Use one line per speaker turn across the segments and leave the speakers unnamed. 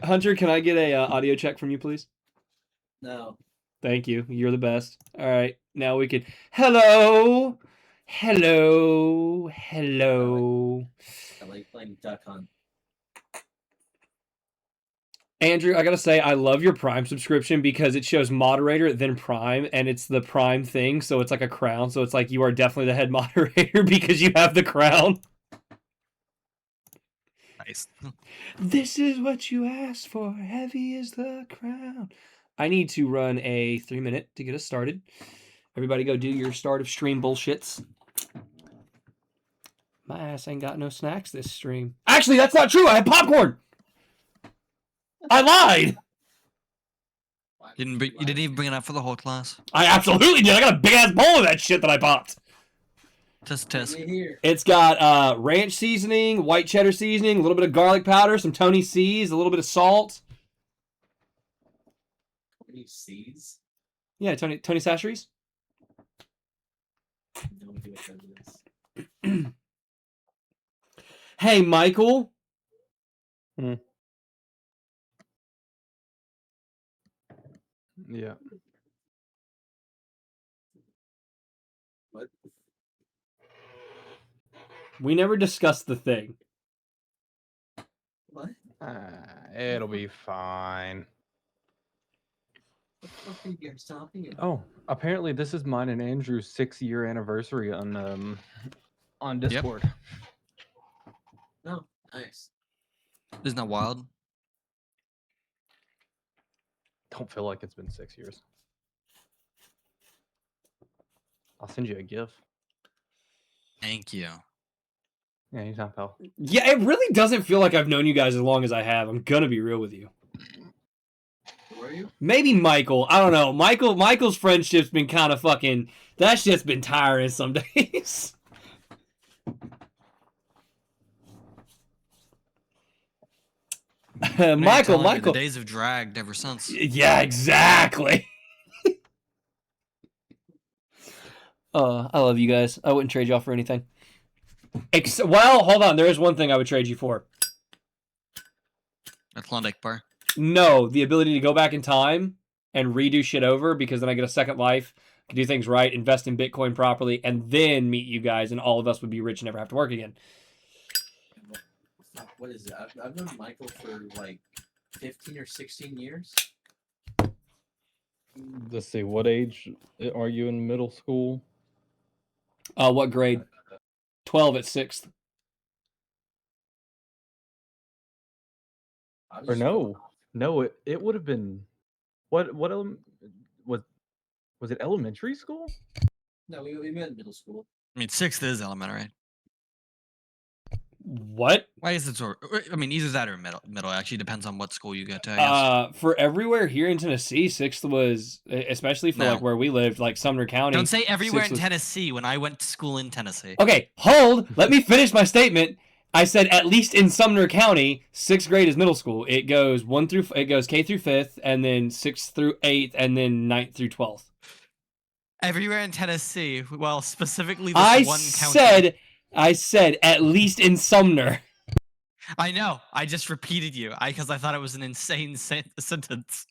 Hunter, can I get a audio check from you, please?
No.
Thank you. You're the best. All right, now we can. Hello, hello, hello.
I like playing Duck Hunt.
Andrew, I gotta say, I love your Prime subscription because it shows moderator, then Prime, and it's the Prime thing, so it's like a crown. So it's like you are definitely the head moderator because you have the crown.
Nice.
This is what you asked for. Heavy is the crown. I need to run a 3-minute to get us started. Everybody go do your start of stream bullshits. My ass ain't got no snacks this stream. Actually, that's not true. I had popcorn. I lied.
You didn't even bring it up for the whole class.
I absolutely did. I got a big ass bowl of that shit that I popped.
Test.
It's got ranch seasoning, white cheddar seasoning, a little bit of garlic powder, some Tony C's, a little bit of salt.
Tony C's?
Yeah, Tony Sacheries.
No idea what that is.
Hey, Michael.
Yeah.
What?
We never discussed the thing.
What?
It'll be fine.
What the fuck are you guys talking about?
Oh, apparently this is mine and Andrew's 6-year anniversary on Discord.
Yep.
Oh, nice.
Isn't that wild?
Don't feel like it's been 6 years. I'll send you a GIF.
Thank you.
Yeah, anytime, pal.
Yeah, it really doesn't feel like I've known you guys as long as I have. I'm gonna be real with you.
Who are you?
Maybe Michael. I don't know. Michael's friendship's been kind of fucking. That shit's been tiring some days. Michael.
The days have dragged ever since.
Yeah, exactly. I love you guys. I wouldn't trade y'all for anything. Well, hold on. There is one thing I would trade you for.
A Klondike bar.
No, the ability to go back in time and redo shit over, because then I get a second life, can do things right, invest in Bitcoin properly, and then meet you guys, and all of us would be rich and never have to work again.
What is it? I've known Michael for like 15 or 16 years.
Let's see, what age are you in middle school?
What grade? 12 at 6th.
Or no, it would have been what was it elementary school?
No, we met in middle school.
I mean, 6th is elementary.
What?
Why is it so? I mean, either that or middle. Middle actually depends on what school you go to. I guess.
For everywhere here in Tennessee, 6th was, especially for like where we lived, like Sumner County.
Don't say everywhere in Tennessee when I went to school in Tennessee.
Okay, hold. Let me finish my statement. I said at least in Sumner County, 6th grade is middle school. It goes K through 5th, and then 6th through 8th, and then 9th through 12th.
Everywhere in Tennessee, well, specifically this one county.
I said at least in Sumner.
I know. I just repeated you because I thought it was an insane sentence.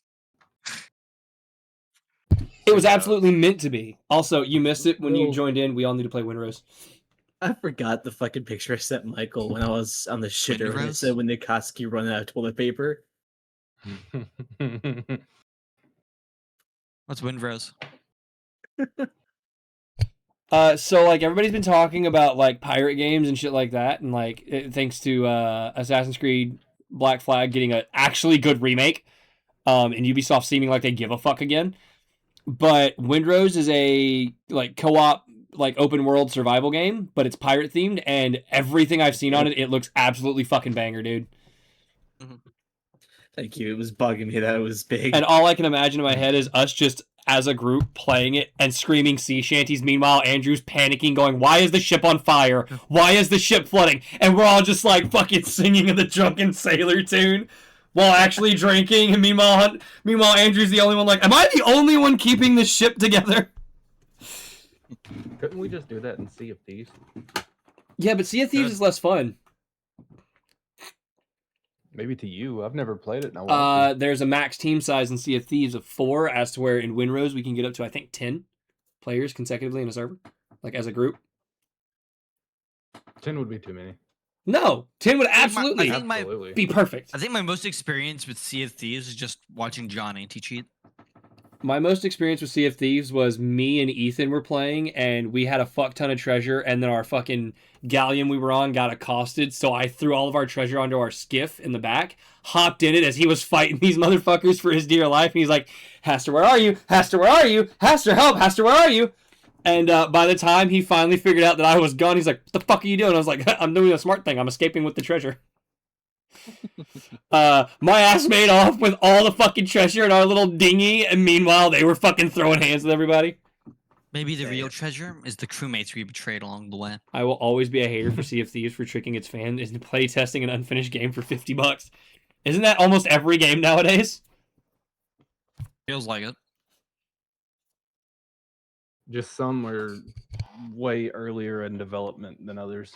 It was absolutely meant to be. Also, you missed it when you joined in. We all need to play Windrose.
I forgot the fucking picture I sent Michael when I was on the shitter. When it said when Nikoski running out of toilet paper.
What's Windrose?
So like everybody's been talking about like pirate games and shit like that, and like thanks to Assassin's Creed Black Flag getting an actually good remake, and Ubisoft seeming like they give a fuck again. But Windrose is a like co-op like open world survival game, but it's pirate themed, and everything I've seen on it, it looks absolutely fucking banger, dude.
Thank you. It was bugging me that it was big.
And all I can imagine in my head is us just as a group playing it and screaming sea shanties. Meanwhile, Andrew's panicking, going, "Why is the ship on fire? Why is the ship flooding?" And we're all just like fucking singing the drunken sailor tune while actually drinking. And meanwhile, Andrew's the only one like, "Am I the only one keeping this ship together?"
Couldn't we just do that in Sea of Thieves?
Yeah, but Sea of Thieves is less fun.
Maybe to you. I've never played it. And I want to.
There's a max team size in Sea of Thieves of 4, as to where in Winrose we can get up to, I think, 10 players consecutively in a server, like as a group.
10 would be too many.
No, 10 would
I
absolutely
think
be perfect.
I think my most experience with Sea of Thieves is just watching John anti-cheat.
My most experience with Sea of Thieves was me and Ethan were playing, and we had a fuck ton of treasure, and then our fucking galleon we were on got accosted, so I threw all of our treasure onto our skiff in the back, hopped in it as he was fighting these motherfuckers for his dear life, and he's like, Haster, where are you? Haster, where are you? Haster, help! Haster, where are you? And by the time he finally figured out that I was gone, he's like, what the fuck are you doing? I was like, I'm doing a smart thing. I'm escaping with the treasure. My ass made off with all the fucking treasure in our little dinghy, and meanwhile they were fucking throwing hands with everybody.
Maybe the real treasure is the crewmates we betrayed along the way.
I will always be a hater for Sea of Thieves for tricking its fans into play testing an unfinished game for $50. Isn't that almost every game nowadays?
Feels like it.
Just some are way earlier in development than others.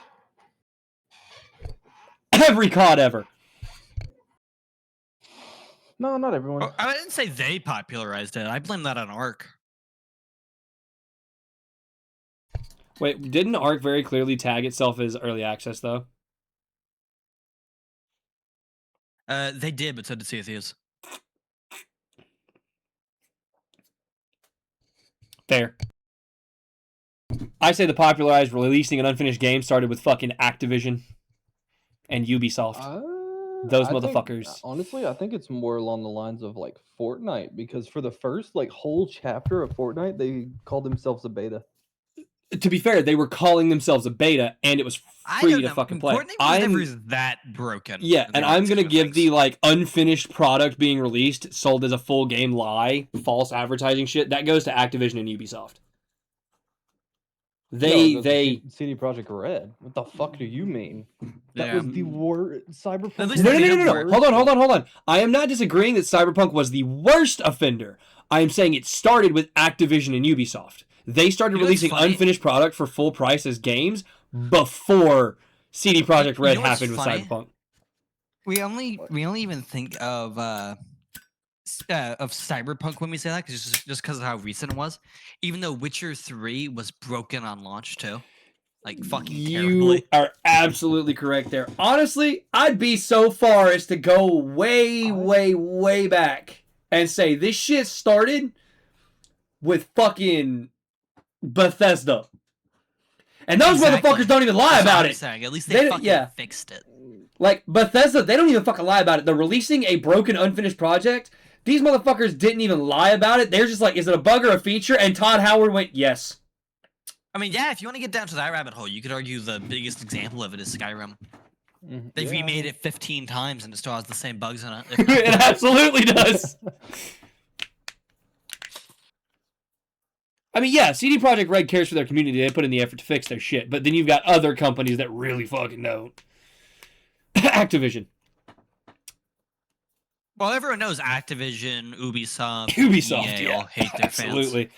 Every COD ever.
No, not everyone.
Oh, I didn't say they popularized it. I blame that on Ark.
Wait, didn't Ark very clearly tag itself as early access, though?
They did, but so did Sea of Thieves.
Fair. I say the popularized releasing an unfinished game started with fucking Activision and Ubisoft. Those motherfuckers.
Honestly, I think it's more along the lines of like Fortnite, because for the first like whole chapter of Fortnite, they called themselves a beta.
To be fair, they were calling themselves a beta, and it was free to fucking play.
Fortnite was never that broken.
Yeah, and I'm gonna give the like unfinished product being released, sold as a full game lie, false advertising shit. That goes to Activision and Ubisoft. They
CD Projekt Red. What the fuck do you mean? That
Yeah.
was the worst Cyberpunk.
No. Hold on. I am not disagreeing that Cyberpunk was the worst offender. I am saying it started with Activision and Ubisoft. They started releasing unfinished product for full price as games before CD Projekt Red happened with Cyberpunk.
We only even think of Cyberpunk when we say that, just because of how recent it was. Even though Witcher 3 was broken on launch too, like fucking terribly.
You are absolutely correct there. Honestly, I'd be so far as to go way back and say this shit started with fucking Bethesda. And those motherfuckers don't even lie about it.
At least they fucking fixed it.
Like, Bethesda, they don't even fucking lie about it. They're releasing a broken, unfinished project. These motherfuckers didn't even lie about it. They're just like, is it a bug or a feature? And Todd Howard went, yes.
I mean, yeah, if you want to get down to that rabbit hole, you could argue the biggest example of it is Skyrim. They've remade it 15 times and it still has the same bugs in it.
It absolutely does. I mean, yeah, CD Projekt Red cares for their community. They put in the effort to fix their shit. But then you've got other companies that really fucking don't. Activision.
Well, everyone knows Activision, Ubisoft, EA
yeah,
all hate their
absolutely.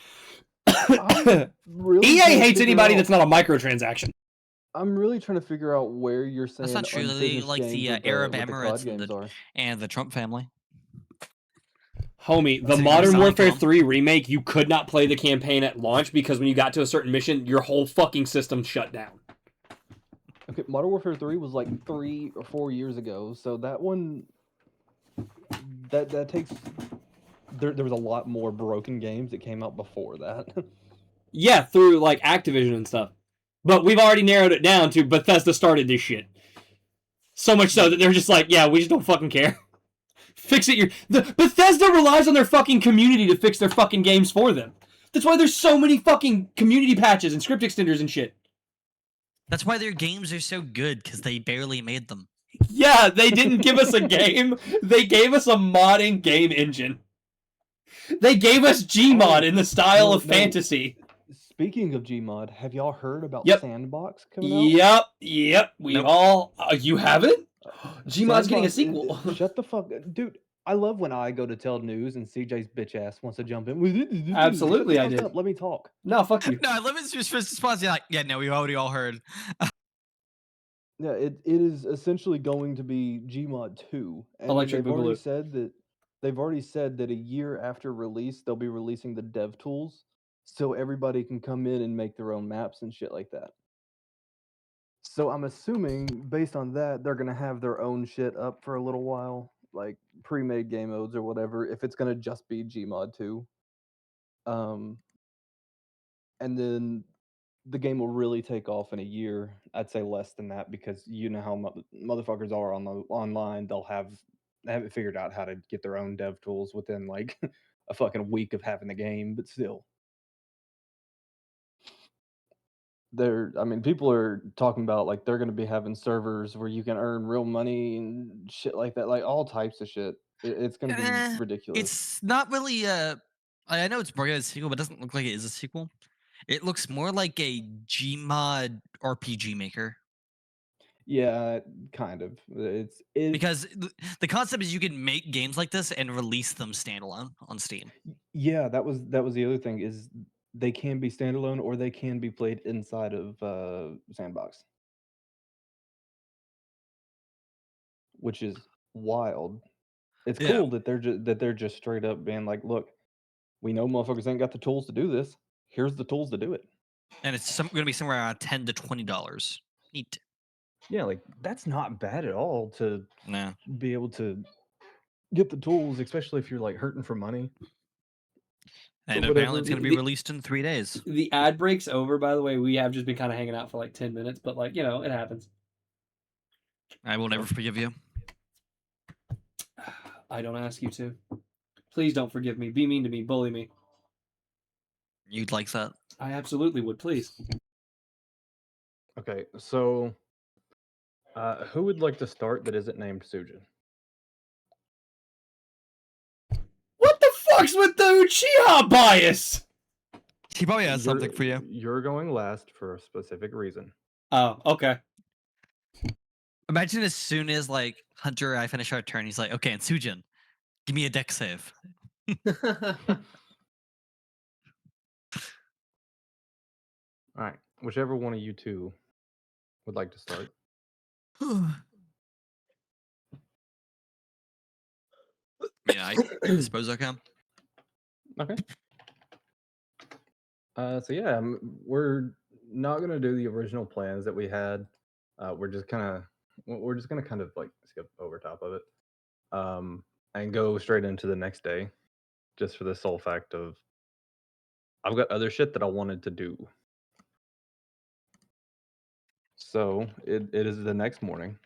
fans. Really
EA hates anybody that's not a microtransaction.
I'm really trying to figure out where you're saying
That's not true. They
unfinished
like the
games
Arab
with
Emirates
COD
and the Trump family.
Homie, the Modern Warfare 3 remake, you could not play the campaign at launch because when you got to a certain mission, your whole fucking system shut down.
Okay, Modern Warfare 3 was like 3 or 4 years ago, so that one, that takes. There was a lot more broken games that came out before that.
Yeah, through like Activision and stuff. But we've already narrowed it down to Bethesda started this shit. So much so that they're just like, yeah, we just don't fucking care. Fix it. Bethesda relies on their fucking community to fix their fucking games for them. That's why there's so many fucking community patches and script extenders and shit.
That's why their games are so good, because they barely made them.
Yeah, they didn't give us a game. They gave us a modding game engine. They gave us Gmod in the style of fantasy.
Speaking of Gmod, have y'all heard about Sandbox coming out?
Yep. We all... you haven't? Gmod's getting a sequel.
Shut the fuck... Dude, I love when I go to tell news and CJ's bitch ass wants to jump in.
Absolutely, I did.
Let me talk.
No, fuck you.
No, I love his response. You're like, yeah, no, we already all heard.
Yeah, it is essentially going to be Gmod 2, and
Electric
they've already
Boogaloo.
said that a year after release they'll be releasing the dev tools, so everybody can come in and make their own maps and shit like that. So I'm assuming, based on that, they're gonna have their own shit up for a little while, like pre-made game modes or whatever. If it's gonna just be Gmod 2, um, and then the game will really take off in a year. I'd say less than that because you know how motherfuckers are on the online. They haven't figured out how to get their own dev tools within like a fucking week of having the game, but still. I mean, people are talking about like they're going to be having servers where you can earn real money and shit like that, like all types of shit. It's going to be ridiculous.
It's not really I know it's Mario sequel, but it doesn't look like it is a sequel. It looks more like a Gmod RPG maker.
Yeah, kind of.
Because the concept is you can make games like this and release them standalone on Steam.
Yeah, that was the other thing is they can be standalone or they can be played inside of Sandbox, which is wild. It's
Yeah.
cool that they're just straight up being like, look, we know motherfuckers ain't got the tools to do this. Here's the tools to do it.
And it's going to be somewhere around $10 to $20. Neat.
Yeah, like that's not bad at all to
No.
be able to get the tools, especially if you're like hurting for money.
And
Or
apparently
whatever.
it's going to be released in 3 days.
The ad break's over, by the way. We have just been kind of hanging out for like 10 minutes, but like, you know, it happens.
I will never forgive you.
I don't ask you to. Please don't forgive me. Be mean to me. Bully me.
You'd like that?
I absolutely would. Please.
Okay, so who would like to start that isn't named Sujin?
What the fuck's with the Uchiha bias?
He probably has something for you.
You're going last for a specific reason.
Oh, okay.
Imagine as soon as like Hunter and I finish our turn, he's like, okay, and Sujin, give me a deck save.
All right, whichever one of you two would like to start.
Yeah, I suppose I can.
Okay. So yeah, we're not gonna do the original plans that we had. We're just gonna kind of like skip over top of it, and go straight into the next day, just for the sole fact of I've got other shit that I wanted to do. So it is the next morning.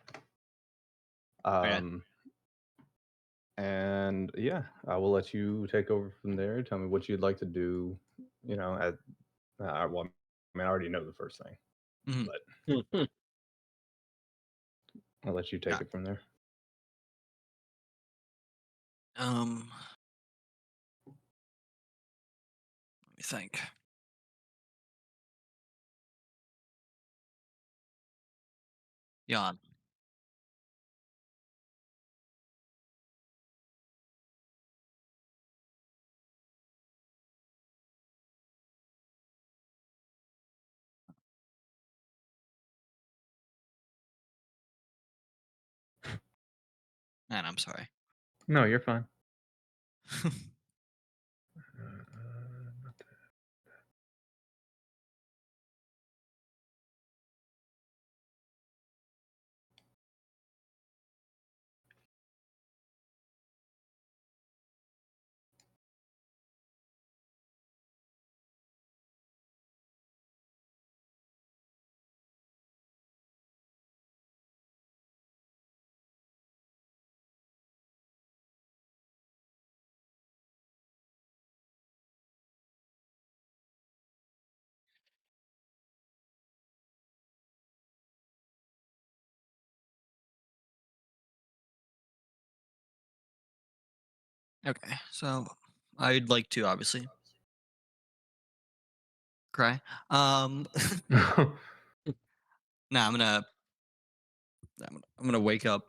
And yeah, I will let you take over from there. Tell me what you'd like to do. You know, well, I mean, I already know the first thing, but I'll let you take it from there.
Let me think. Yawn. Man, I'm sorry.
No, you're fine.
Okay, so I'd like to obviously cry. Nah, I'm gonna wake up.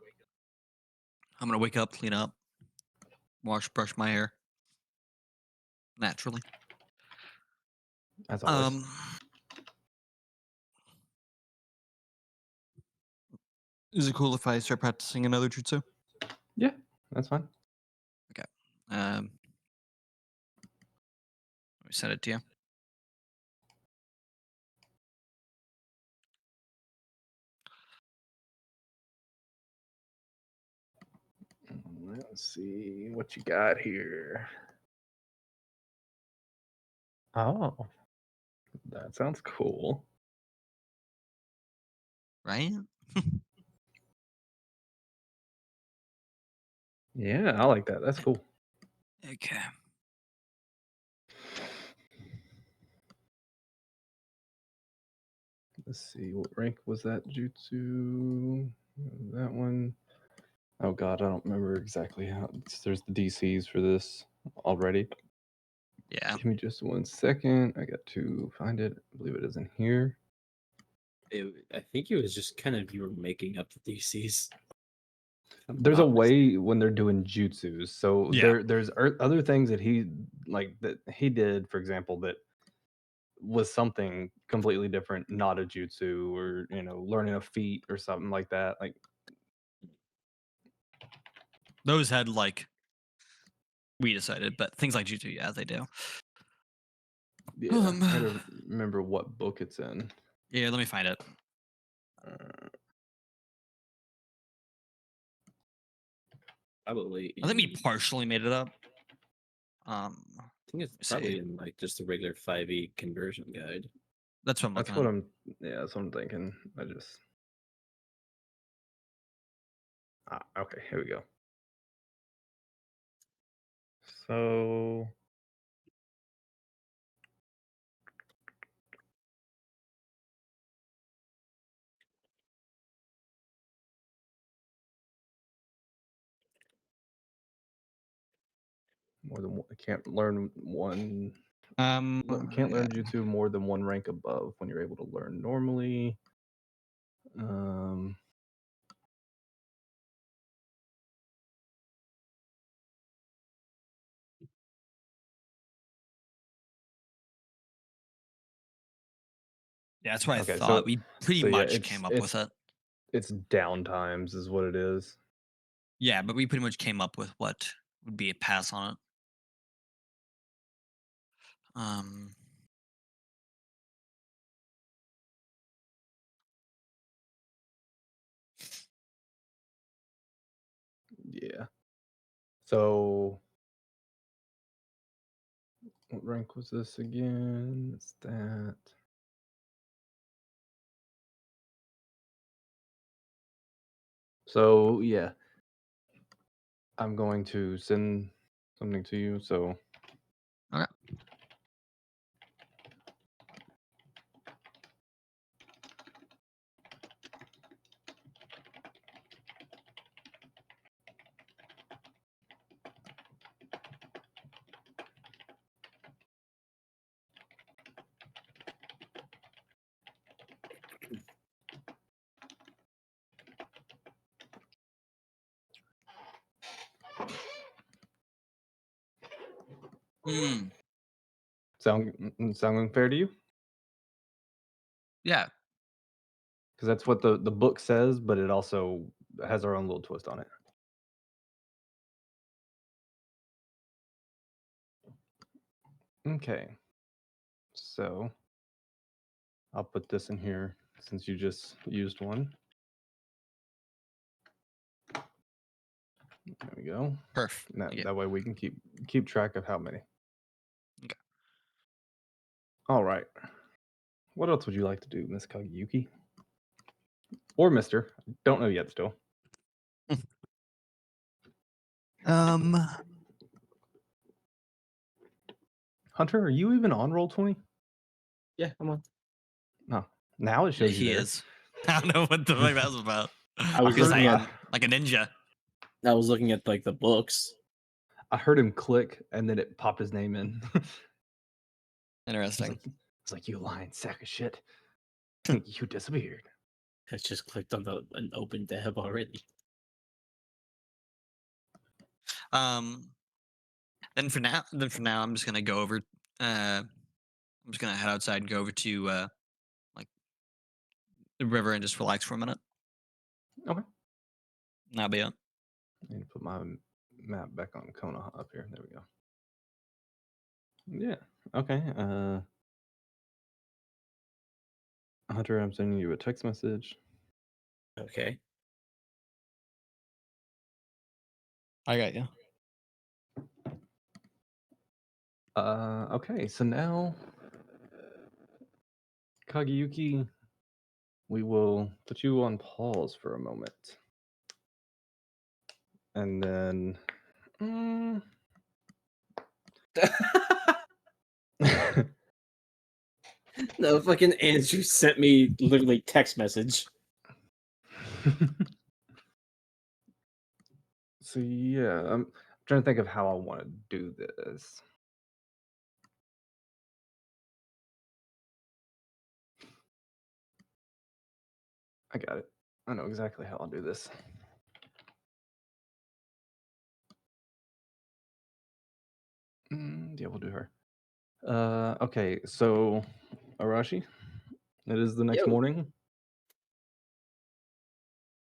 I'm gonna wake up, clean up, brush my hair naturally.
As always.
Is it cool if I start practicing another jutsu?
Yeah, that's fine.
Let me send it to you.
Let's see what you got here. Oh, that sounds cool.
Right?
Yeah, I like that. That's cool.
Okay.
Let's see, what rank was that jutsu? That one. Oh god, I don't remember exactly how. There's the DCs for this already.
Yeah.
Give me just 1 second. I got to find it. I believe it is in here.
I think it was just kind of you were making up the DCs.
There's a way when they're doing jutsus. So
Yeah.
there's other things that he did, for example, that was something completely different, not a jutsu, or learning a feat or something like that. Like
Those had like we decided, but things like jutsu, yeah, they do.
yeah, I gotta remember what book it's in.
Yeah, let me find it.
Probably.
I think we partially made it up.
I think it's probably in like just the regular 5e conversion guide.
That's what I'm
That's
looking
what
at.
that's what I'm thinking. Okay, here we go. So more than one, can't learn one. Can't learn jutsu more than one rank above when you're able to learn normally.
Yeah, that's what I
Okay,
thought. We pretty much
it's
came up with it.
it's down times is what it is.
Yeah, but we pretty much came up with what would be a pass on it.
Yeah. So what rank was this again? It's that. So yeah, I'm going to send something to you. So
Okay.
sounding fair to you?
Yeah.
Because that's what the book says, but it also has our own little twist on it. Okay. So I'll put this in here since you just used one. There we go.
Perfect.
That way we can keep track of how many.
Okay.
All right. What else would you like to do, Miss Kageyuki? Or Mister? Don't know yet still. Hunter, are you even on Roll20?
Yeah, I'm on.
No. Now it shows you
He
there.
is. I don't know what the fuck that was about.
I was
Because
looking
I
at
am like a ninja.
I was looking at like the books.
I heard him click and then it popped his name in.
Interesting.
It's like, you lying sack of shit. You disappeared.
I just clicked on an open tab already.
Then for now, I'm just gonna go over. I'm just gonna head outside and go over to like the river and just relax for a minute. That'll be it.
I need to put my map back on Konoha up here. There we go. Yeah. Okay. Hunter, I'm sending you a text message.
Okay.
I got you.
Okay, so now, Kageyuki, we will put you on pause for a moment. And then...
No, fucking Andrew sent me literally text message.
So yeah, I'm trying to think of how I want to do this. I got it. I know exactly how I'll do this. Yeah, we'll do her. Okay, so Arashi, it is the next
Yo.
morning.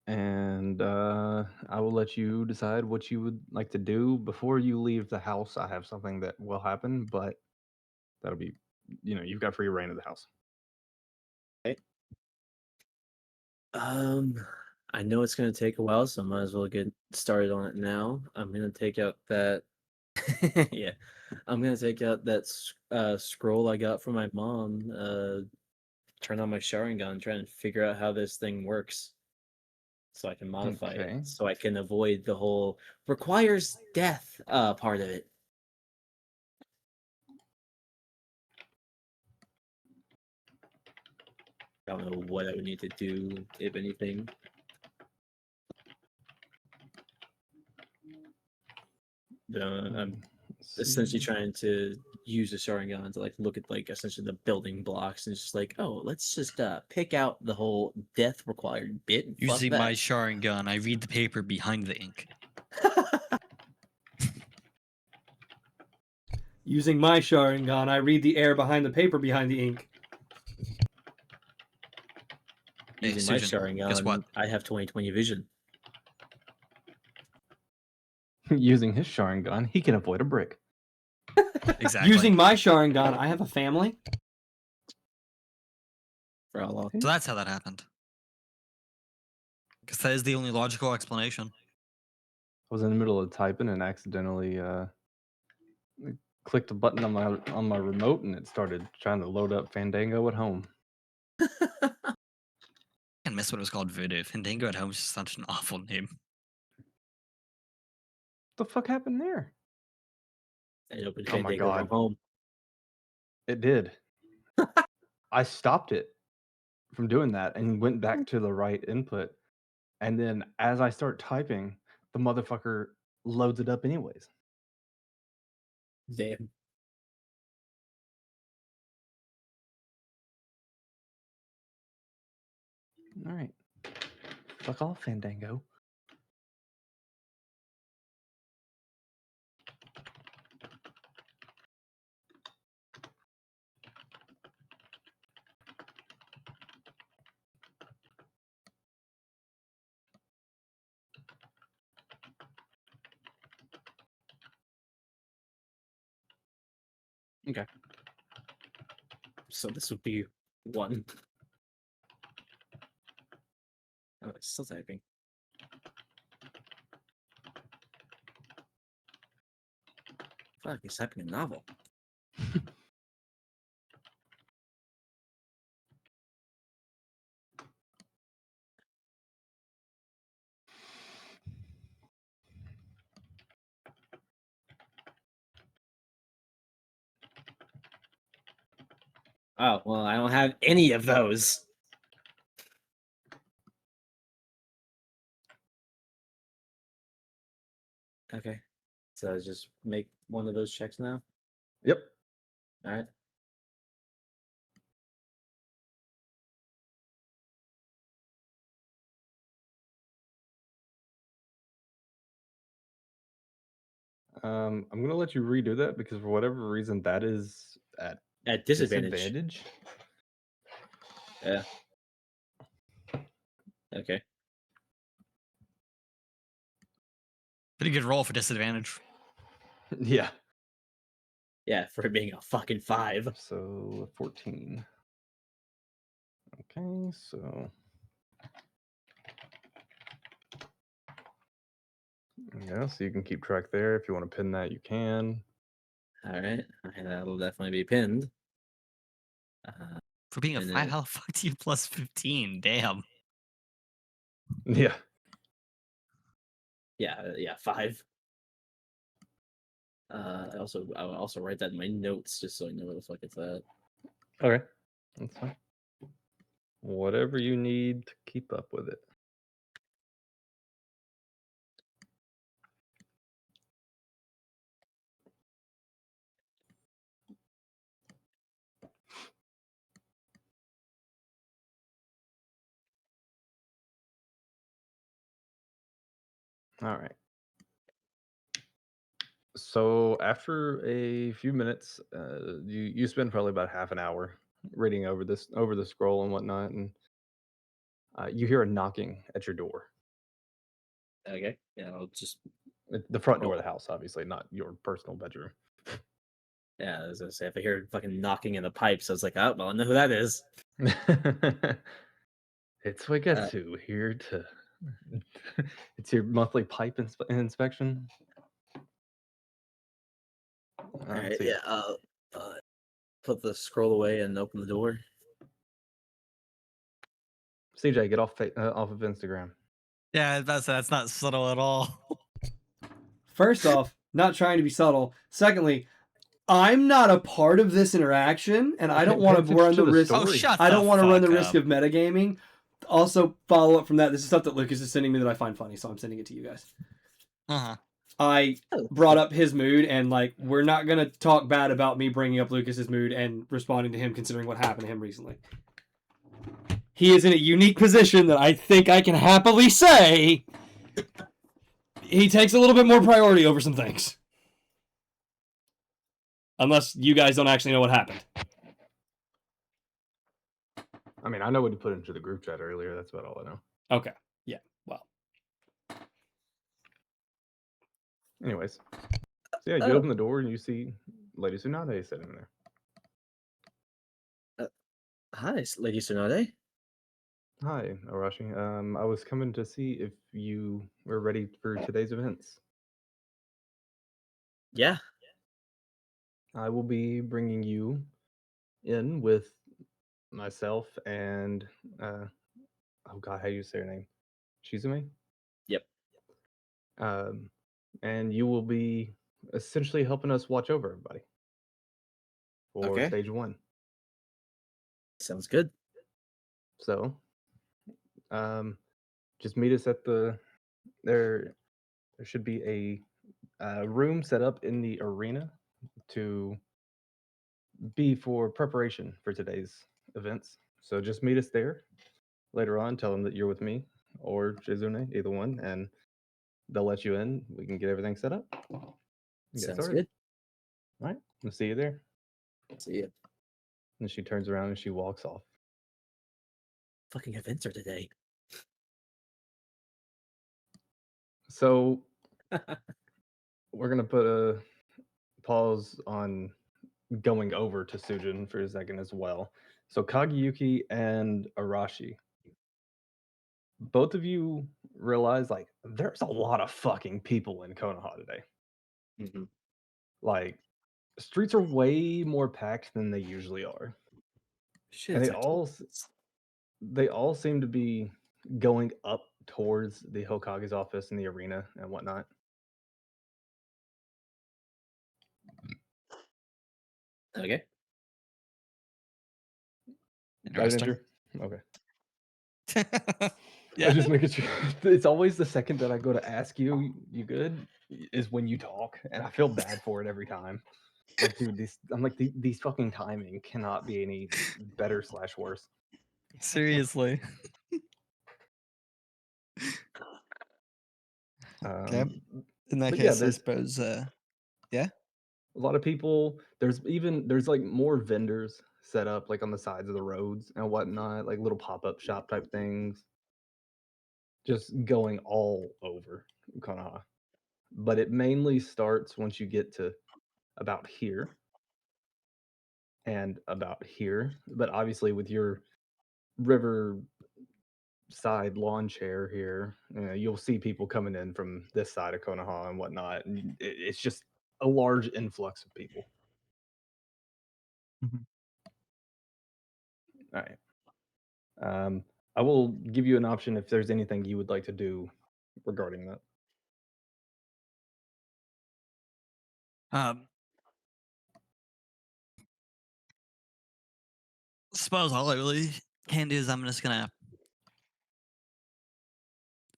And I will let you decide what you would like to do before you leave the house. I have something that will happen, but that'll be, you've got free reign of the house.
Okay. I know it's gonna take a while, so I might as well get started on it now. I'm gonna take out that. Yeah, I'm gonna take out that scroll I got from my mom. Turn on my Sharingan, try and figure out how this thing works, so I can modify
Okay.
it, so I can avoid the whole requires death part of it. I don't know what I would need to do, if anything. I'm essentially trying to use the Sharingan to look at essentially the building blocks, and it's just oh, let's just pick out the whole death required bit. And
Using
fuck
my Sharingan, I read the paper behind the ink.
Using my Sharingan, I read the air behind the paper behind the ink.
Using my Sharingan,
guess what?
I have 20/20 vision.
Using his Sharingan, he can avoid a brick.
Exactly.
Using my Sharingan, I have a family.
For how long?
So that's how that happened. Because that is the only logical explanation.
I was in the middle of typing and accidentally clicked a button on my remote, and it started trying to load up Fandango at home.
I miss what it was called Voodoo. Fandango at Home is just such an awful name.
What the fuck happened there?
I opened
Oh my
Fandango
God.
from home.
It did. I stopped it from doing that and went back to the right input. And then as I start typing, the motherfucker loads it up anyways.
Damn.
All right. Fuck off, Fandango.
Okay. So this would be one. Oh, it's still typing. Fuck, he's typing a novel. Oh, well, I don't have any of those. Okay. So just make one of those checks now?
Yep.
All right.
I'm gonna let you redo that because for whatever reason that is at
disadvantage. Yeah. Okay.
Pretty good roll for disadvantage.
Yeah.
Yeah, for it being a fucking 5.
So 14. Okay, so yeah, so you can keep track there. If you want to pin that, you can.
All right, that'll definitely be pinned.
For being a
And
5,
then-
how the fuck do you plus 15? Damn.
Yeah.
Yeah, 5. I'll also write that in my notes just so I know where the fuck it's at.
Okay. That's fine. Whatever you need to keep up with it. All right. So after a few minutes, you spend probably about half an hour reading over the scroll and whatnot, and you hear a knocking at your door.
Okay, yeah, I'll just
The front door of
roll.
the house, obviously, not your personal bedroom.
Yeah, as I say, if I hear fucking knocking in the pipes, I was like, oh, well, I know who that is.
It's Wigetsu here to. It's your monthly pipe inspection.
All right,
so
yeah, I'll put the scroll away and open the door.
CJ, get off of Instagram.
Yeah, that's not subtle at all.
First off, not trying to be subtle. Secondly, I'm not a part of this interaction, and I don't
Pay
want to
attention
run
to
the
the
risk.
Oh,
story.
shut
I don't want to run the
fuck
risk
up.
of metagaming. Also, follow up from that. This is stuff that Lucas is sending me that I find funny, so I'm sending it to you guys.
Uh-huh.
I brought up his mood, and like we're not gonna talk bad about me bringing up Lucas's mood and responding to him, considering what happened to him recently. He is in a unique position that I think I can happily say he takes a little bit more priority over some things. Unless you guys don't actually know what happened.
I mean, I know what you put into the group chat earlier. That's about all I know.
Okay. Yeah. Well.
Anyways, so yeah, you open the door and you see Lady Tsunade sitting there.
Hi, Lady Tsunade.
Hi, Arashi. I was coming to see if you were ready for today's events.
Yeah.
I will be bringing you in with myself and oh god, how do you say her name? Shizume.
Yep.
And you will be essentially helping us watch over everybody for
Okay.
stage 1.
Sounds good.
So, just meet us at there. There should be a room set up in the arena to be for preparation for today's events. So just meet us there later on. Tell them that you're with me or Shizune, either one, and they'll let you in. We can get everything set up. Get
Sounds
started.
good.
All right, we'll see you there.
See ya.
And she turns around and she walks off.
Fucking events are today.
So we're gonna put a pause on going over to Sujin for a second as well. So Kagiyuki and Arashi, both of you realize like there's a lot of fucking people in Konoha today.
Mm-hmm.
Like streets are way more packed than they usually are.
Shit,
And
it's got
they all seem to be going up towards the Hokage's office and the arena and whatnot.
okay.
Interesting.
Okay. I
Yeah.
just make it sure. It's always the second that I go to ask you, you good, is when you talk, and I feel bad for it every time. Like, dude, these fucking timing cannot be any better / worse.
Seriously. Okay. In that
But yeah,
case, I
there's
suppose,
a lot of people. There's like more vendors set up like on the sides of the roads and whatnot, like little pop-up shop type things. Just going all over Konoha. but it mainly starts once you get to about here and about here. But obviously, with your river side lawn chair here, you'll see people coming in from this side of Konoha and whatnot, and it's just a large influx of people.
Mhm.
All right. I will give you an option if there's anything you would like to do regarding that.
Suppose all I really can do is I'm just gonna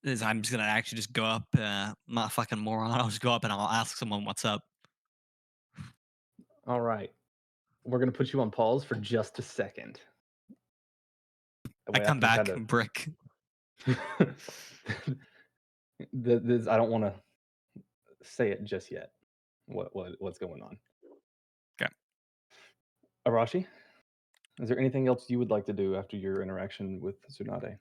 actually just go up. I'm not a fucking moron. I'll just go up and I'll ask someone what's up.
All right. We're going to put you on pause for just a second. That
I
way
come
can
back,
kinda-
brick.
I don't want to say it just yet. What's going on?
Okay.
Arashi, is there anything else you would like to do after your interaction with Tsunade?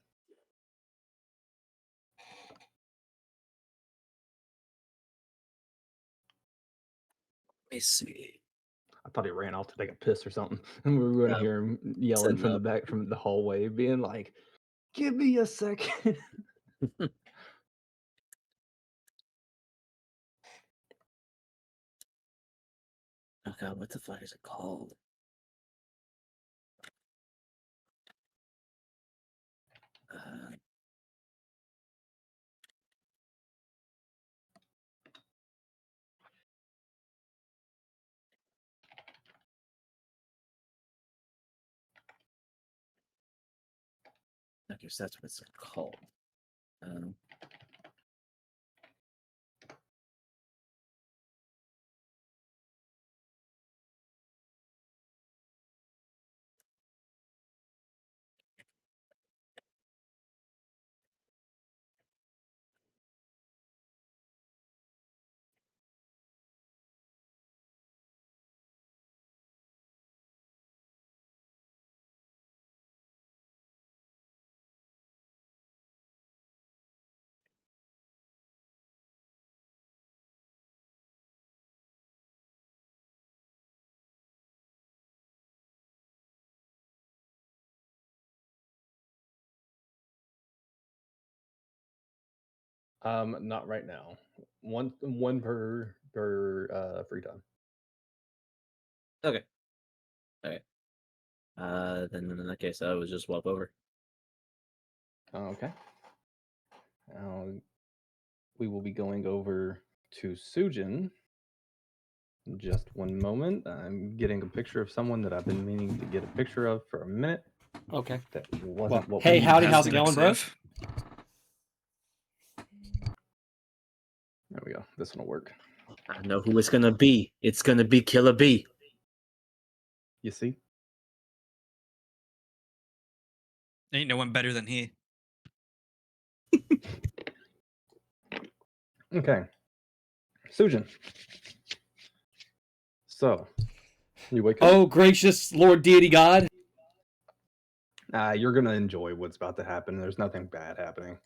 Let me see.
I thought he ran off to take a piss or something, and we were going to
No.
hear him yelling
Setting
from the
up.
back from the hallway, being like, "Give me a second."
Oh god, what the fuck is it called? I guess that's what it's called.
Not right now. One per free time.
Okay. Okay. Then in that case, I would just swap over.
Okay. We will be going over to Sujin. In just one moment. I'm getting a picture of someone that I've been meaning to get a picture of for a minute.
Okay.
That wasn't what
hey,
we
howdy,
had
how's it
to-
going, bro?
There we go. This one will work.
I know who it's gonna be. It's gonna be Killer B.
You see?
Ain't no one better than he.
Okay. Sujin. So, you wake up.
Oh, gracious Lord Deity God.
You're going to enjoy what's about to happen. There's nothing bad happening.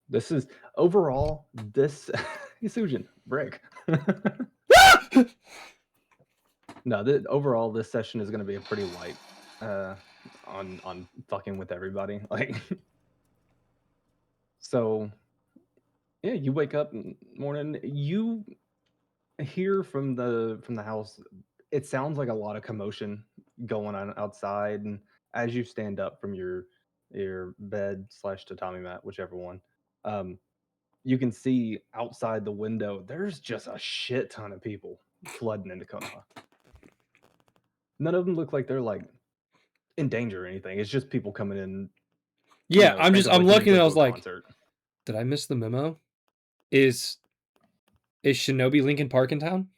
This is, overall, this... Sujin, break. No, overall, this session is going to be a pretty light on fucking with everybody. Like, so, yeah, you wake up in the morning. You hear from the house. It sounds like a lot of commotion going on outside, and as you stand up from your bed / tatami mat, whichever one, you can see outside the window. There's just a shit ton of people flooding into Konoha. None of them look like they're like in danger or anything. It's just people coming in.
Yeah,
I'm
looking and I was like, concert. Did I miss the memo? Is Shinobi Lincoln Park in town?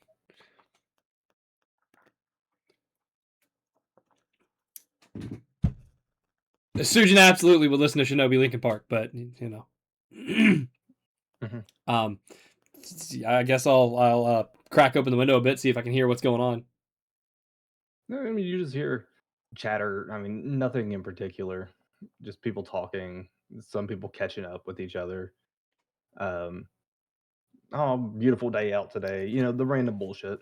Sujin absolutely would listen to Shinobi Lincoln Park, but you know. I guess I'll crack open the window a bit, see if I can hear what's going on.
No, I mean, you just hear chatter. I mean, nothing in particular. Just people talking. Some people catching up with each other. oh, beautiful day out today. You know, the random bullshit.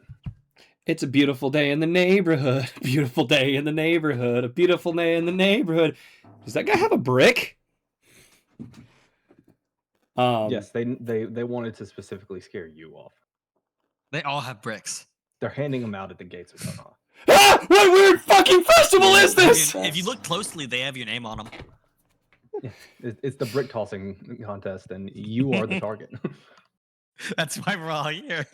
It's a beautiful day in the neighborhood. Beautiful day in the neighborhood. A beautiful day in the neighborhood. Does that guy have a brick?
Yes, they wanted to specifically scare you off.
They all have bricks.
They're handing them out at the gates of Konoha.
Ah! What weird fucking festival is this?
If you look closely, they have your name on them.
Yeah, it's the brick tossing contest, and you are the target.
That's why we're all here.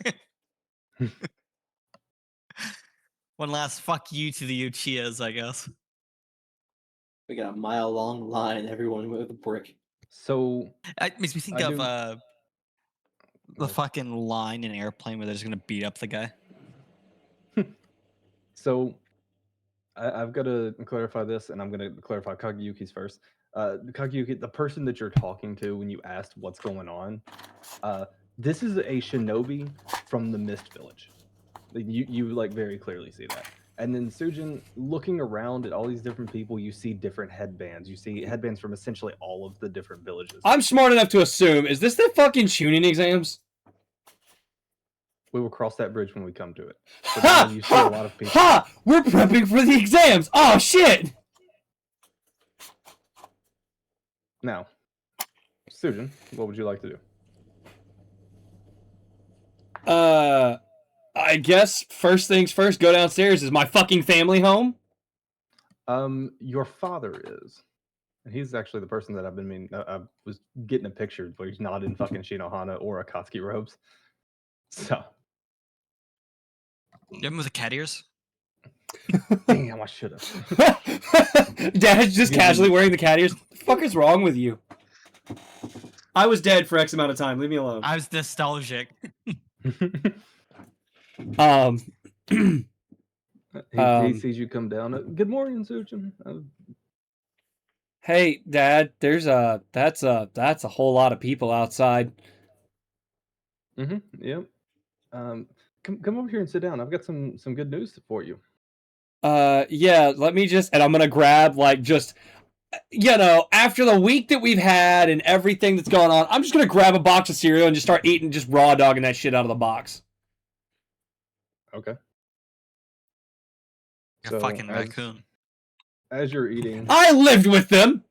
One last fuck you to the Uchihas, I guess.
We got a mile-long line, everyone with a brick.
So
It makes me think
I
of
do-
the fucking line in Airplane where they're just gonna beat up the guy.
So I've got to clarify this, and I'm going to clarify Kageyuki's first. Kageyuki, the person that you're talking to when you asked what's going on, this is a shinobi from the Mist Village. You like very clearly see that. And then Sujin, looking around at all these different people, you see different headbands. You see headbands from essentially all of the different villages.
I'm smart enough to assume, is this the fucking Chunin exams?
We will cross that bridge when we come to it. But
Ha!
now you see a lot of people.
Ha! We're prepping for the exams! Oh, shit!
Now, Sujin, what would you like to do?
I guess first things first, go downstairs. Is my fucking family home?
Your father is. And he's actually the person that I've been meaning. I was getting a picture where he's not in fucking Shinohana or Akatsuki robes. So,
You have him with the cat ears?
damn, I should have.
Dad's just casually wearing the cat ears. What the fuck is wrong with you? I was dead for X amount of time. Leave me alone.
I was nostalgic.
He sees you come down. Good morning, Sujin.
Hey, Dad. That's a whole lot of people outside.
Yep. Come over here and sit down. I've got some good news for you.
Yeah. Let me just, and I'm gonna grab like just, you know, after the week that we've had and everything that's going on, I'm just gonna grab a box of cereal and just start eating, just raw dogging that shit out of the box.
Okay.
A fucking raccoon.
As you're eating,
I lived with them.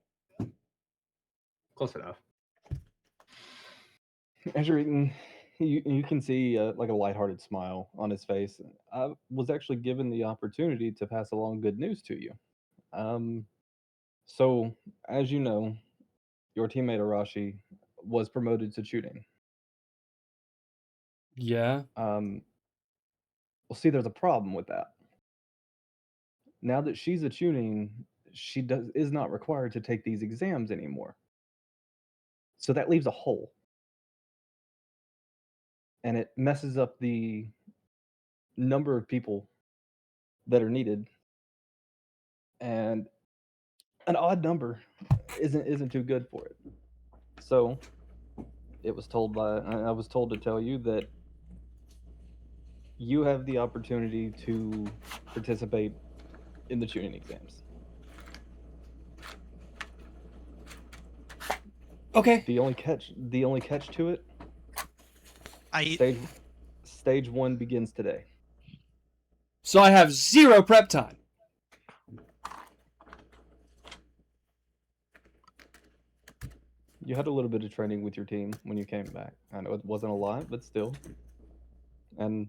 close enough.
As you're eating, you can see like a lighthearted smile on his face. I was actually given the opportunity to pass along good news to you. So, as you know, your teammate Arashi was promoted to Chunin.
Yeah.
Well, see, there's a problem with that. Now that she's a Chunin, she is not required to take these exams anymore. So that leaves a hole. And it messes up the number of people that are needed. And an odd number isn't too good for it. So I was told to tell you that you have the opportunity to participate in the tuning exams.
Okay.
The only catch to it,
I
stage 1 begins today.
So I have 0 prep time.
You had a little bit of training with your team when you came back. I know it wasn't a lot, but still. And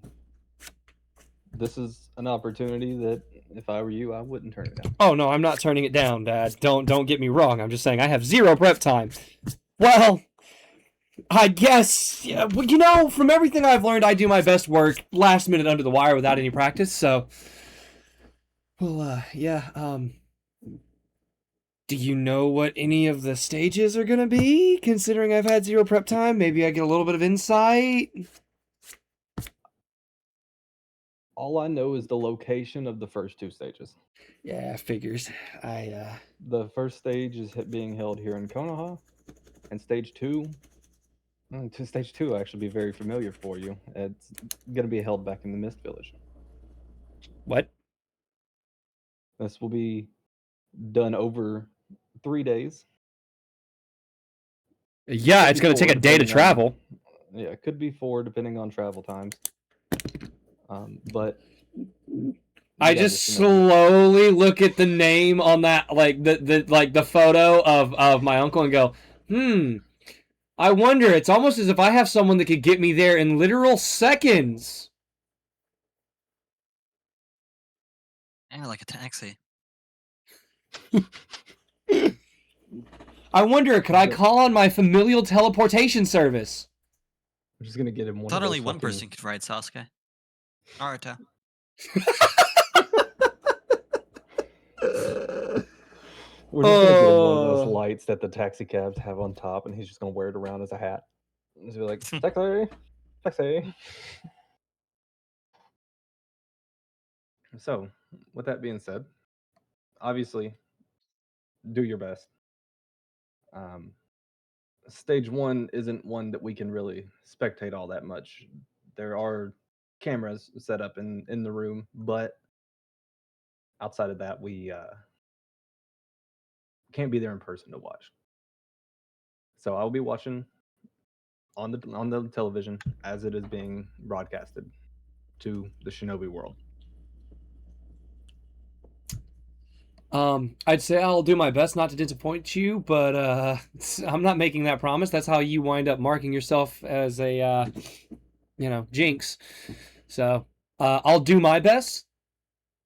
this is an opportunity that, if I were you, I wouldn't turn it down.
Oh no, I'm not turning it down, Dad. Don't get me wrong. I'm just saying I have 0 prep time. Well, I guess, yeah, well, you know, from everything I've learned, I do my best work last minute under the wire without any practice. So, well, yeah. Do you know what any of the stages are gonna be? Considering I've had 0 prep time, maybe I get a little bit of insight.
All I know is the location of the first 2 stages.
Yeah, figures.
The first stage is being held here in Konoha, and stage 2 will actually be very familiar for you. It's going to be held back in the Mist Village.
What?
This will be done over 3 days.
Yeah, it's gonna take a day to travel.
Yeah, it could be 4 depending on travel times. But
I
yeah,
just
the Shinobi.
slowly look at the name on that, like the photo of my uncle, and go, I wonder. It's almost as if I have someone that could get me there in literal seconds.
Yeah, like a taxi.
I wonder, could I call on my familial teleportation service?
I'm just gonna get him
I
one
thought
of
only
those
one
fucking...
person could ride Sasuke. Naruto.
We're just gonna get him one of those
Oh.
lights that the taxi cabs have on top, and he's just gonna wear it around as a hat. And just be like, taxi, taxi. So, with that being said, obviously, do your best. Stage 1 isn't one that we can really spectate all that much. There are cameras set up in the room, but outside of that, we can't be there in person to watch. So I'll be watching on the television as it is being broadcasted to the Shinobi world.
I'd say I'll do my best not to disappoint you, but I'm not making that promise. That's how you wind up marking yourself as a, jinx. So I'll do my best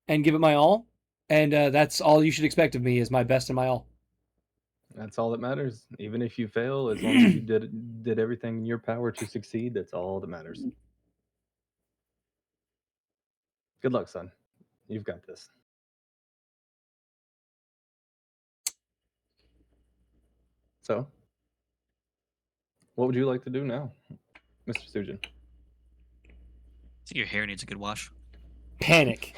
and give it my all, and that's all you should expect of me is my best and my all.
That's all that matters. Even if you fail, as long as you did everything in your power to succeed, that's all that matters. Good luck, son. You've got this. So, what would you like to do now, Mr. Sujin?
I think your hair needs a good wash.
Panic.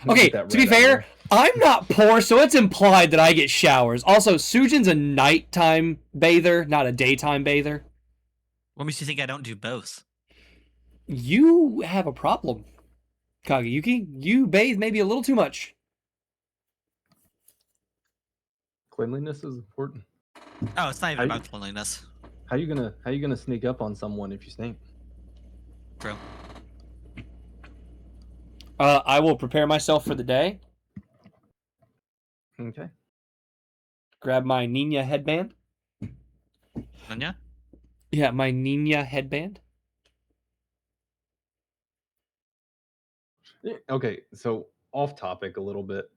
Get
Okay,
that
to be
red out of
fair,
there.
I'm not poor, so it's implied that I get showers. Also, Sujin's a nighttime bather, not a daytime bather.
What makes you think I don't do both?
You have a problem, Kageyuki. You bathe maybe a little too much.
Cleanliness is important.
Oh, it's not even
How
about
you-
cleanliness.
How you gonna sneak up on someone if you stink?
True.
I will prepare myself for the day.
Okay.
Grab my Nina headband.
Anya?
Yeah, my Nina headband.
Okay, so off topic a little bit.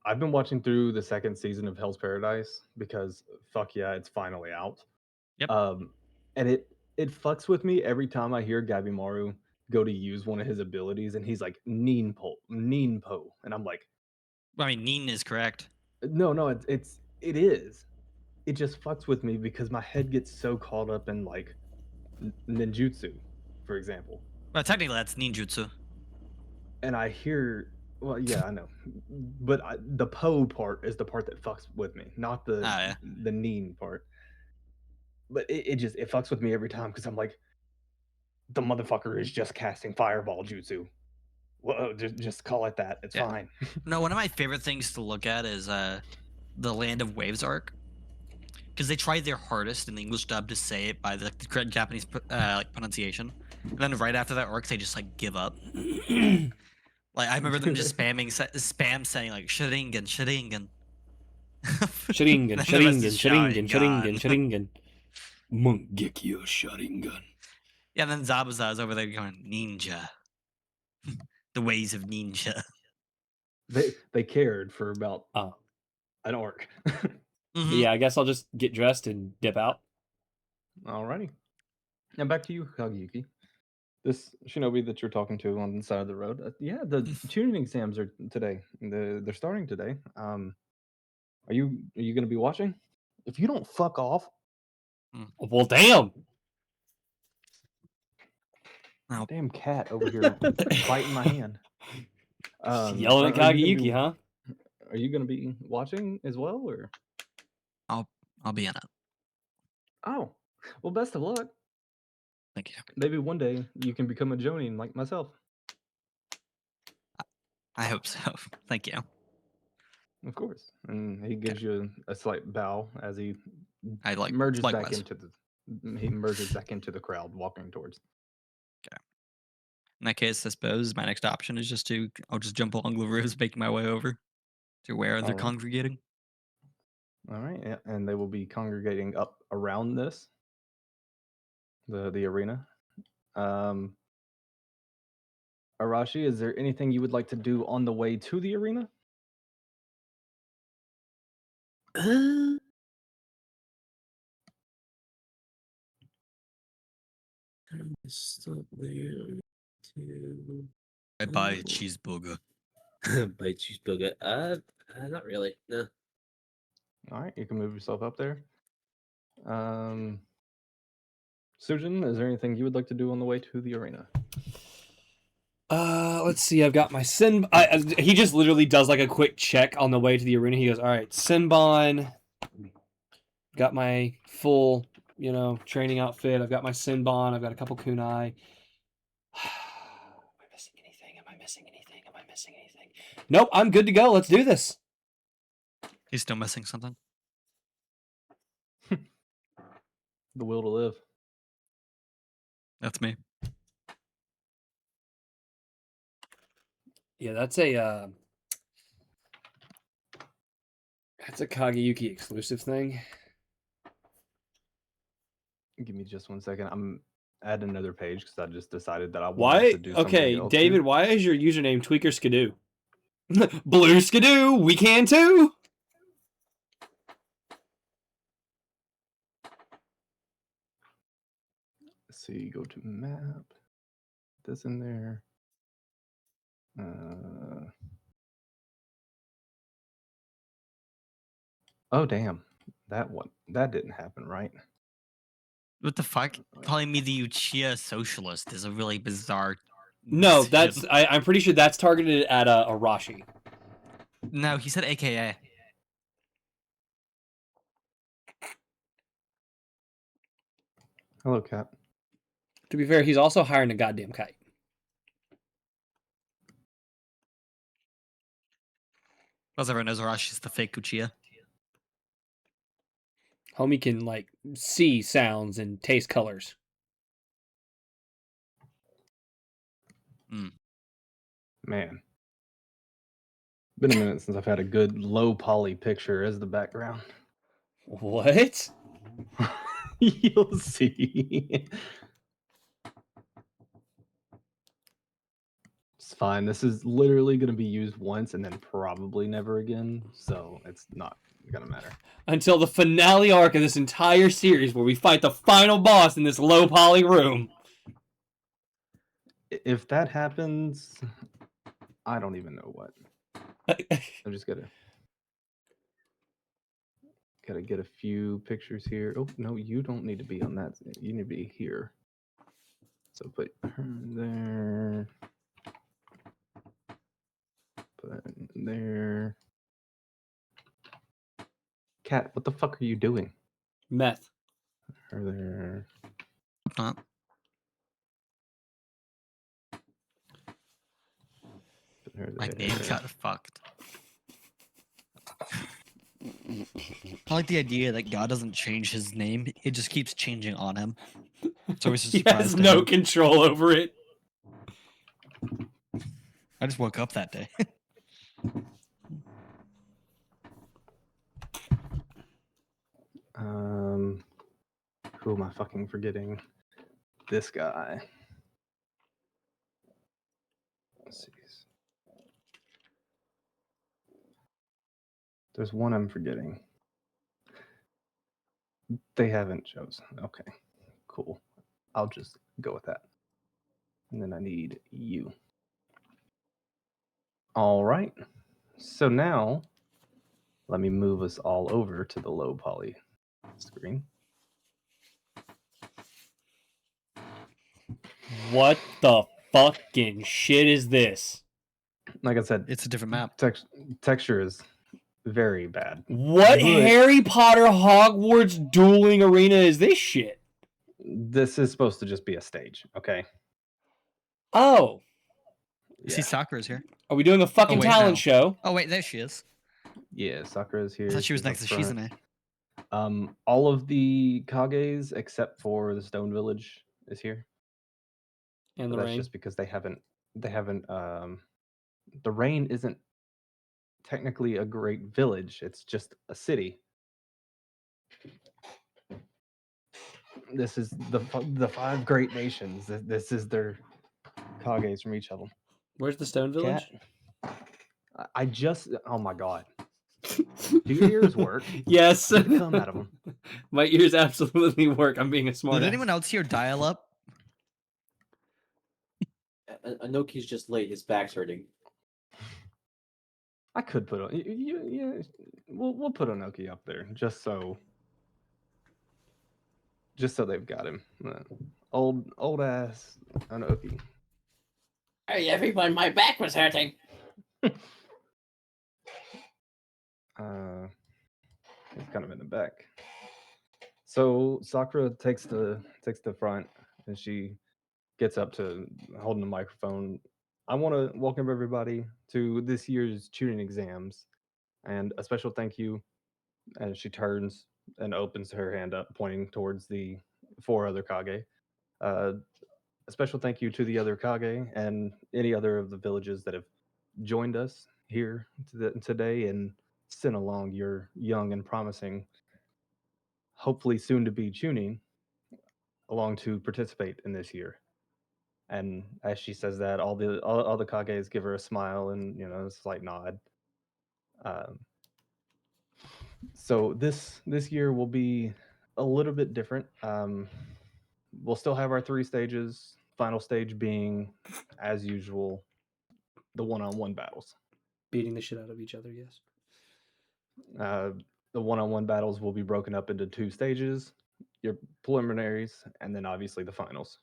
I've been watching through the second season of Hell's Paradise because fuck yeah, it's finally out.
Yep.
And it fucks with me every time I hear Gabimaru go to use one of his abilities and he's like Ninpo, and I'm like,
I mean, Nin is correct.
no, it is. It just fucks with me because my head gets so caught up in like ninjutsu, for example.
Well, technically, that's ninjutsu.
And I hear, well, yeah, I know, but the Po part is the part that fucks with me, not the
yeah.
the Nin part. But it fucks with me every time because I'm like, the motherfucker is just casting fireball jutsu. Well, just call it that. It's
Yeah.
fine.
No, one of my favorite things to look at is the Land of Waves arc, because they tried their hardest in the English dub to say it by the correct Japanese pronunciation, and then right after that arc, they just like give up. Like I remember them just spam saying like Sharingan, Sharingan.
Sharingan,
Then the rest
Sharingan,
is
Sharingan, Sharingan,
Sharingan.
Sharingan. Mungekyo Sharingan.
Yeah, and then Zabuza is over there going ninja. The ways of ninja.
They cared for about
Oh.
an arc.
Mhm.
Yeah, I guess I'll just get dressed and dip out.
Alrighty. Now back to you, Kageyuki. This shinobi that you're talking to on the side of the road. Yeah, the tuning exams are today. They're starting today. Are you going to be watching? If you don't fuck off,
Well, damn.
Oh.
damn cat over here biting my hand.
Yelling at
are you gonna
Kageyuki,
be-
huh?
Are you going to be watching as well, or?
I'll be in it.
Oh, well, best of luck.
Thank you.
Maybe one day you can become a Jonin like myself.
I hope so. Thank you.
Of course. And he gives you a slight bow as he
I like
merges back
likewise.
into the He merges back into the crowd, walking towards.
In that case, I suppose my next option is I'll just jump along the roofs, making my way over to where they're
Alright.
congregating.
All right, yeah, and they will be congregating up around this, the arena. Arashi, is there anything you would like to do on the way to the arena?
Stop there to
I buy a
Oh.
cheeseburger.
Bite cheeseburger. Not really. No.
All right, you can move yourself up there. Sujin, is there anything you would like to do on the way to the arena?
Let's see. I've got my he just literally does like a quick check on the way to the arena. He goes, "All right, Sinbon. Got my full, training outfit. I've got my Sinbon. I've got a couple kunai. Am I missing anything? Am I missing anything? Am I missing anything? Nope. I'm good to go. Let's do this."
He's still missing something.
The will to live.
That's me.
Yeah, that's a Kageyuki exclusive thing.
Give me just 1 second. I'm at another page because I just decided that I wanted to do something
Okay,
else
David,
too.
why is your username Tweaker Skidoo? Blue Skidoo, we can too.
Let's see, go to map. This in there. Oh damn, that didn't happen, right?
What the fuck? Calling me the Uchiha socialist is a really bizarre.
No,
decision.
I'm pretty sure that's targeted at Arashi.
No, he said AKA.
Hello, Cat.
To be fair, he's also hiring a goddamn kite.
Because everyone knows Arashi's the fake Uchiha.
Homie can see sounds and taste colors.
Man, been a minute since I've had a good low poly picture as the background.
What?
You'll see. It's fine. This is literally going to be used once and then probably never again, so it's not going to matter.
Until the finale arc of this entire series where we fight the final boss in this low poly room.
If that happens, I don't even know what. I'm just gotta get a few pictures here. Oh no, you don't need to be on that. You need to be here. So put her there. Put there. Cat, what the fuck are you doing?
Meth.
Her there.
Huh?
Put her
My
there.
name got fucked. I like the idea that God doesn't change his name; it just keeps changing on him. So it's a
He
surprise
has
to
no
him.
control over it.
I just woke up that day.
Who am I fucking forgetting? This guy. Let's see. There's one I'm forgetting. They haven't chosen. Okay, cool. I'll just go with that. And then I need you. All right. So now, let me move us all over to the low poly screen.
What the fucking shit is this?
Like I said,
It's a different map.
texture is very bad.
What
But
Harry Potter Hogwarts dueling arena is this shit?
this is supposed to just be a stage, okay?
Oh,
I see Sakura's here.
are we doing a fucking
wait,
talent
no.
show?
Oh wait, there she is.
Yeah, Sakura's here.
I thought she was
she's
next
up
to
front.
Shizune.
All of the Kages except for the Stone Village is here.
And
But
the
that's
ring.
just because they haven't the Rain isn't technically a great village, it's just a city. This is the five great nations. This is their Kages from each of them.
Where's the Stone
Cat.
Village?
I just oh my god. Do your ears work?
Yes.
Did it come out of them?
My ears absolutely work. I'm being a smart
Did
ass.
anyone else hear dial up?
Anoki's just late. His back's hurting.
I could put on yeah. We'll put Onoki up there just so they've got him. Old ass Onoki.
Hey everyone, my back was hurting.
He's kind of in the back. So Sakura takes the front, and she gets up to holding the microphone. I want to welcome everybody to this year's Chunin exams, and a special thank you. And she turns and opens her hand up, pointing towards the four other Kage. A special thank you to the other Kage and any other of the villages that have joined us here today and sent along your young and promising, hopefully soon to be Chunin, along to participate in this year. And as she says that, all the Kages give her a smile and a slight nod. So this year will be a little bit different. We'll still have our 3 stages. Final stage being, as usual, the one-on-one battles.
Beating the shit out of each other, yes.
The one-on-one battles will be broken up into 2 stages: your preliminaries, and then obviously the finals.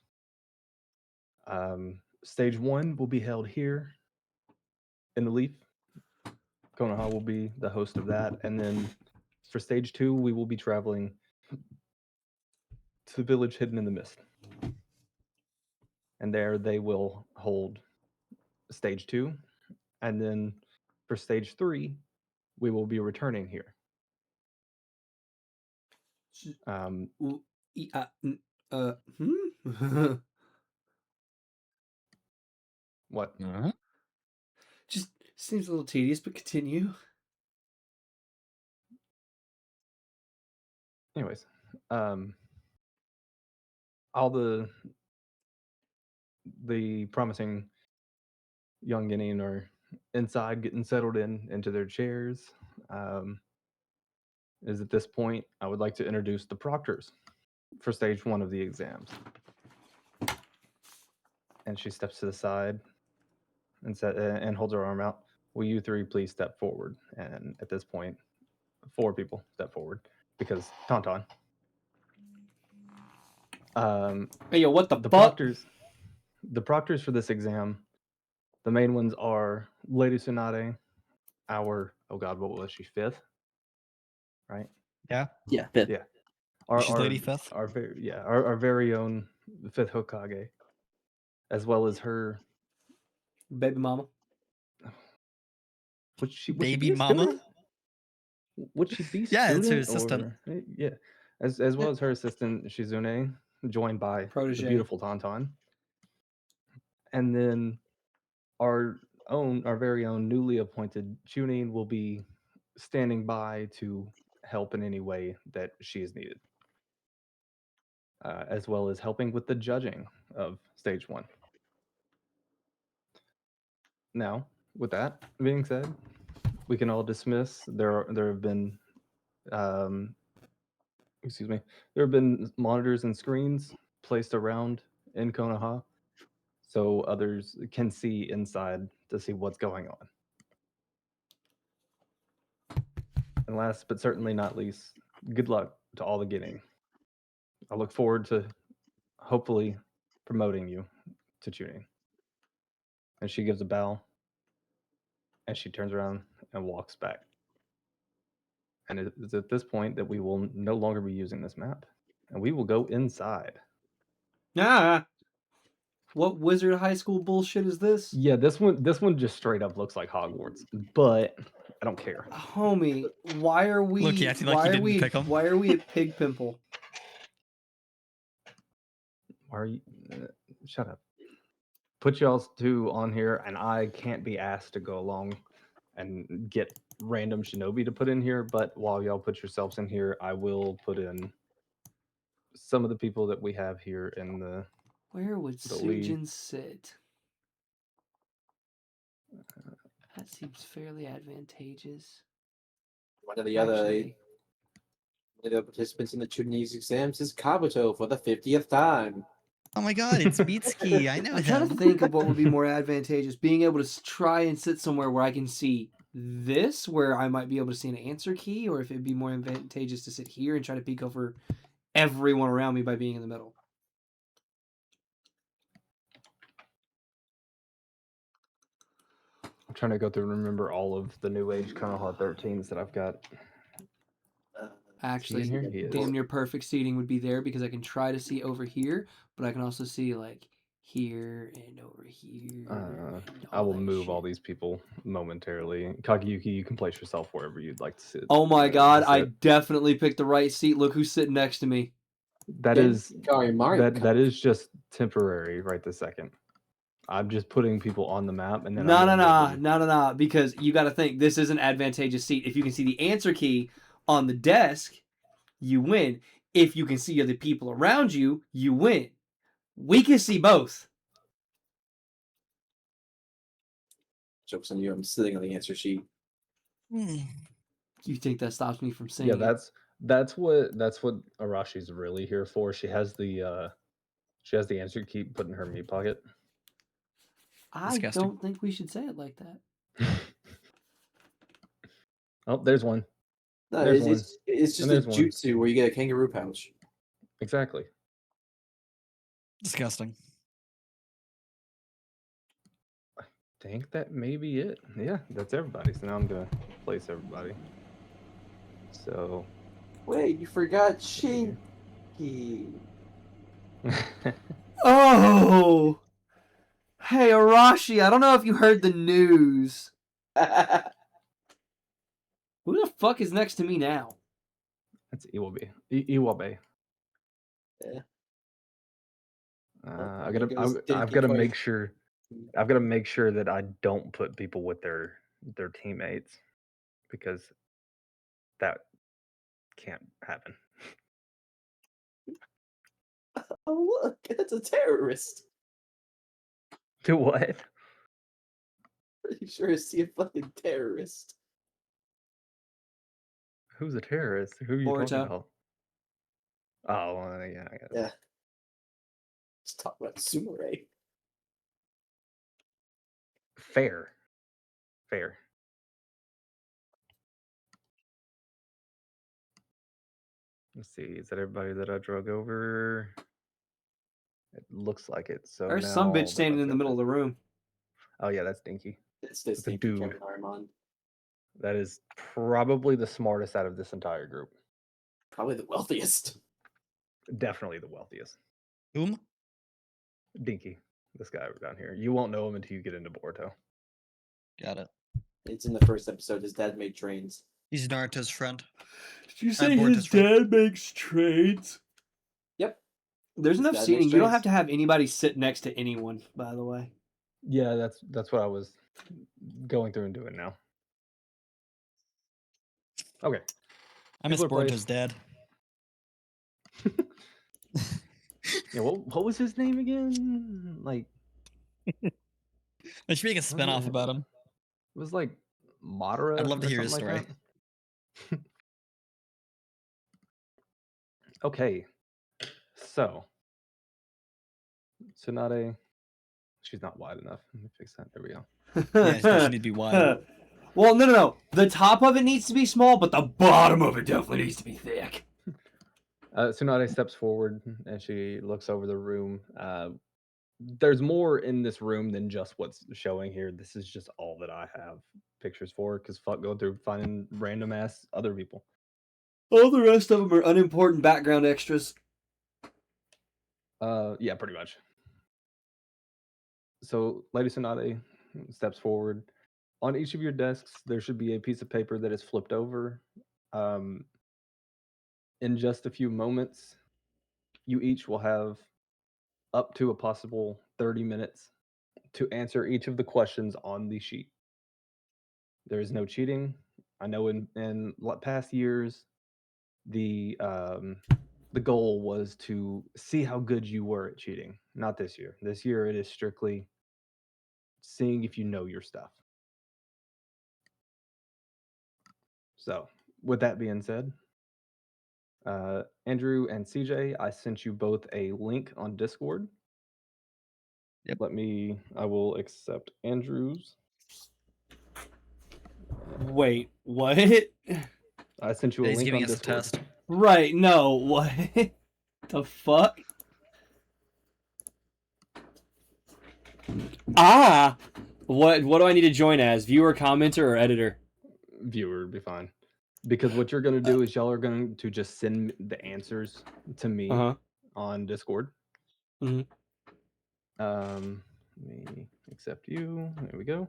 Stage 1 will be held here in the Leaf. Konoha will be the host of that, and then for stage 2, we will be traveling to the village hidden in the mist. And there they will hold stage 2, and then for stage 3, we will be returning here. What?
Just seems a little tedious, but continue.
Anyways, all the promising young Guinean are inside, getting settled into their chairs. Is at this point, I would like to introduce the proctors for stage 1 of the exams. And she steps to the side and holds her arm out. Will you 3 please step forward? And at this point, 4 people step forward because Tauntaun.
Hey, yo, what the fuck?
The proctors for this exam, the main ones are Lady Tsunade, our oh god, what was she, 5th? Right?
Yeah, 5th.
Yeah.
She's Lady 5th?
Our very own 5th Hokage, as well as her
Baby mama.
would she
Baby
be a
mama?
student? Would she be
Yeah, it's her
student
assistant.
or yeah, as well as her assistant Shizune, joined by
Protege.
the beautiful Tauntaun. And then our very own newly appointed Chunin will be standing by to help in any way that she is needed, as well as helping with the judging of stage 1. Now, with that being said, we can all dismiss. There have been there have been monitors and screens placed around in Konoha, so others can see inside to see what's going on. And last but certainly not least, good luck to all the getting. I look forward to hopefully promoting you to Chunin. And she gives a bow, and she turns around and walks back. And it is at this point that we will no longer be using this map, and we will go inside.
Ah, what wizard high school bullshit is this?
Yeah, this one just straight up looks like Hogwarts, but I don't care.
Homie, why are we?
Look, you acting like
why
you
are
didn't
we?
pick 'em.
Why are we at Pig Pimple?
Why are you? Shut up. Put y'all two on here, and I can't be asked to go along and get random shinobi to put in here. But while y'all put yourselves in here, I will put in some of the people that we have here in the.
Where would
The lead.
Sujin sit? That seems fairly advantageous.
One of the
Actually,
other participants in the Chunin exams is Kabuto for the 50th time.
Oh my god, it's Mitsuki. I know
I'm trying to
him.
think of what would be more advantageous. Being able to try and sit somewhere where I can see this, where I might be able to see an answer key, or if it'd be more advantageous to sit here and try to peek over everyone around me by being in the middle.
I'm trying to go through and remember all of the new age Konoha 13s that I've got.
Actually,
in here? He is.
damn near perfect seating would be there because I can try to see over here, but I can also see like here and over here. and
I will
that
move all
shit.
these people momentarily. Kageyuki, you can place yourself wherever you'd like to sit.
Oh my god, I
sit.
definitely picked the right seat. Look who's sitting next to me.
That is
Mario
that is just temporary right this second. I'm just putting people on the map and then I'm gonna move them.
No, because you got to think this is an advantageous seat. If you can see the answer key on the desk, you win. If you can see other people around you, you win. We can see both.
Joke's on you, I'm sitting on the answer sheet.
You think that stops me from seeing
Yeah,
it?
that's what Arashi's really here for. She has the answer key put in her meat pocket.
I
Disgusting.
don't think we should say it like that.
Oh, there's one.
No,
There's
it's just a
there's one.
jutsu where you get a kangaroo pouch.
Exactly.
Disgusting.
I think that may be it. Yeah, that's everybody. So now I'm gonna place everybody. So
Wait, you forgot Shinky.
Oh! Hey, Arashi, I don't know if you heard the news. Who the fuck is next to me now?
That's Iwabe. Iwabe.
Yeah.
I've got to make sure. I've got to make sure that I don't put people with their teammates because that can't happen.
Oh look, that's a terrorist.
Do what?
Pretty sure I see a fucking terrorist.
Who's a terrorist? Who are you talking
Boruto.
about? Oh, yeah, I guess.
Yeah. Let's talk about Sumire.
Fair. Let's see. Is that everybody that I drug over? It looks like it. So
There's
now
some bitch
that
standing
I've
in the
got
middle of the room.
Oh yeah, that's Dinky.
It's this
It's a
thing,
dude.
Kevin Armand.
That is probably the smartest out of this entire group.
Probably the wealthiest.
Definitely the wealthiest.
Whom?
Dinky, this guy down here. You won't know him until you get into Boruto.
Got it.
It's in the first episode. His dad made trains.
He's Naruto's friend.
Did you say
Boruto's
his
friend.
dad makes trades?
Yep.
There's
His
enough
dad
seating.
makes
You don't
trades.
have to have anybody sit next to anyone, by the way.
Yeah, that's what I was going through and doing now. Okay.
I miss
People are
Boruto's dad.
Yeah, what was his name again? Like
They should make a spinoff
it?
about him.
it was like Madara.
I'd love to
or
hear his
something like
story.
that. Okay. So Tsunade, she's not wide enough. Let me fix that. There we go.
Yeah, especially need to be wide.
Well, no. The top of it needs to be small, but the bottom of it definitely needs to be thick.
Tsunade steps forward and she looks over the room. There's more in this room than just what's showing here. This is just all that I have pictures for because fuck going through finding random ass other people.
All the rest of them are unimportant background extras.
Yeah, pretty much. So Lady Tsunade steps forward
On each of your desks, there should be a piece of paper that is flipped over. In just a few moments, you each will have up to a possible 30 minutes to answer each of the questions on the sheet. There is no cheating. I know in past years, the goal was to see how good you were at cheating. Not this year. This year, it is strictly seeing if you know your stuff. So, with that being said, Andrew and CJ, I sent you both a link on Discord.
Yep.
I will accept Andrew's.
Wait, what?
I sent you a
He's
link
giving
on
us a
Discord.
test.
Right, no, what? The fuck? Ah! What do I need to join as? Viewer, commenter, or editor?
Viewer would be fine. Because what you're going to do is y'all are going to just send the answers to me
Uh-huh.
on Discord.
Mhm.
Let me accept you. There we go.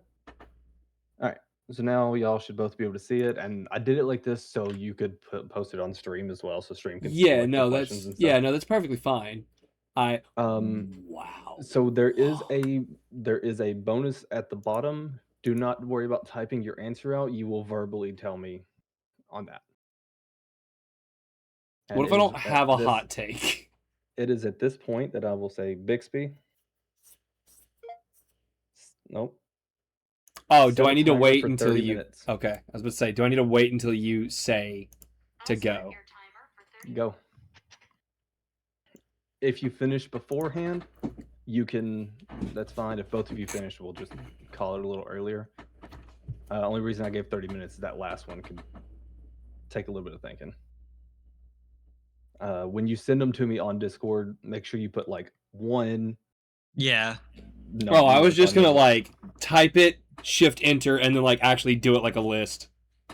All right. So now y'all should both be able to see it, and I did it like this so you could post it on stream as well, so stream can see
Yeah,
like,
no,
the
that's
questions and stuff.
yeah, no, that's perfectly fine. Wow.
So there is a bonus at the bottom. Do not worry about typing your answer out. You will verbally tell me on that.
What if I don't have a hot take?
It is at this point that I will say Bixby. Nope.
Oh,
Set
do
a
I need to
timer
wait
for
until
30
you?
minutes.
Okay, I was about to say, do I need to wait until you say to go?
Go. If you finish beforehand, you can. That's fine. If both of you finish, we'll just call it a little earlier. Only reason I gave 30 minutes is that last one could take a little bit of thinking. When you send them to me on Discord, make sure you put like one.
Yeah.
Oh, I was just gonna
number.
like type it, shift enter, and then like actually do it like a list.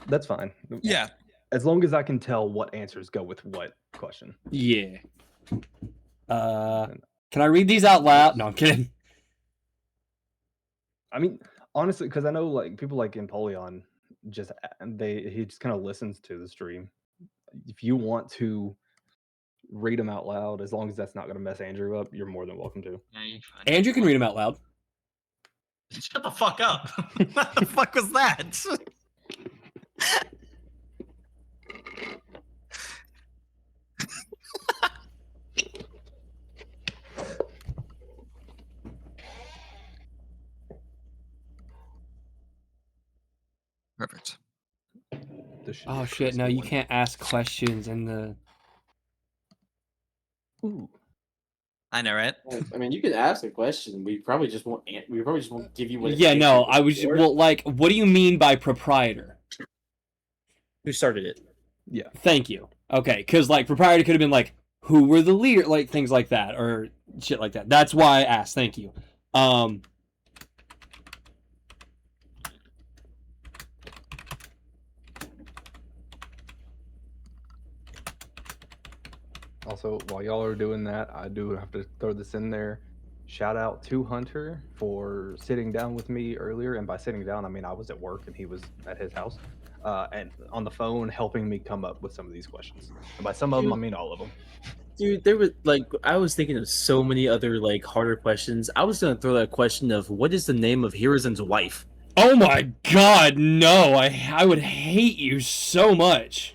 That's fine.
Yeah.
As long as I can tell what answers go with what question.
Yeah. Can I read these out loud? No, I'm kidding.
I mean, honestly, because I know like people like Empoleon, he just kind of listens to the stream. If you want to read them out loud, as long as that's not going to mess Andrew up, you're more than welcome to.
Andrew can read them out loud.
Shut the fuck up. What the fuck was that? Perfect.
Oh shit! No, you can't ask questions in the.
Ooh.
I know, right?
I mean, you could ask a question. We probably just won't give you what.
Yeah, no, I was
before.
well. Like, what do you mean by proprietor?
Who started it?
Yeah.
Thank you. Okay, because like proprietor could have been like, who were the leader, like things like that or shit like that. That's why I asked. Thank you.
Also, while y'all are doing that, I do have to throw this in there. Shout out to Hunter for sitting down with me earlier, and by sitting down, I mean I was at work and he was at his house, and on the phone helping me come up with some of these questions. And by some of them, I mean all of them.
Dude, there were like I was thinking of so many other like harder questions. I was gonna throw that question of what is the name of Hiruzen's wife?
Oh my god, no! I would hate you so much.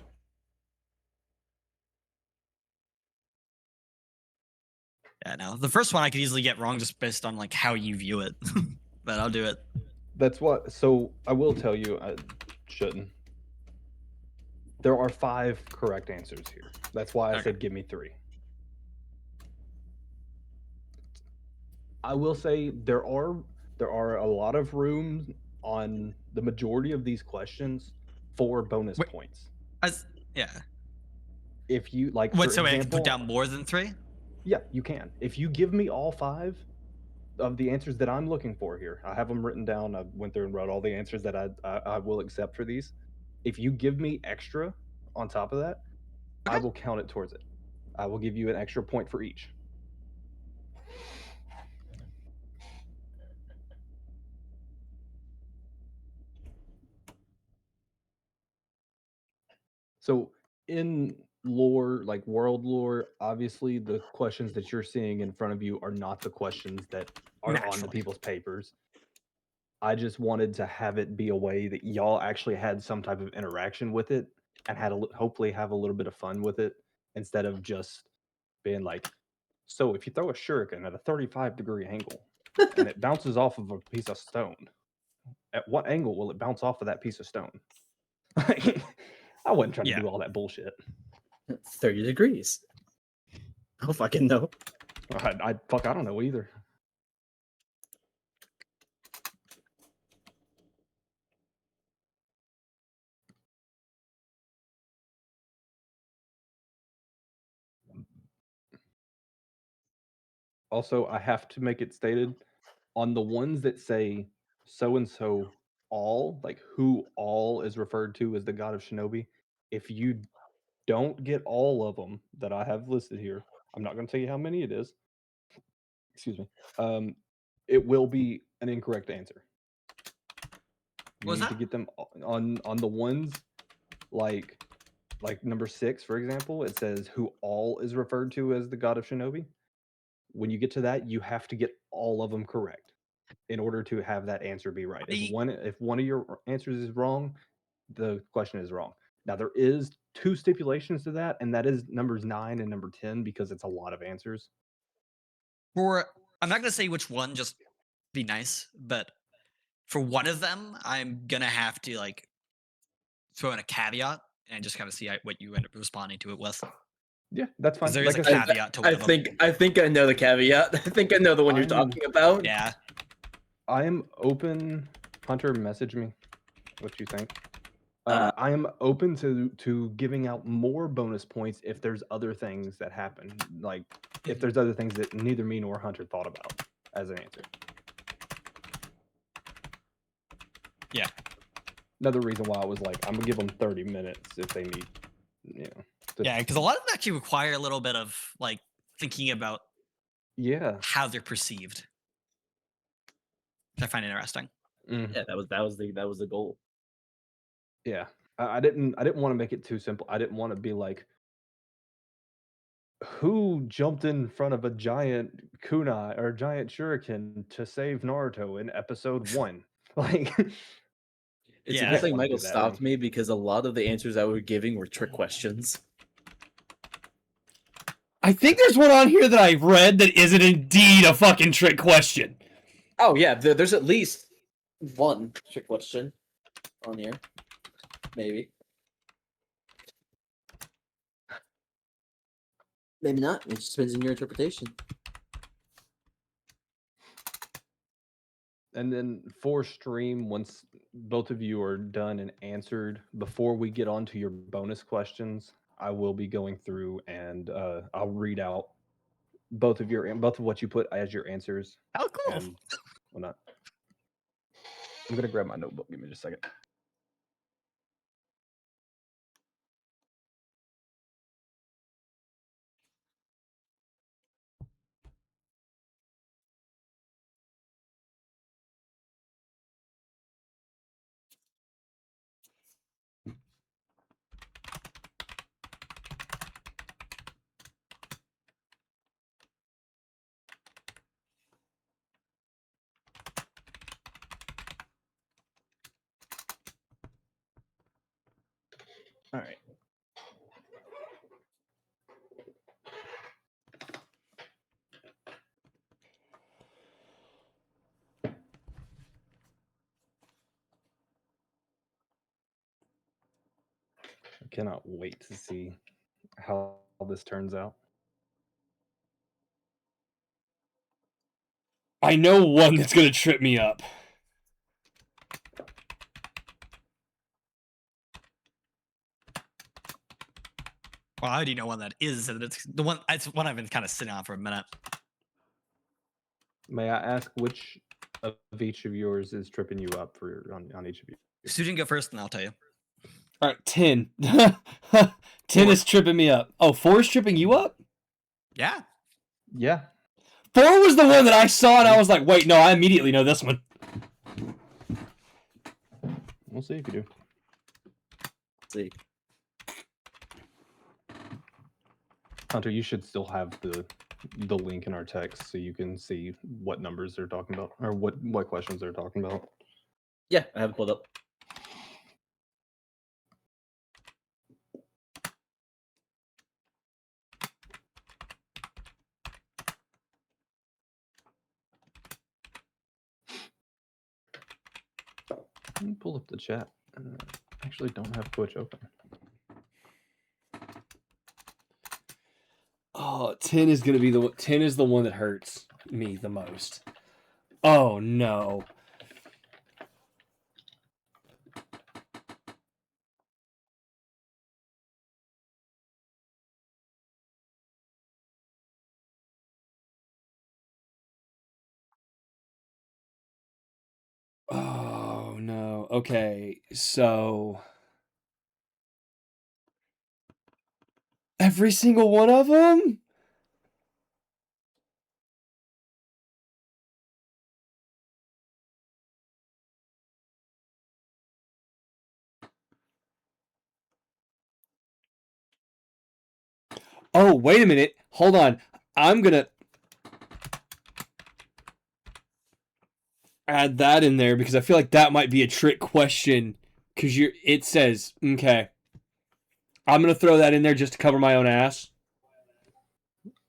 Yeah, no. The first one I could easily get wrong just based on like how you view it. But I'll do it.
That's what. So I will tell you, I shouldn't. There are 5 correct answers here. That's why I said give me 3. I will say there are a lot of room on the majority of these questions for bonus points.
Yeah.
If you like,
What?
for
So I can
example,
put down more than 3?
Yeah, you can. If you give me all 5 of the answers that I'm looking for here, I have them written down. I went through and wrote all the answers that I will accept for these. If you give me extra on top of that, I will count it towards it. I will give you an extra point for each.
So in lore, like world lore, obviously the questions that you're seeing in front of you are not the questions that are on the
Naturally.
people's papers. I just wanted to have it be a way that y'all actually had some type of interaction with it and had hopefully have a little bit of fun with it instead of just being like, so if you throw a shuriken at a 35-degree angle and it bounces off of a piece of stone, at what angle will it bounce off of that piece of stone? I wasn't trying to
Yeah.
do all that bullshit.
30 degrees. I don't fucking know.
I don't know either. Also, I have to make it stated on the ones that say so and so all, like who all is referred to as the god of shinobi. If you don't get all of them that I have listed here, I'm not going to tell you how many it is. Excuse me. It will be an incorrect answer. You
What was
need to
that?
get them on the ones like number 6, for example. It says who all is referred to as the god of shinobi. When you get to that, you have to get all of them correct in order to have that answer be right. If one of your answers is wrong, the question is wrong. Now there is 2 stipulations to that, and that is numbers 9 and number 10 because it's a lot of answers.
I'm not gonna say which one, just be nice, but for one of them, I'm gonna have to like throw in a caveat and just kind of see what you end up responding to it with.
Yeah, that's fine.
Because there is
Like
a
I said,
caveat to one
I
of them.
think I know the caveat. I think I know the one you're
I'm-
talking about.
Yeah.
I am open. Hunter, message me what you think.
Uh,
I am open to giving out more bonus points if there's other things that happen. Like if there's other things that neither me nor Hunter thought about as an answer.
Yeah.
Another reason why I was like, I'm gonna give them 30 minutes if they need,
Yeah, because a lot of them actually require a little bit of like thinking about
Yeah.
how they're perceived, which I find interesting.
yeah, that was the goal.
Yeah. I didn't want to make it too simple. I didn't want to be like, who jumped in front of a giant kunai or giant shuriken to save Naruto in episode 1? Like,
It's
Yeah.
a good thing
wanna
Michael
do that,
stopped
man.
me because a lot of the answers I was giving were trick questions.
I think there's one on here that I read that isn't indeed a fucking trick question.
Oh yeah, there's at least one trick question on here. Maybe. Maybe not. It just depends on your interpretation.
And then for stream, once both of you are done and answered, before we get on to your bonus questions, I will be going through and I'll read out both of what you put as your answers
How cool.
and whatnot. I'm gonna grab my notebook. Give me just a second. All right. I cannot wait to see how this turns out.
I know one that's gonna trip me up.
Well, I already know one that is, and it's the one. It's one I've been kind of sitting on for a minute.
May I ask which of each of yours is tripping you up on each of you?
Student, go first, and I'll tell you.
All right, 10. 10 is tripping me up. Oh, 4 is tripping you up?
Yeah.
Yeah.
4 was the one that I saw, and I was like, wait, no, I immediately know this one.
We'll see if you do.
Let's see.
Hunter, you should still have the link in our text so you can see what numbers they're talking about or what questions they're talking about.
Yeah, I have it pulled up.
Let me pull up the chat. I actually don't have Twitch open.
Oh, 10 is gonna be 10 is the one that hurts me the most. Oh no. Oh no. Okay, so every single one of them? Oh, wait a minute. Hold on. I'm gonna add that in there because I feel like that might be a trick question. Because it says, okay. I'm gonna throw that in there just to cover my own ass.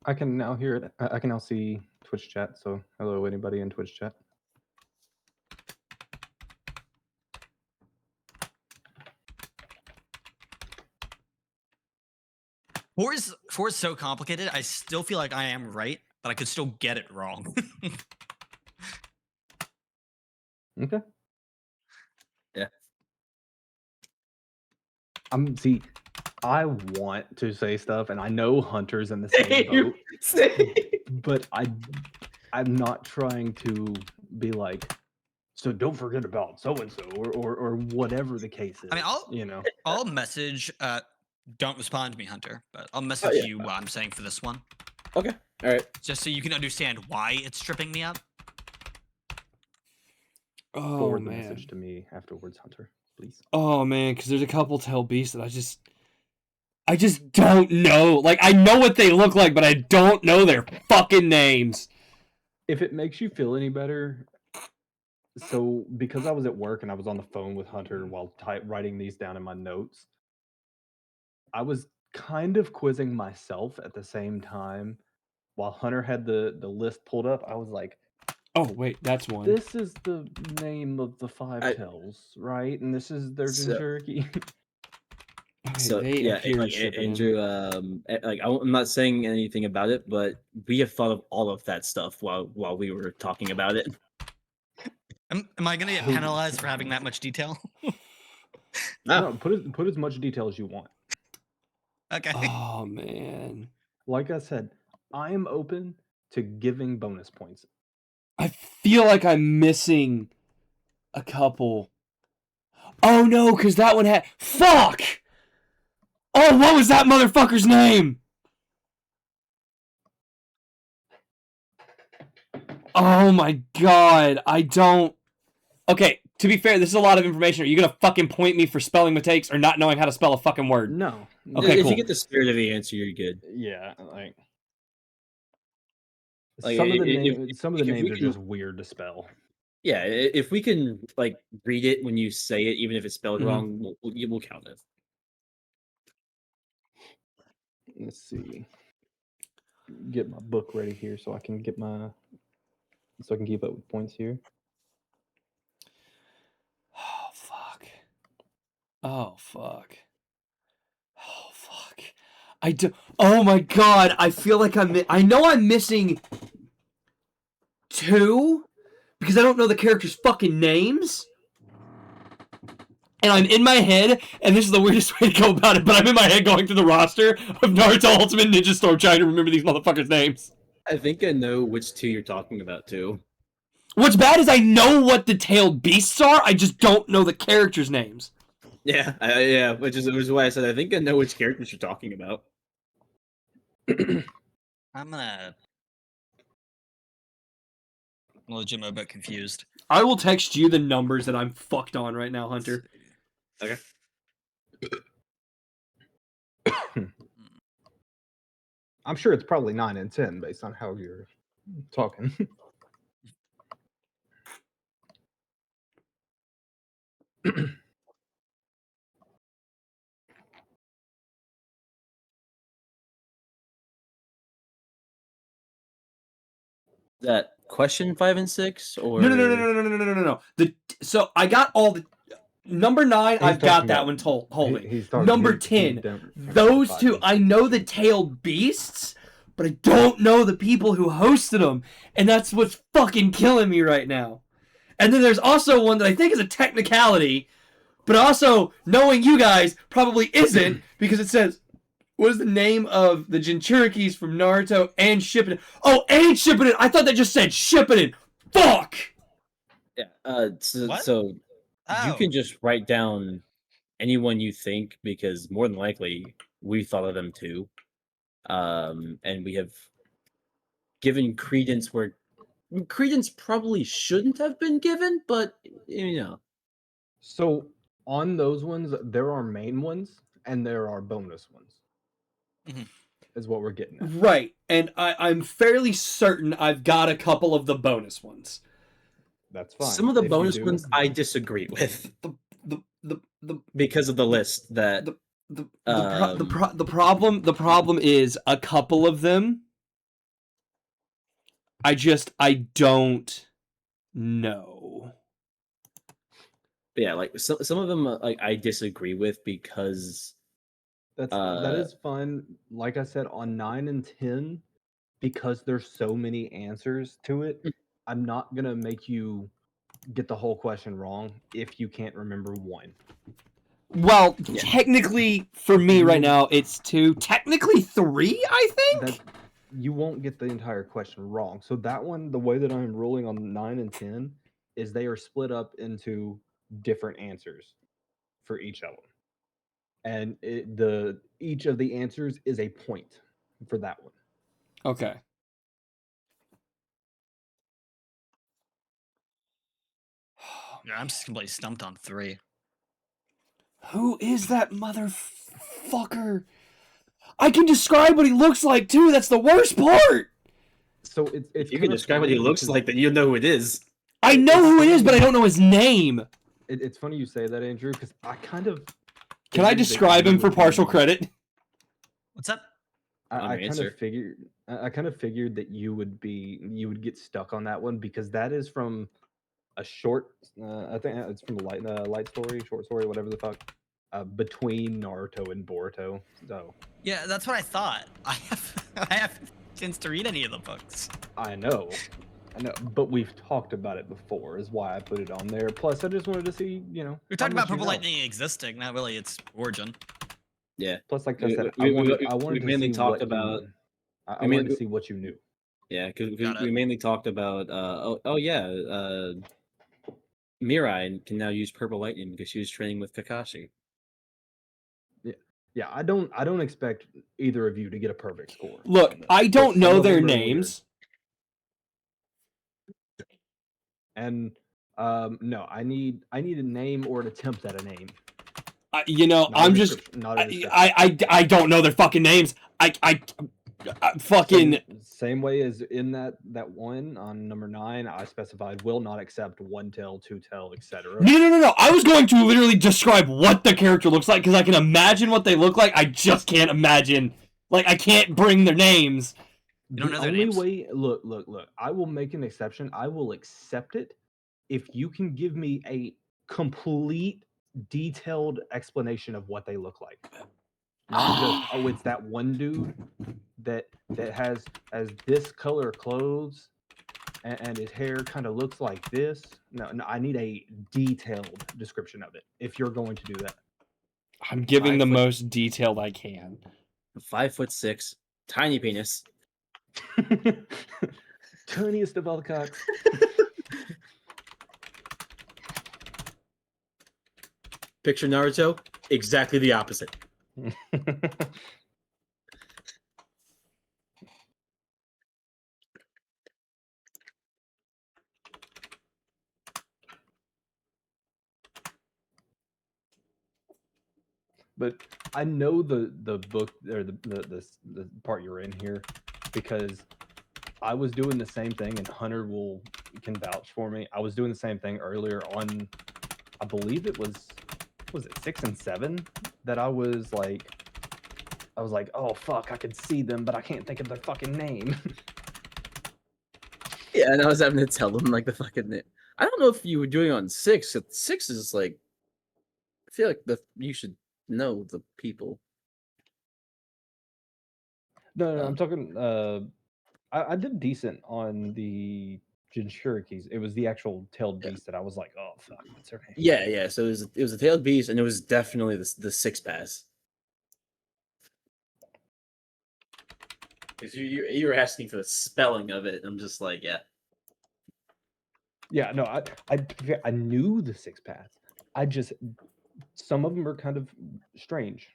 I can now hear it. I can now see Twitch chat. So hello, anybody in Twitch chat?
Four is so complicated. I still feel like I am right, but I could still get it wrong.
Okay.
Yeah.
See, I want to say stuff, and I know Hunter's in the same boat, but I'm not trying to be like, so don't forget about so and so or whatever the case is.
I mean,
you know.
I'll message. Don't respond to me, Hunter, but I'll message
yeah.
you what I'm saying for this one,
Okay. All right.
just so you can understand why it's tripping me up.
Oh
Forward the
man.
message to me afterwards, Hunter, please.
Oh man, because there's a couple tail beasts that I just don't know. Like I know what they look like, but I don't know their fucking names.
If it makes you feel any better, so because I was at work and I was on the phone with Hunter while writing these down in my notes, I was kind of quizzing myself at the same time. While Hunter had the list pulled up, I was like,
Oh wait, that's one.
this is the name of the five tails, right? And this is their Jinchuriki.
Okay,
So
they
yeah,
appear
like
shipping
Andrew, like I'm not saying anything about it, but we have thought of all of that stuff while we were talking about it.
Am I gonna get penalized for having that much detail?
No, put as much detail as you want.
Okay.
Oh man.
Like I said, I am open to giving bonus points.
I feel like I'm missing a couple. Oh no, because that one had. Fuck! Oh, what was that motherfucker's name? Oh my god, I don't. Okay, to be fair, this is a lot of information. Are you gonna fucking point me for spelling mistakes or not knowing how to spell a fucking word?
No.
Okay,
if
cool.
you get the spirit of the answer, you're good.
Yeah, like
Like,
some of the
if
names
we
are
can-
just weird to spell.
Yeah, if we can like read it when you say it, even if it's spelled
Mhm.
wrong, we'll count it.
Let's see. Get my book ready here so I can keep up with points here.
Oh fuck. Oh fuck. Oh fuck. I do. Oh my god! I feel like I know I'm missing two because I don't know the characters' fucking names. And I'm in my head, and this is the weirdest way to go about it, but I'm in my head going through the roster of Naruto Ultimate Ninja Storm trying to remember these motherfuckers' names.
I think I know which two you're talking about too.
What's bad is I know what the tailed beasts are, I just don't know the characters' names.
Yeah, yeah, which is why I said I think I know which characters you're talking about.
I'm legit a bit confused.
I will text you the numbers that I'm fucked on right now, Hunter.
Okay.
I'm sure it's probably 9 and 10 based on how you're talking.
That question 5 and 6, or
No. So I got all the number 9.
He's
I've got
talking
that
about-
one holding.
He's talking
Number
he
10.
don't remember
Those
5
two,
and
I
6.
know the tailed beasts, but I don't know the people who hosted them, and that's what's fucking killing me right now. And then there's also one that I think is a technicality, but also knowing you guys probably isn't, because it says, what is the name of the Jinchurikis from Naruto and Shippuden? Oh, and Shippuden! I thought that just said Shippuden! Fuck!
yeah. So,
What?
so you
Oh.
can just write down anyone you think, because more than likely we thought of them too, and we have given credence where credence probably shouldn't have been given, but you know.
So on those ones, there are main ones and there are bonus ones.
Mhm.
Is what we're getting at.
Right, and I'm fairly certain I've got a couple of the bonus ones.
That's fine.
Some of the
If you
bonus
do-
ones I disagree with
The
because of the list that
the problem is a couple of them I don't know.
yeah, like some of them like I disagree with because
that is fun. Like I said, on 9 and 10, because there's so many answers to it, I'm not gonna make you get the whole question wrong if you can't remember one.
Well,
Yeah.
technically for me right now it's 2, technically 3, I think.
That you won't get the entire question wrong. So that one, the way that I'm ruling on 9 and 10 is they are split up into different answers for each of them. And each of the answers is a point for that one.
Okay.
Yeah, I'm just completely stumped on 3.
Who is that motherfucker? I can describe what he looks like too. That's the worst part.
So it's
if you
kind
can
of
describe what he
funny
looks
because
like, then you know who it is.
I know
It's
who it is,
funny.
but I don't know his name.
It's funny you say that, Andrew, because I kind of
Can I
figured that
describe
you
him for
would
partial
be-
credit?
What's up?
I
your
kind
answer.
of figured I kind of figured that you would get stuck on that one because that is from a short. I think it's from a light story, short story, whatever the fuck, between Naruto and Boruto. So
Yeah, that's what I thought. I have chance to read any of the books.
I know, but we've talked about it before, is why I put it on there. Plus, I just wanted to see,
We're
how
talking
much
about
you
Purple
know.
Lightning existing, not really its origin.
Yeah.
Plus, like I
We-
said,
we-
I wanted
we
to
mainly
see
talked
what
about-
you. I
we
wanted
main-
to see what you knew.
Yeah, because
Got
we
it.
mainly talked about Mirai can now use Purple Lightning because she was training with Kakashi.
Yeah, I don't expect either of you to get a perfect score.
Look,
on this,
I don't
'cause some
know
of
their
them are weird.
names.
And no, I need a name or an attempt at a name. Not
I'm
a
just
description, not a description.
I don't know their fucking names. I fucking
same way as in that one on number 9, I specified will not accept one tail, two tail, etc.
No. I was going to literally describe what the character looks like because I can imagine what they look like. I just can't imagine. Like I can't bring their names.
You don't
The
know their
only
names?
way, look, I will make an exception. I will accept it if you can give me a complete, detailed explanation of what they look like. Not just, oh, it's that one dude that has this color clothes and his hair kind of looks like this. No, I need a detailed description of it if you're going to do that.
I'm giving
5
the
foot-
most detailed I can.
5'6", tiny penis.
Tiniest of all the cocks.
Picture Naruto, exactly the opposite.
But I know the book or the part you're in here because I was doing the same thing, and Hunter can vouch for me. I was doing the same thing earlier on. I believe it was it 6 and 7 that I was like, oh fuck, I can see them, but I can't think of their fucking name.
Yeah, and I was having to tell them like the fucking name. I don't know if you were doing it on 6. 6 is like, I feel like you should know the people.
No, I'm talking. I did decent on the Jinchurikis. It was the actual tailed beast that I was like, oh fuck, what's her name?
Yeah. So it was a tailed beast, and it was definitely the 6 pass. Because you were asking for the spelling of it. I'm just like, yeah.
Yeah, no, I knew the 6 paths. I just some of them are kind of strange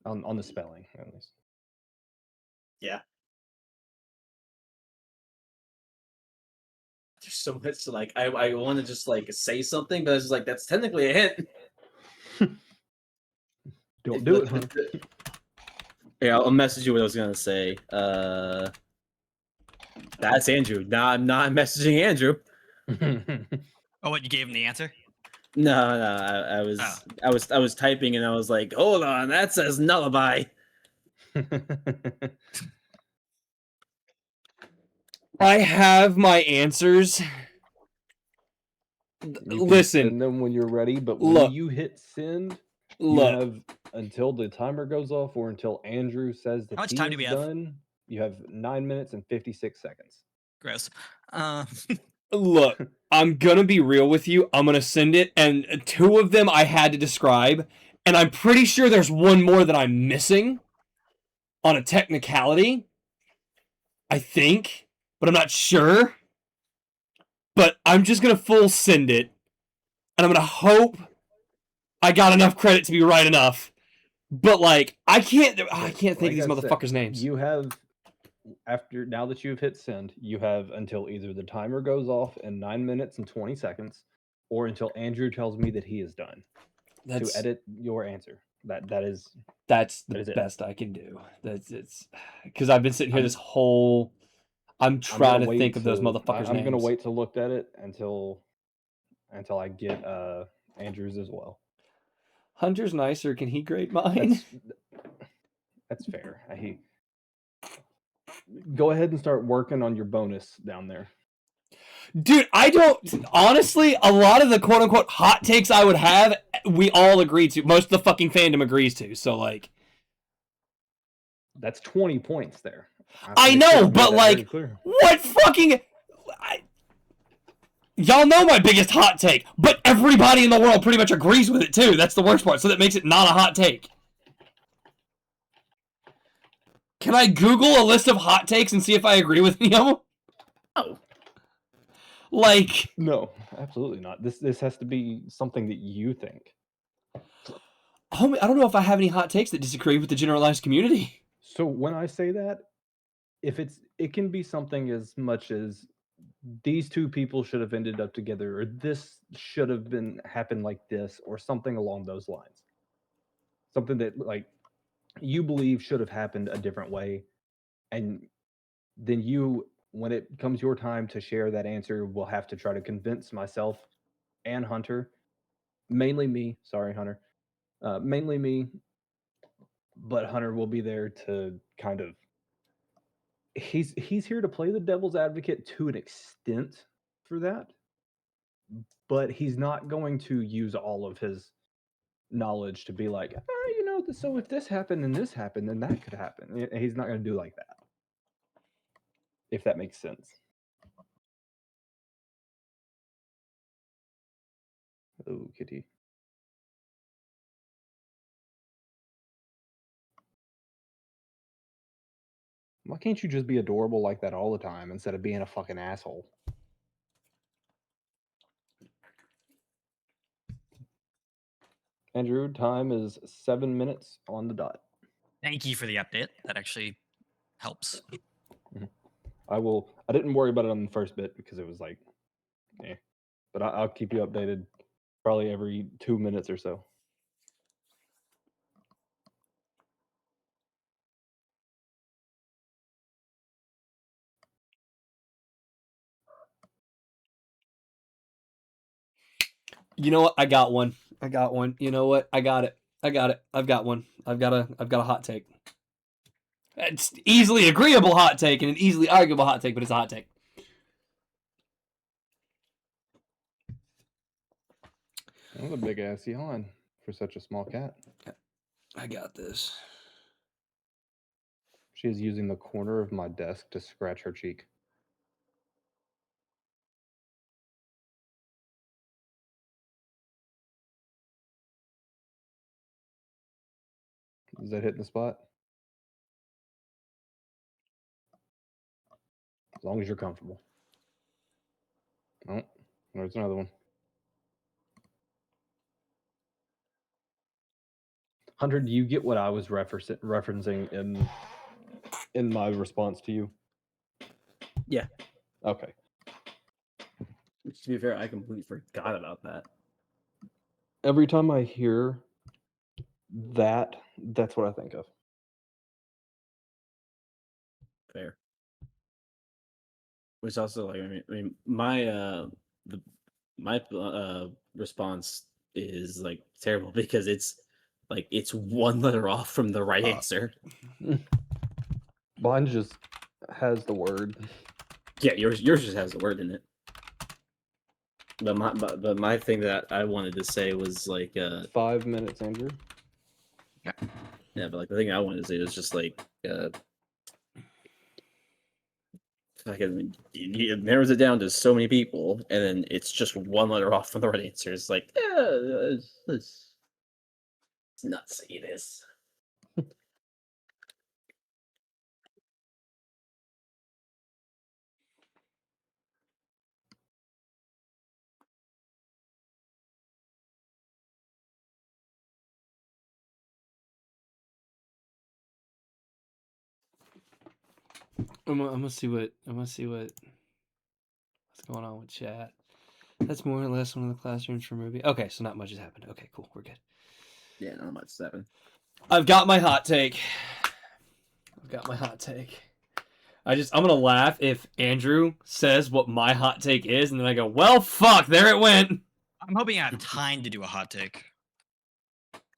on the spelling at least.
Yeah. There's so much like I want to just like say something, but I was like, that's technically a hint.
Don't do it, Hunter.
Yeah, I'll message you what I was gonna say. That's Andrew. No, I'm not messaging Andrew.
Oh, what, you gave him the answer?
No, I was typing and I was like, hold on, that says nullify.
I have my answers.
You can
Listen,
send them when you're ready, but when
look,
you hit send, you
look.
have until the timer goes off or until Andrew says that
How much
he
time do
is
we have?
done. You have 9 minutes and 56 seconds.
Gross.
Look, I'm gonna be real with you. I'm gonna send it, and 2 of them I had to describe, and I'm pretty sure there's one more that I'm missing on a technicality. I think, but I'm not sure. But I'm just gonna full send it, and I'm gonna hope I got enough credit to be right enough. But like, I can't think
Like
of these
I said,
motherfuckers' names.
You have now that you've hit send, you have until either the timer goes off in 9 minutes and 20 seconds, or until Andrew tells me that he is done to edit your answer. That's
the
it.
best I can do. It's because I've been sitting here this whole. I'm trying to think of those motherfuckers' names.
I'm gonna wait to look at it until I get Andrew's as well.
Hunter's nicer. Can he grade mine?
That's fair. Go ahead and start working on your bonus down there.
Dude, I don't. Honestly, a lot of the quote unquote hot takes I would have, we all agree to. Most of the fucking fandom agrees to. So, like.
That's 20 points there.
I know, but like. What fucking. Y'all know my biggest hot take, but everybody in the world pretty much agrees with it too. That's the worst part. So that makes it not a hot take. Can I Google a list of hot takes and see if I agree with any of them?
Oh.
Like.
No, absolutely not. This has to be something that you think.
Homie, I don't know if I have any hot takes that disagree with the generalized community.
So when I say that, it can be something as much as these 2 people should have ended up together, or this should have happened like this, or something along those lines. Something that like you believe should have happened a different way, and then when it comes your time to share that answer, will have to try to convince myself and Hunter, mainly me. Sorry, Hunter. Mainly me, but Hunter will be there to kind of. He's here to play the devil's advocate to an extent for that, but he's not going to use all of his knowledge to be like, so if this happened and this happened, then that could happen. He's not going to do like that. If that makes sense. Oh, kitty. Why can't you just be adorable like that all the time instead of being a fucking asshole? Andrew, time is 7 minutes on the dot.
Thank you for the update. That actually helps.
I didn't worry about it on the first bit because it was like, but I'll keep you updated probably every 2 minutes or so.
You know what? I got one. You know what? I got it. I've got one. I've got a hot take. It's easily agreeable hot take and an easily arguable hot take, but it's a hot take.
That's a big ass yawn for such a small cat.
I got this.
She is using the corner of my desk to scratch her cheek. Is that hitting the spot? As long as you're comfortable. Oh, there's another one. 100, you get what I was referencing in my response to you?
Yeah.
Okay.
To be fair, I completely forgot about that.
Every time I hear that, that's what I think of.
Fair. Which also, like, I mean, my response is like terrible because it's like it's one letter off from the right answer.
Mine just has the word.
Yeah, yours just has the word in it. But my thing that I wanted to say was like
5 minutes, Andrew.
yeah, but like the thing I wanted to say was just like it narrows it down to so many people, and then it's just one letter off from the right answer. It's like, let's not say this.
I'm gonna see what's going on with chat. That's more or less one of the classrooms for Ruby. Okay, so not much has happened. Okay, cool, we're good.
Yeah, not much 7.
I've got my hot take. I'm gonna laugh if Andrew says what my hot take is, and then I go, well, fuck, there it went.
I'm hoping I have time to do a hot take.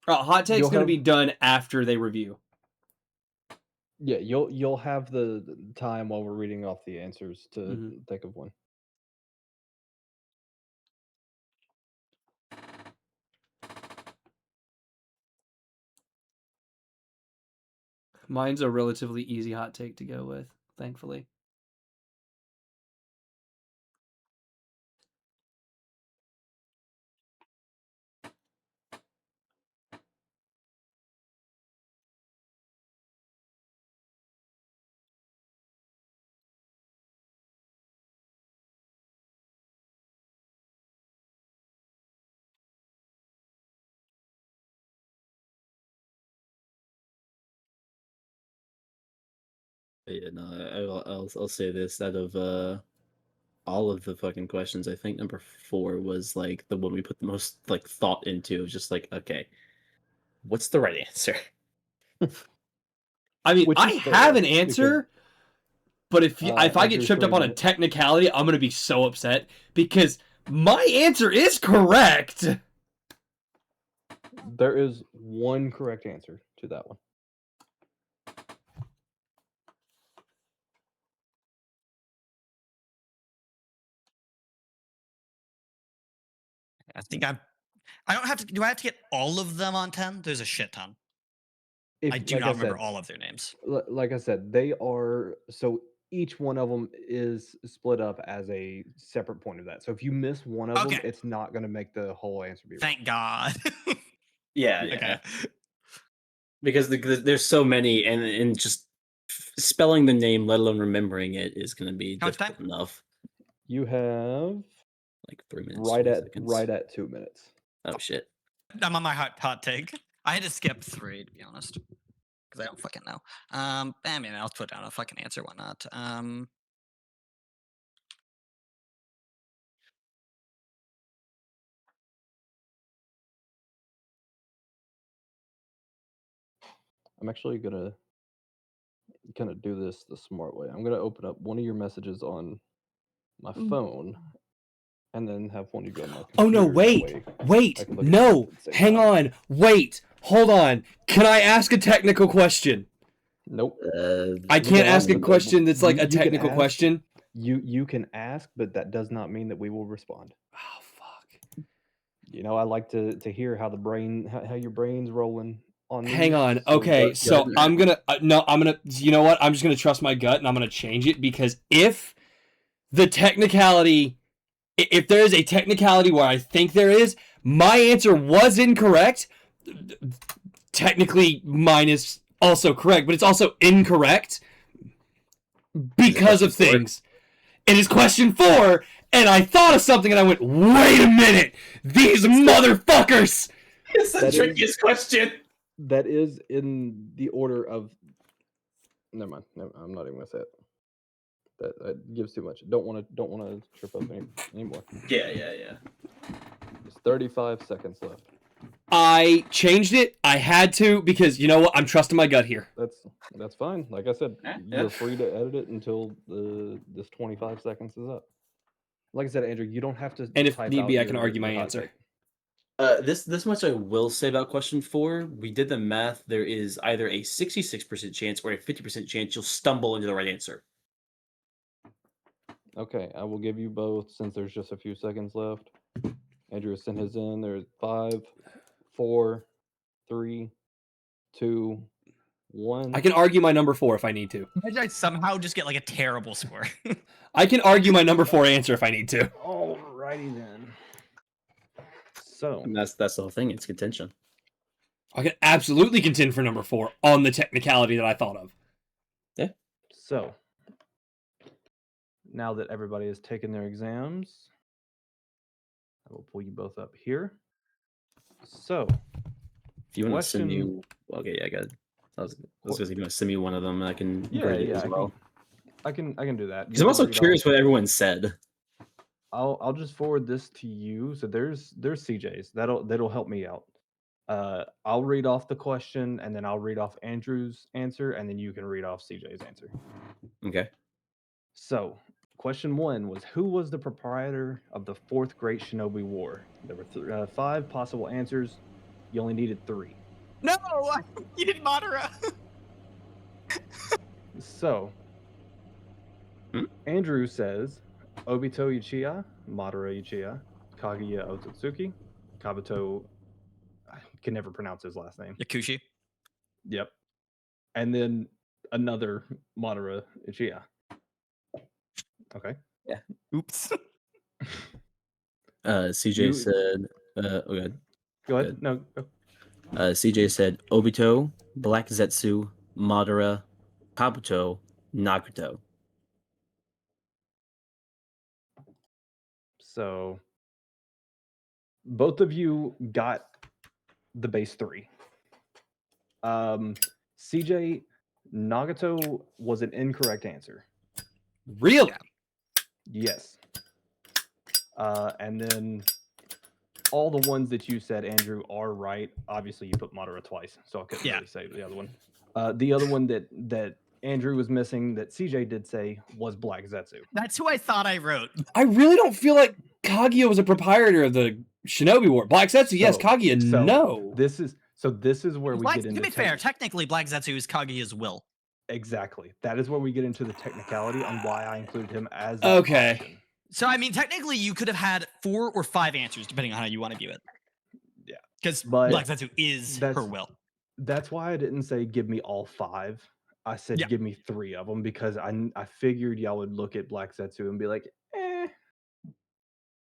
Hot take's
You'll
gonna
have-
be done after they review.
Yeah, you'll have the time while we're reading off the answers to think of one.
Mine's a relatively easy hot take to go with, thankfully.
Yeah, no, I'll say this: out of all of the fucking questions, I think number 4 was like the one we put the most like thought into. It was just like, okay, what's the right answer?
I mean,
Which
I
is fair,
have an
because,
answer, but if I get
Andrew's
tripped up
3
on a
minutes.
technicality, I'm gonna be so upset because my answer is correct.
There is one correct answer to that one.
I think I don't have to. Do I have to get all of them on 10? There's a shit ton. I do
Like
not remember
said,
all of their names.
like I said, they are so each one of them is split up as a separate point of that. So if you miss one of them,
Okay.
it's not going to make the whole answer be wrong.
Thank God.
Yeah,
Okay.
because there's so many, and just spelling the name, let alone remembering it, is going to be
How much
difficult
time?
enough.
You have
Like 3 minutes,
right
20
at
seconds.
right at 2 minutes.
Oh shit!
I'm on my hot take. I had to skip 3 to be honest, because I don't fucking know. I mean, I'll put down a fucking answer. Why not?
I'm actually gonna kind of do this the smart way. I'm gonna open up one of your messages on my phone, and then have one you go on my
Oh no,
computer, that
wait,
I can look at
no,
both at the same
hang
time.
on, wait, hold on. Can I ask a technical question?
Nope.
I can't
No,
ask a
but,
question that's like
you
a
can
technical
ask.
question.
You can ask, but that does not mean that we will respond.
Oh fuck.
You know, I like to hear how how your brain's rolling on these.
Hang on.
so-
Okay,
Go
so
ahead and
I'm gonna no, I'm gonna. You know what? I'm just gonna trust my gut and I'm gonna change it because if the technicality, if there is a technicality where I think there is, my answer was incorrect. Technically, mine is also correct, but it's also incorrect because of
question four?
things. It is question 4, and I thought of something and I went, wait a minute! These motherfuckers!
It's the
That is-
trickiest question.
That is in the order of. Never mind. I'm not even gonna say it. That gives too much. Don't want to trip up anymore.
Yeah.
There's 35 seconds left.
I changed it. I had to because you know what? I'm trusting my gut here.
That's fine. Like I said,
Yeah.
you're free to edit it until this 25 seconds is up. Like I said, Andrew, you don't have to.
And if
type
need
out
be, I can
your-
argue my
your hot
answer.
take.
This much I will say about question 4. We did the math. There is either a 66% chance or a 50% chance you'll stumble into the right answer.
Okay, I will give you both since there's just a few seconds left. Andrew sent his in. There's 5, 4, 3, 2, 1.
I can argue my number 4 if I need to.
Imagine I somehow just get like a terrible score.
I can argue my number 4 answer if I need to.
Alrighty then. So
And that's the whole thing. It's contention.
I can absolutely contend for number 4 on the technicality that I thought of.
So, now that everybody has taken their exams, I will pull you both up here. So,
If you want to send me,
Question-
okay, yeah, I got. I was gonna say if you want to send me one of them, I can
yeah,
grade it
yeah,
as well.
I can do that.
Because I'm also curious what everyone said.
I'll just forward this to you. So there's CJ's. That'll help me out. I'll read off the question and then I'll read off Andrew's answer and then you can read off CJ's answer.
Okay.
So, question 1 was who was the proprietor of the Fourth Great Shinobi War? There were 5 possible answers. You only needed 3.
No, you did Madara.
So, Andrew says Obito Uchiha, Madara Uchiha, Kaguya Otsutsuki, Kabuto. I can never pronounce his last name.
Yakushi.
Yep. And then another Madara Uchiha. Okay.
Oops.
CJ
You-
said. Okay.
Go ahead.
Good.
No. Go.
CJ said Obito, Black Zetsu, Madara, Kabuto, Naruto.
So both of you got the base 3. CJ, Nagato was an incorrect answer.
Really?
Yes. And then all the ones that you said, Andrew, are right. Obviously, you put Madara twice, so I couldn't
Yeah.
really say the other one. The other one that Andrew was missing that CJ did say was Black Zetsu.
That's who I thought I wrote.
I really don't feel like Kaguya was a proprietor of the Shinobi War. Black Zetsu, yes.
So-
Kaguya,
so
no.
This is where we
Black,
get
to
into
be fair, technically Black Zetsu is Kaguya's will.
Exactly. That is where we get into the technicality on why I included him as an
Okay.
option.
So I mean, technically, you could have had 4 or 5 answers depending on how you want to view it.
Yeah.
Because
But
Black Zetsu is her
that's-
will.
That's why I didn't say give me all 5. I said
Yeah.
give me 3 of them because I figured y'all would look at Black Zetsu and be like, eh.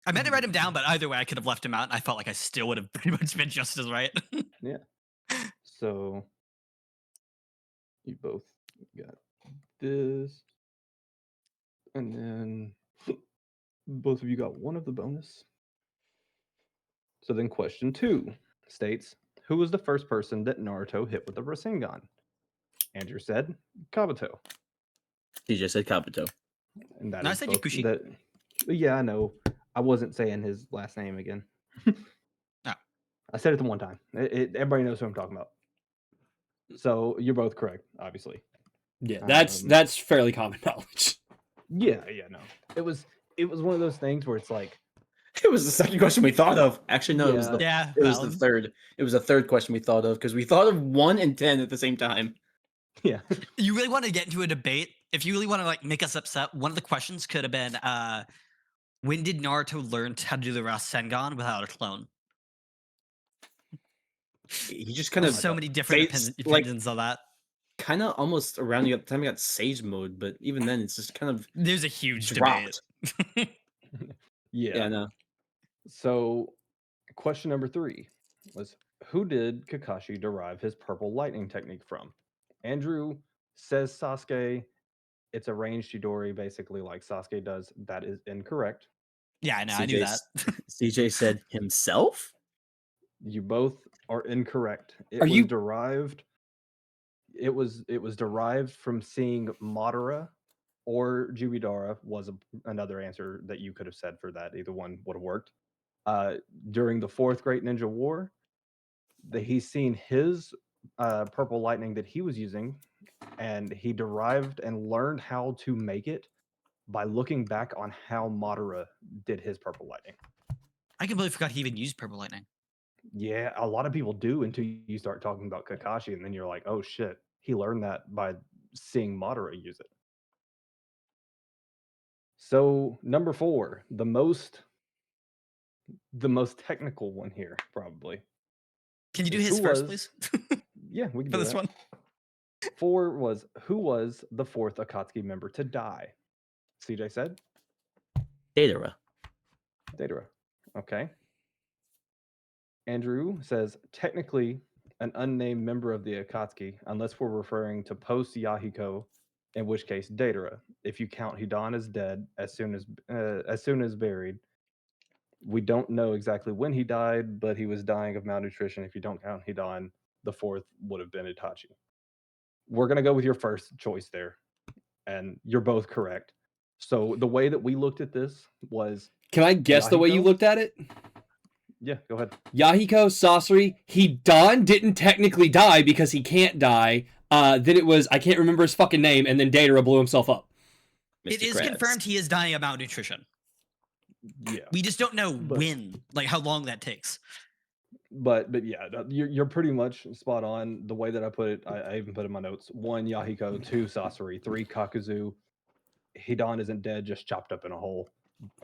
I meant to write him down, but either way, I could have left him out, and I felt like I still would have pretty much been just as right.
So you both got this. And then both of you got one of the bonus. So then question 2 states, who was the first person that Naruto hit with a Rasengan? Andrew said Kabuto.
CJ said Kabuto.
And that
No, I
is
said
both-
Yakushi.
that- yeah, I know. I wasn't saying his last name again.
Oh.
I said it the one time. Everybody knows who I'm talking about. So you're both correct, obviously.
Yeah,
Um,
that's fairly common knowledge.
Yeah, no. It was one of those things where it's like
It was the second question we thought of. Actually, no, it was the
Yeah,
it was the
valid.
third. It was the third question we thought of because we thought of 1 and 10 at the same time.
Yeah.
You really want to get into a debate? If you really want to like make us upset, one of the questions could have been, when did Naruto learn how to do the Rasengan without a clone?
He just kind
There's
of
so many different opinions on that.
kind of almost around the time he got Sage mode, but even then, it's just kind of
There's a huge
dropped.
debate.
Yeah, no.
So, question number 3 was, who did Kakashi derive his purple lightning technique from? Andrew says Sasuke. It's a ranged Chidori, basically like Sasuke does. That is incorrect.
Yeah, I know. I knew that.
CJ said himself.
You both are incorrect. It
Are
was
you-
derived. It was derived from seeing Madara or Jubidara was another answer that you could have said for that. Either one would have worked. During the Fourth Great Ninja War, he's seen his purple lightning that he was using, and he derived and learned how to make it by looking back on how Madara did his purple lightning.
I completely forgot he even used purple lightning.
Yeah, a lot of people do until you start talking about Kakashi, and then you're like, oh shit, he learned that by seeing Madara use it. So number 4, the most technical one here, probably.
Can you do
is
his
who
first,
was-
please?
Yeah, we can
For
do
this
that.
one.
4 was, who was the 4th Akatsuki member to die? CJ said
Datara.
Datara. Okay. Andrew says, technically an unnamed member of the Akatsuki, unless we're referring to post Yahiko, in which case Datara. If you count Hidan as dead as soon as buried, we don't know exactly when he died, but he was dying of malnutrition. If you don't count Hidan, the 4th would have been Itachi. We're gonna go with your first choice there, and you're both correct. So the way that we looked at this was,
Can I guess the way you
Yahiko?
looked at it?
yeah, go ahead.
Yahiko, Sasori, Hidan didn't technically die because he can't die. Then it was, I can't remember his fucking name, and then Datara blew himself up.
It
Mr.
is
Krabs.
confirmed he is dying of malnutrition.
Yeah.
We just don't know
But-
when, like how long that takes.
But yeah, you're pretty much spot on. The way that I put it, I even put in my notes: 1 Yahiko, 2 Sasori, 3 Kakuzu. Hidan isn't dead, just chopped up in a hole.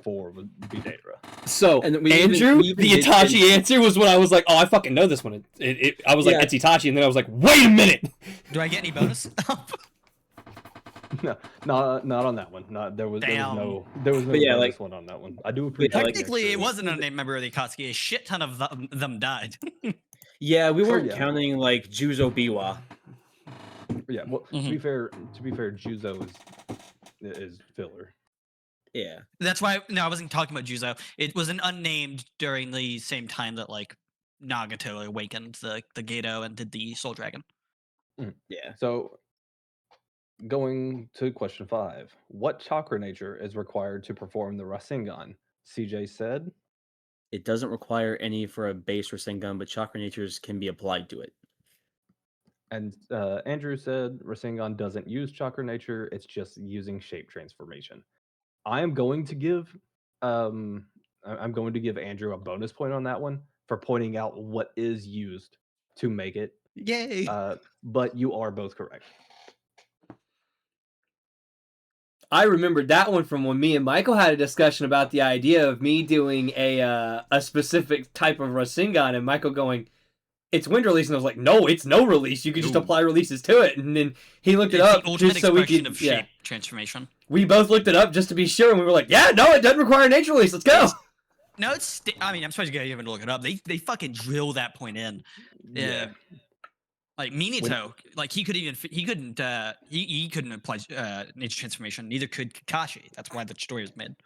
4 would be Datara.
So,
And we even-
Andrew,
we even
the
did-
Itachi answer was when I was like, oh, I fucking know this one. I was like,
Yeah.
it's Itachi, and then I was like, wait a minute!
Do I get any bonus?
No, not on that one. There was
Damn.
no
But yeah,
bonus
like-
one on that one. I do appreciate.
like-
the
Technically,
extra-
it wasn't a unnamed member of the Akatsuki. A shit ton of them died.
Yeah, we weren't
yeah.
counting like Juzo Biwa.
Yeah, well,
Mhm.
to be fair, Juzo is filler.
Yeah.
That's why. No, I wasn't talking about Juzo. It was an unnamed during the same time that like Nagato awakened the Gato and did the Soul Dragon.
Yeah.
So, going to question 5, what chakra nature is required to perform the Rasengan? CJ said,
It doesn't require any for a base Rasengan, but chakra natures can be applied to it.
and Andrew said Rasengan doesn't use chakra nature; it's just using shape transformation. I am going to give I'm going to give Andrew a bonus point on that one for pointing out what is used to make it.
Yay!
But you are both correct.
I remembered that one from when me and Michael had a discussion about the idea of me doing a specific type of Rasengan, and Michael going, it's wind release, and I was like, no, it's no release. You can just
No.
apply releases to it. And then he looked it
It's
up
the ultimate
just so we
expression
could.
of
Yeah,
shape transformation.
we both looked it up just to be sure, and we were like, yeah, no, it doesn't require a nature release. Let's go.
No, it's. I mean, I'm surprised you guys even look it up. They fucking drill that point in.
Yeah.
Like Minato, like he couldn't apply nature transformation. Neither could Kakashi. That's why the story was made.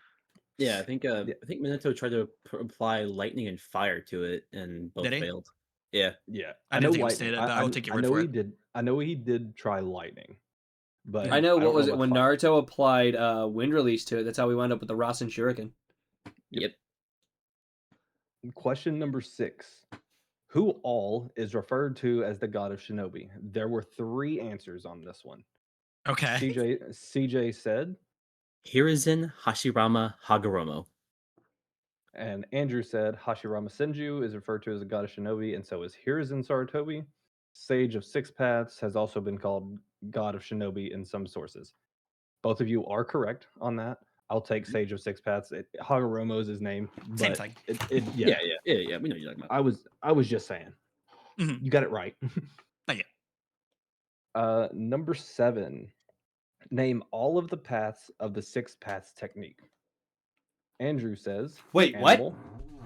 Yeah, I think Minato tried to apply lightning and fire to it, and both
Did he?
failed. Yeah.
Yeah,
I didn't think it was stated, but I will take your word
know
for
he
it.
did. I know he did try lightning, but
I know,
don't
what was it,
about
when
fire.
Naruto applied wind release to it, that's how we wound up with the Rasen Shuriken.
Yep.
Question number 6. Who all is referred to as the god of shinobi? There were 3 answers on this one.
Okay.
CJ said,
Hiruzen Hashirama Hagoromo.
And Andrew said Hashirama Senju is referred to as a god of shinobi, and so is Hiruzen Sarutobi. Sage of Six Paths has also been called god of shinobi in some sources. Both of you are correct on that. I'll take Sage of Six Paths. Hagoromo is his name.
Same
but
thing.
Yeah. We know what you're talking about.
I was just saying.
Mhm.
You got it right.
Not yet.
Number 7. Name all of the paths of the Six Paths technique. Andrew says.
Wait, what?
animal.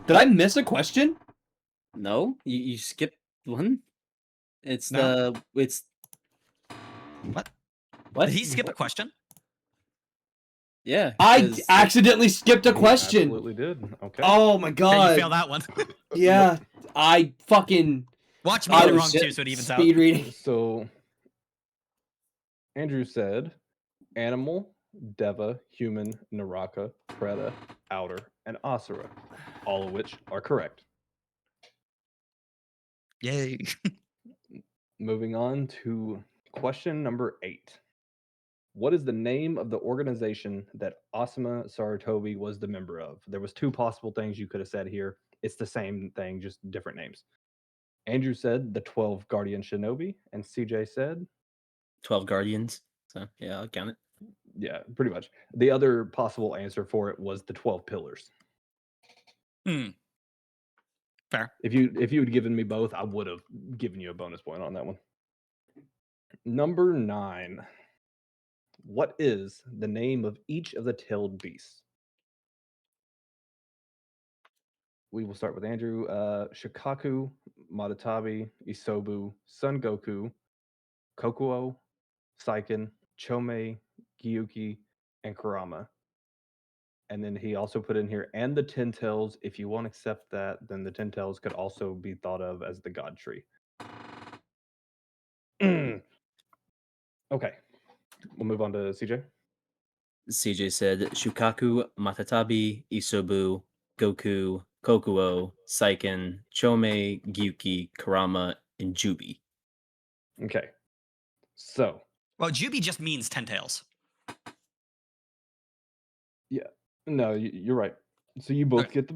Did I miss a question?
No, you skipped one. It's
No.
it's
What?
what?
Did he skip a question?
Yeah.
I
'cause
accidentally skipped a
He
question.
Absolutely did. Okay.
Oh my
Yeah,
god.
you failed that one.
Yeah, I fucking
Watch me
I
get it
was
wrong too, so it evens out.
speed reading.
So Andrew said animal, deva, human, naraka, preta, outer, and asura, all of which are correct.
Yay.
Moving on to question number 8. What is the name of the organization that Asuma Sarutobi was the member of? There was 2 possible things you could have said here. It's the same thing, just different names. Andrew said the 12 Guardian Shinobi, and CJ said
12 Guardians. So yeah, I'll count it.
yeah, pretty much. The other possible answer for it was the 12 pillars.
Fair.
If you had given me both, I would have given you a bonus point on that one. Number 9. What is the name of each of the tailed beasts? We will start with Andrew. Shikaku, Madatabi, Isobu, Son Goku, Kokuo, Saiken, Chome, Gyuki, and Kurama. And then he also put in here, and the Ten Tails. If you won't accept that, then the Ten Tails could also be thought of as the God Tree. Okay. We'll move on to CJ.
CJ said Shukaku, Matatabi, Isobu, Goku, Kokuo, Saiken, Chome, Gyuki, Kurama, and Jubi.
Okay. So,
Well, Jubi just means 10 tails.
no, you're right. So you both get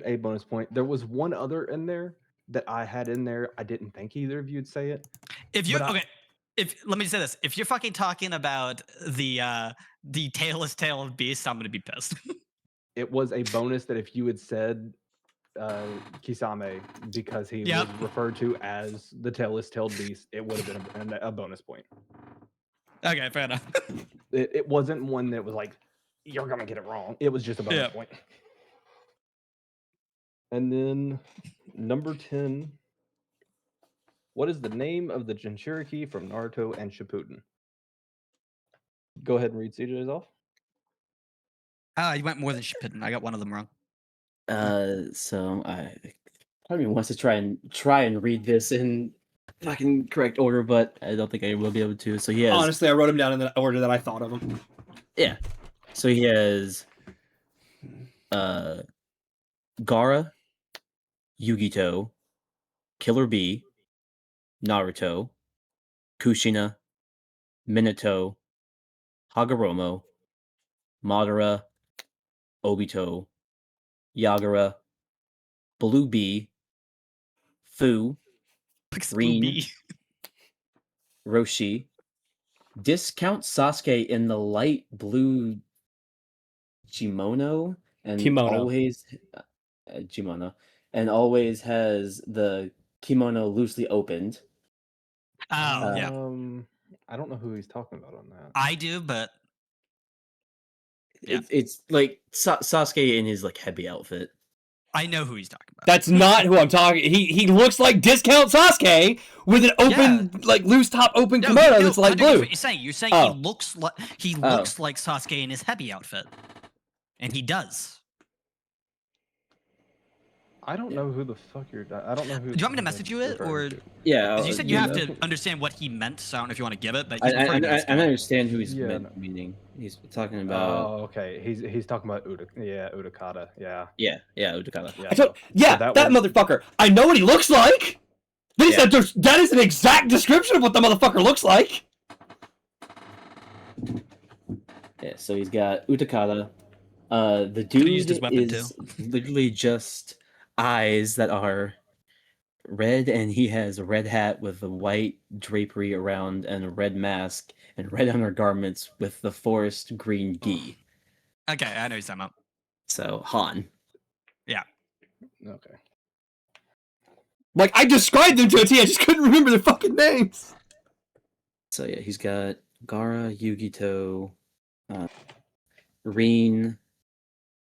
a bonus point. There was one other in there that I had in there. I didn't think either of you'd say it.
If you
But
okay, if let me say this, if you're fucking talking about the tailless tail of beast, I'm gonna be pissed.
It was a bonus that if you had said Kisame because he
Yep.
was referred to as the tailless tailed beast, it would have been a bonus point.
Okay, fair enough.
It wasn't one that was like, you're gonna get it wrong. It was just a bonus
Yeah.
point. And then number 10. What is the name of the Jinchuriki from Naruto and Shippuden? Go ahead and read CJ's off.
You went more than Shippuden. I got one of them wrong.
So I probably wants to try and read this in fucking correct order, but I don't think I will be able to. So he has
Honestly, I wrote them down in the order that I thought of them.
yeah. So he has Gaara, Yugito, Killer Bee, Naruto, Kushina, Minato, Hagoromo, Madara, Obito, Yagura, Blue Bee, Fu, Green,
Scooby.
Roshi, discount Sasuke in the light blue kimono and
Kimono.
always kimono and always has the kimono loosely opened.
Oh yeah,
I don't know who he's talking about on that.
I do, but Yeah.
It's like Sasuke in his like heavy outfit.
I know who he's talking about.
That's not who I'm talking. He looks like discount Sasuke with an open, like loose top open kimono that's light
I know
blue.
what you're saying. You're saying
Oh.
he looks like Sasuke in his heavy outfit, and he does.
I don't know who the fuck you're. I don't know who.
Do you want me to message you it, or
Yeah,
because you said you have
know.
to understand what he meant? So I don't know if you want to give it, but
I
he's pretty good.
understand who he's
Yeah,
meaning. He's talking about.
Oh, okay. He's talking about Utakata. Yeah.
Yeah, Utakata.
Yeah.
That motherfucker. I know what he looks like. They said that is an exact description of what the motherfucker looks like.
Yeah, so he's got Utakata, The
Could've used his
dude
weapon, too.
is literally just eyes that are red, and he has a red hat with a white drapery around and a red mask and red undergarments with the forest green gi.
Okay, I know you're talking about.
So Han.
Okay.
Like I described them to a T, I just couldn't remember their fucking names.
So yeah, he's got Gaara, Yugito, Rin,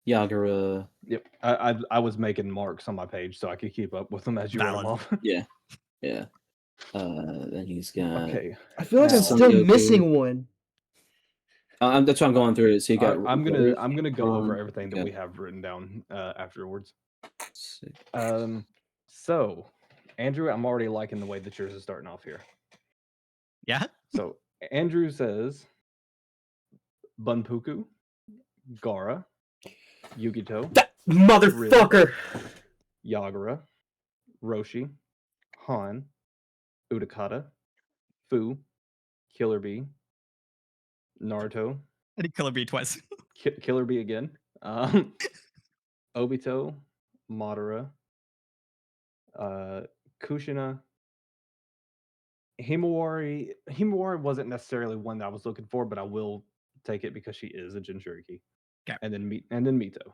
Yagura.
Yep. I was making marks on my page so I could keep up with them as you read them
Valid.
off.
Yeah. Then he's got.
Okay.
I feel like I'm
Now-
still
Sangoku.
missing one.
That's why I'm going through it. So you got.
I'm gonna go over
Han,
everything that
got-
we have written down afterwards.
Six.
So Andrew, I'm already liking the way that yours is starting off here.
Yeah.
So Andrew says Bunpuku, Gaara, Yugito,
That motherfucker.
Yagura, Roshi, Han, Utakata, Fu, Killer Bee, Naruto,
I did Killer Bee twice.
Killer Bee again, Obito, Madara, Kushina, Himawari. Himawari wasn't necessarily one that I was looking for, but I will take it because she is a Jinchuriki.
Okay.
And then Mito.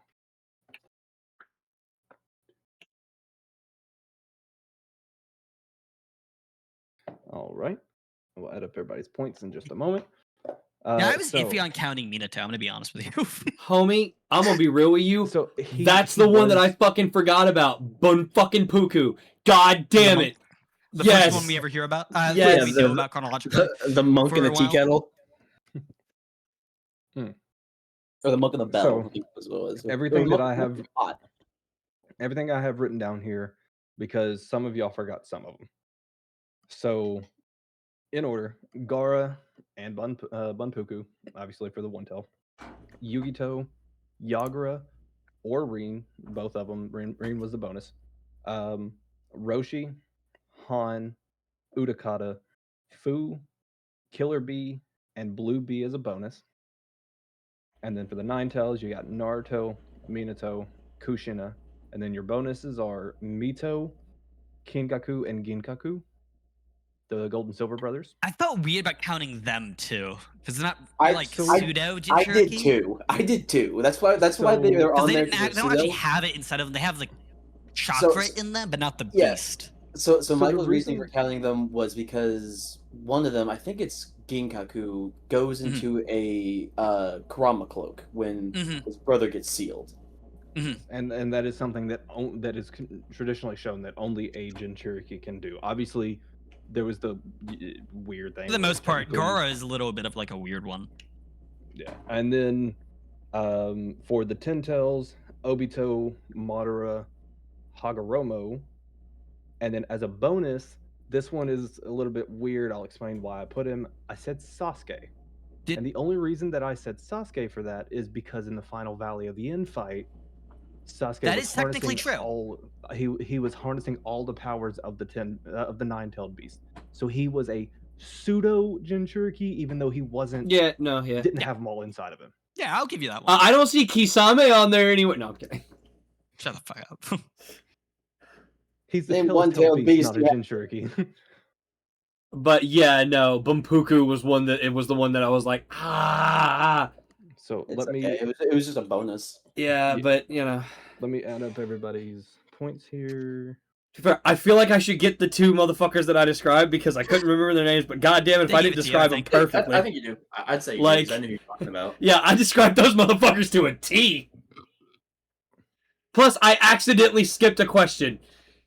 All right. We'll add up everybody's points in just a moment.
Yeah, I was
so,
iffy on counting Minato. I'm gonna be honest with you.
Homie, I'm gonna be real with you.
So
That's the one that I
was-
fucking forgot about. Bun fucking Puku. God damn it.
The
Yes.
first one we ever hear about.
Yes.
We know about chronologically.
The monk
For
in
a
the tea
while.
kettle.
Hmm.
Or the monk in the bell.
So,
I think was what it was.
everything
Or
that I
monk in
have-
the pot.
everything I have written down here because some of y'all forgot some of them. So, in order, Gaara and Bunpuku, obviously for the one tail, Yugito, Yagura, or Rin, both of them. Rin was the bonus. Roshi, Han, Utakata, Fu, Killer Bee, and Blue Bee as a bonus. And then for the nine tails, you got Naruto, Minato, Kushina, and then your bonuses are Mito, Kinkaku, and Ginkaku, the Gold and Silver brothers.
I felt weird about counting them too, because they're not
I-
like
so
pseudo
I did
Jinchuriki.
too. I did too. That's why they're
So-
on
Because
there.
they
'cause
don't
they're
actually
pseudo.
have it inside of them. They have like chakra in them, but not the
Yeah.
beast.
So
the
Michael's reasoning for
reason-
counting them was because one of them, I think it's Ginkaku, goes
Mhm.
into a Kurama cloak when
Mhm.
his brother gets sealed.
And that is something that that is traditionally shown that only a Jinchuriki can do. Obviously, there was the weird thing.
For the
where
most part,
technically-
Gaara is a little bit of like a weird one.
Yeah, and then for the Ten Tails, Obito, Madara, Hagoromo, and then as a bonus, this one is a little bit weird. I'll explain why I put him. I said Sasuke,
Did-
and the only reason that I said Sasuke for that is because in the final Valley of the End fight, Sasuke
That
was
is technically
harnessing
true.
he was harnessing all the powers of the nine-tailed beast. So he was a pseudo Jinchuriki, even though he wasn't
Yeah, no, yeah.
didn't have them all inside of him.
Yeah, I'll give you that one.
I don't see Kisame on there anywhere. No, I'm kidding.
Shut the fuck up.
He's the
Name
tail-tailed
one-tailed
beast, not a
beast, yeah.
Jinchuriki.
But yeah, no, Bumpuku was one that it was the one that I was like,
So
It's
let me
okay. It was just a bonus.
yeah,
Yeah.
but you know.
add up everybody's points here.
To be fair, I feel like I should get the two motherfuckers that I described because I couldn't remember their names, but goddamn it, if
They
I
gave
didn't
it to you, I
describe them
think.
perfectly.
I think you do. I'd say you do, 'cause I knew who you're talking about.
Yeah, I described those motherfuckers to a T. Plus, I accidentally skipped a question.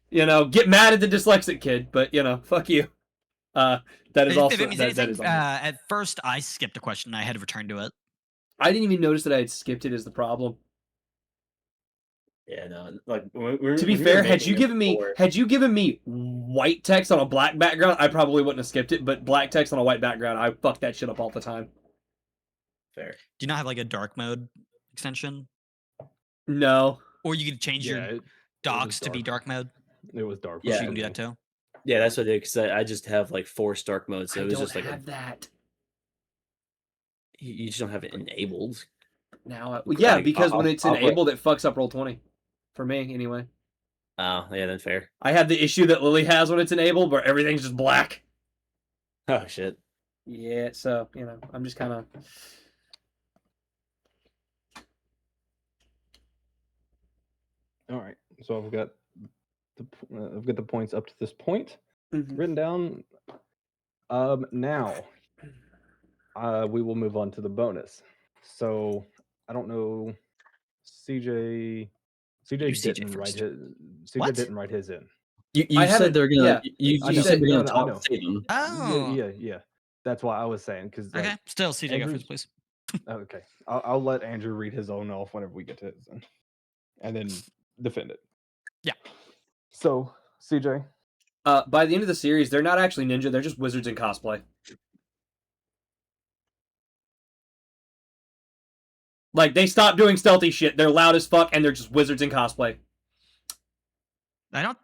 You know, get mad at the dyslexic kid, but you know, fuck you. That is
If
also
it means
that
anything,
is on me.
at first I skipped a question. I had to return to it.
I didn't even notice that I had skipped it. Is the problem?
Yeah, no. Like
To be fair, had you given me white text on a black background, I probably wouldn't have skipped it. But black text on a white background, I fuck that shit up all the time.
Fair.
Do you not have like a dark mode extension?
No,
Or you could change your
it
docs to be
dark.
dark mode?
It was dark.
Yeah,
Yeah,
you can do that too.
Yeah, that's what I did because I just have like 4 Stark modes, so
I
it was
don't
just like
have that.
you just don't have it enabled.
Now, yeah,
Like,
because when
I'll-
it's
I'll play-
enabled, it fucks up Roll20. For me, anyway.
Oh, yeah, that's fair.
I have the issue that Lily has when it's enabled, where everything's just black.
Oh shit.
Yeah, so I'm just kind of.
All right, so I've got the points up to this point
Mhm.
written down. Now, we will move on to the bonus. So I don't know, CJ.
Do
CJ
CJ
didn't write
first.
his. CJ
What?
didn't write his in.
You
I
said
haven't-
they're gonna.
yeah,
You
I know.
said we're
No,
gonna
no, I
talk
know.
save them.
Oh.
Yeah. That's why I was saying because
Okay. Still, CJ, go
Andrew's-
first, please.
Okay, I'll let Andrew read his own off whenever we get to his end, and then defend it.
Yeah.
So CJ,
By the end of the series, they're not actually ninja; they're just wizards in cosplay. Like they stop doing stealthy shit. They're loud as fuck, and they're just wizards in cosplay.
I don't.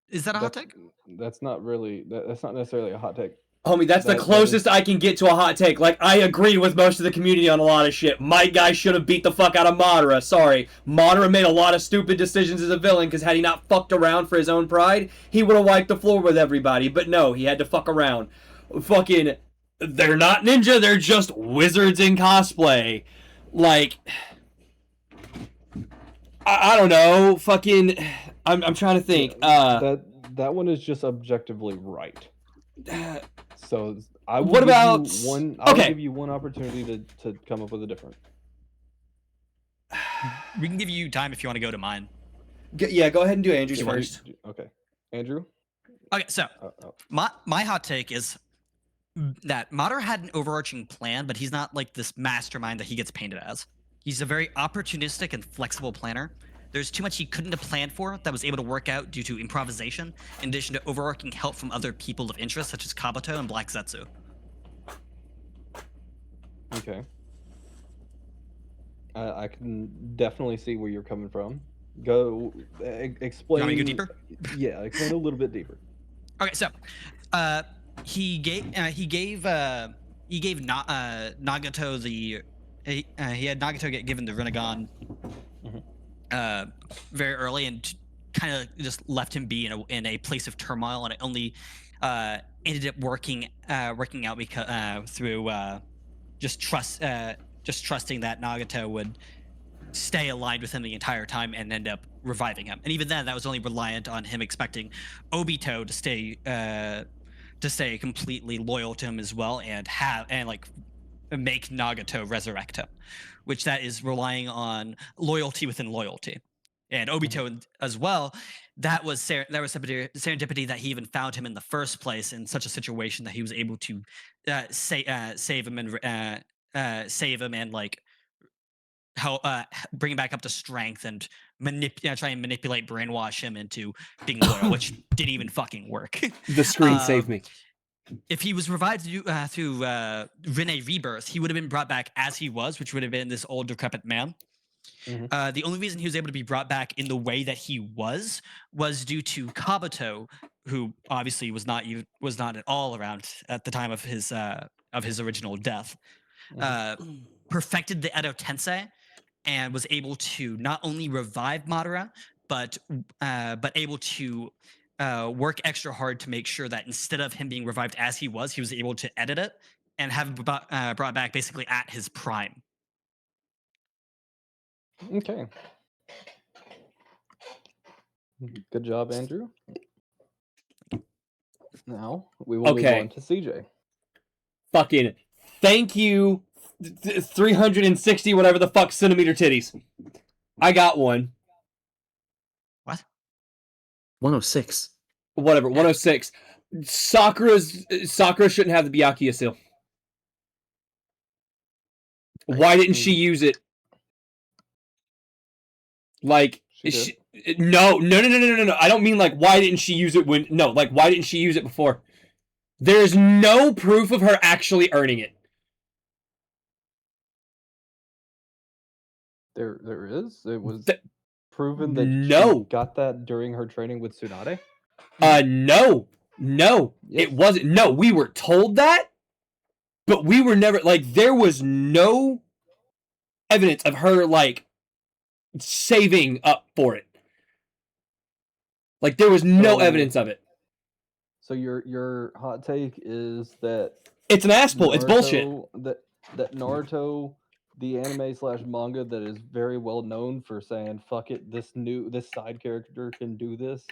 Is that a hot take?
That's not really. That's not necessarily a hot take.
Homie, that's the
That is-
closest I can get to a hot take. Like, I agree with most of the community on a lot of shit. My guy should have beat the fuck out of Madara. Sorry. Madara made a lot of stupid decisions as a villain, because had he not fucked around for his own pride, he would have wiped the floor with everybody. But no, he had to fuck around. Fucking, they're not ninja, they're just wizards in cosplay. Like, I don't know. Fucking, I'm trying to think.
That one is just objectively right. So I will
What
give
about-
you one? I will
okay.
give you one opportunity to come up with a different.
We can give you time if you want to go to mine.
Yeah, go ahead and do Andrew's
You want-
first.
Okay, Andrew.
Okay, so
Oh.
my hot take is that Madara had an overarching plan, but he's not like this mastermind that he gets painted as. He's a very opportunistic and flexible planner. There's too much he couldn't have planned for that was able to work out due to improvisation, in addition to overarching help from other people of interest such as Kabuto and Black Zetsu.
Okay. I can definitely see where you're coming from. Go explain.
You want me to go deeper?
Yeah, explain a little bit deeper.
Okay, so he gave Nagato the he had Nagato get given the Rinnegan very early and kind of just left him be in a place of turmoil, and it only ended up working out because through just trusting that Nagato would stay aligned with him the entire time and end up reviving him. And even then, that was only reliant on him expecting Obito to stay completely loyal to him as well, and make Nagato resurrect him, which that is relying on loyalty within loyalty. And Obito as well, that was serendipity that he even found him in the first place in such a situation that he was able to save him and like help bring him back up to strength and try and manipulate, brainwash him into being loyal, which didn't even fucking work.
The screen saved me.
If he was revived through Rinne Rebirth, he would have been brought back as he was, which would have been this old decrepit man.
Mhm.
The only reason he was able to be brought back in the way that he was due to Kabuto, who obviously was not at all around at the time of his original death. Perfected the Edo Tensei and was able to not only revive Madara, but able to work extra hard to make sure that instead of him being revived as he was able to edit it and have him brought back basically at his prime.
Okay. Good job, Andrew. Now we will move
Okay.
on to CJ.
Fucking thank you, 360 whatever the fuck centimeter titties. I got one.
What?
106.
Whatever, 106. Sakura shouldn't have the Byakuya seal. Why didn't she use it? Like,
She
no. I don't mean like why didn't she use it when? No, like why didn't she use it before? There's no proof of her actually earning it.
There is. It was
Th-
proven that
No.
she got that during her training with Tsunade.
No,
Yes.
it wasn't. No, we were told that, but we were never like there was no evidence of her like saving up for it. Like there was no evidence of it.
So your hot take is that
It's an ass pull. It's bullshit.
That Naruto, the anime / manga that is very well known for saying "fuck it," this side character can do this.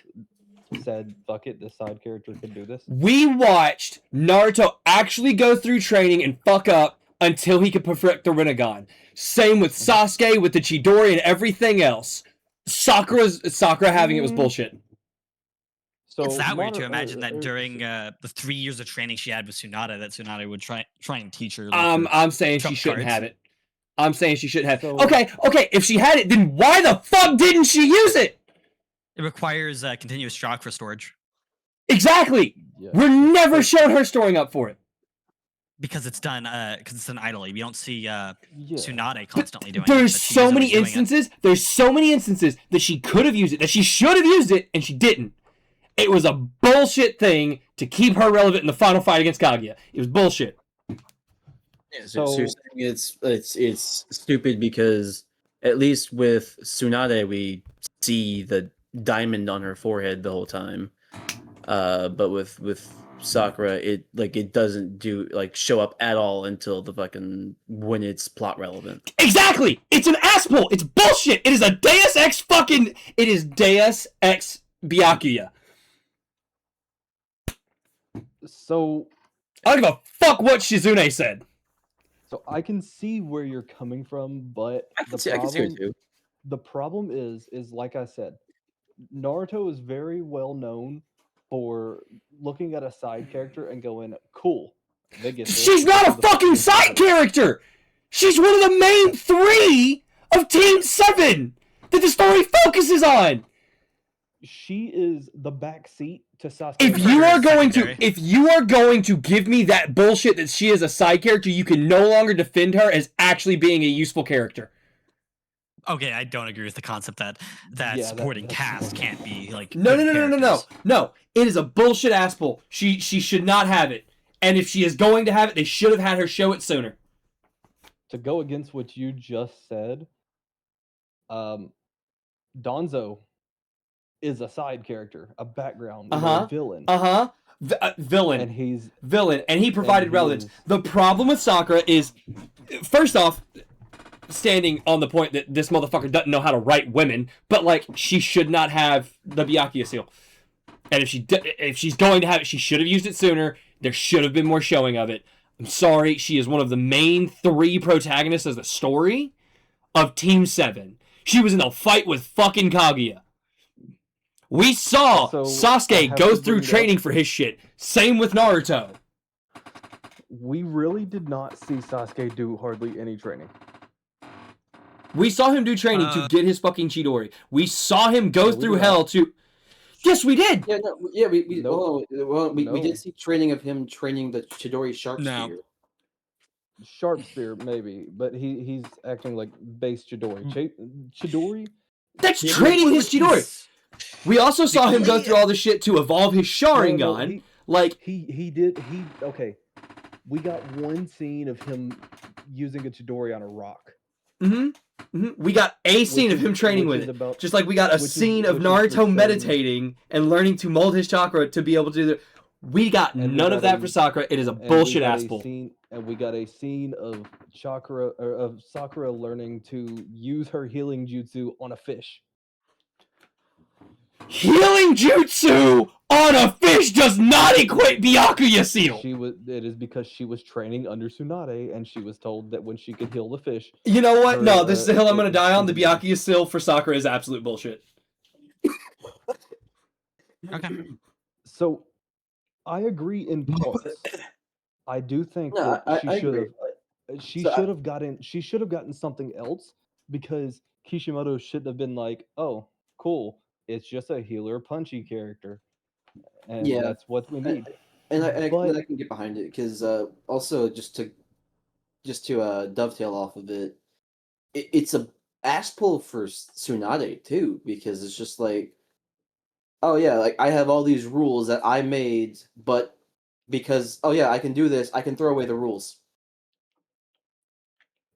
Said "fuck it," this side character can do this.
We watched Naruto actually go through training and fuck up until he could perfect the Rinnegan. Same with Sasuke, with the Chidori, and everything else. Sakura having it was bullshit.
So
It's that weird to imagine that during the 3 years of training she had with Tsunade, that Tsunade would try and teach her. Like,
I'm saying she
trump
shouldn't
cards.
have it. I'm saying she shouldn't have it.
So-
Okay, if she had it, then why the fuck didn't she use it?
It requires continuous chakra storage
Exactly.
Yeah.
We're never shown her storing up for it.
because it's done idly. We don't see
Yeah.
Tsunade constantly doing it.
There's
but she's
so many
always doing it.
instances. There's so many instances that she could have used it, that she should have used it, and she didn't. It was a bullshit thing to keep her relevant in the final fight against Kaguya. It was bullshit.
Yeah, so you're saying it's stupid because at least with Tsunade we see the diamond on her forehead the whole time, but with Sakura it doesn't show up at all until the fucking when it's plot relevant.
Exactly. It's an ass pull. It's bullshit. It is a Deus Ex fucking. It is Deus Ex Byakuya.
So
I don't give a fuck what Shizune said.
So I can see where you're coming from, but
I can see it too.
the problem is like I said, Naruto is very well known for looking at a side character and going, "Cool, they get this.
She's not a
The
fucking
is
side character. She's one of the main 3 of Team 7 that the story focuses on.
She is the backseat to Sasuke.
If you are going to give me that bullshit that she is a side character, you can no longer defend her as actually being a useful character.
Okay, I don't agree with the concept that supporting cast can't be like
No.
good characters.
No. It is a bullshit ass pull. She should not have it. And if she is going to have it, they should have had her show it sooner.
To go against what you just said, Donzo is a side character, a background, a villain.
Villain.
And he's
villain, and he provided
and
relevance.
he's-
The problem with Sakura is, first off, standing on the point that this motherfucker doesn't know how to write women, but like she should not have the Byakuya seal. And if she's going to have it, she should have used it sooner. There should have been more showing of it. I'm sorry, she is one of the main 3 protagonists of the story of Team 7. She was in a fight with fucking Kaguya. We saw
So, I
Sasuke
have
go
to
through
bring it
training
up.
for his shit. Same with Naruto.
We really did not see Sasuke do hardly any training.
We saw him do training to get his fucking Chidori. We saw him go
No, we
through
did
hell
not.
to... Yes, we did!
Yeah, we
Nope.
we
No.
did see training of him training the Chidori shark
No.
spear.
Sharp spear, maybe, but he's acting like base Chidori. Chidori?
That's
Yeah,
training
but
his Chidori. We also saw him go
only-
through all the shit to evolve his Sharingan.
Okay. We got one scene of him using a Chidori on a rock.
We got a scene of him training with it. Just like we got a scene of Naruto meditating and learning to mold his chakra to be able to do that. We got
And we
none
got
of that
a-
for Sakura. It is a
And we
bullshit
got
ass
a
pull.
scene- And we got a scene of Sakura learning to use her healing jutsu on a fish.
Healing jutsu on a fish does not equate Byakuya seal.
It is because she was training under Tsunade, and she was told that when she could heal the fish.
You know what?
Her,
No, this is the hill I'm
it
gonna
was
die on. The
continuous.
Byakuya seal for Sakura is absolute bullshit.
Okay.
So, I agree in parts. I do think
No,
that
I
she should
agree.
have. She
So I-
should have gotten. She should have gotten something else because Kishimoto shouldn't have been like, "Oh, cool, it's just a healer punchy character," and
Yeah.
that's what we need.
And I
But-
can get behind it because also just to dovetail off of it, it's a ass pull for Tsunade too because it's just like, oh yeah, like I have all these rules that I made, but because I can do this, I can throw away the rules.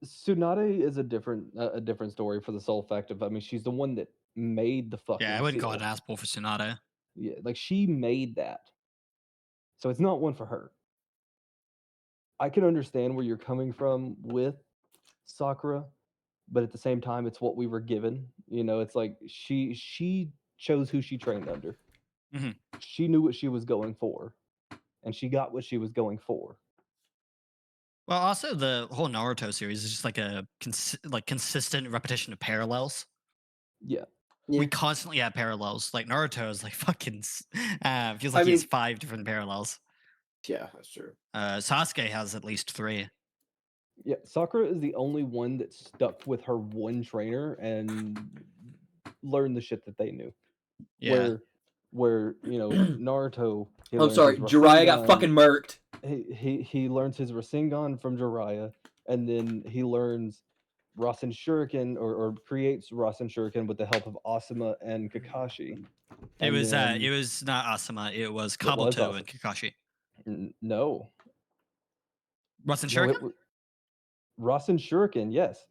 Tsunade is a different story for the sole fact of, I mean, she's the one that made the fucking
Yeah, I wouldn't call it
seal.
an ass pull for Tsunade.
Yeah, like she made that. So it's not one for her. I can understand where you're coming from with Sakura, but at the same time, it's what we were given. You know, it's like she chose who she trained under.
Mhm.
She knew what she was going for, and she got what she was going for.
Well, also the whole Naruto series is just like a consistent repetition of parallels.
Yeah.
Yeah.
We constantly have parallels. Like Naruto is like fucking feels
I
like he has
mean-
5 different parallels.
Yeah, that's true.
Sasuke has at least 3.
Yeah, Sakura is the only one that stuck with her one trainer and learned the shit that they knew.
Yeah.
Where you know Naruto. He
I'm
learns
sorry,
his
Jiraiya got
Rasengan-
fucking murked.
He learns his Rasengan from Jiraiya, and then he learns Rasen Shuriken or creates Rasen Shuriken with the help of Asuma and Kakashi.
It
And
was
then-
it was not Asuma, it was
It was
Kabuto and
Asuma.
Kakashi.
No.
Rasen
No,
Shuriken?
Rasen Shuriken, yes.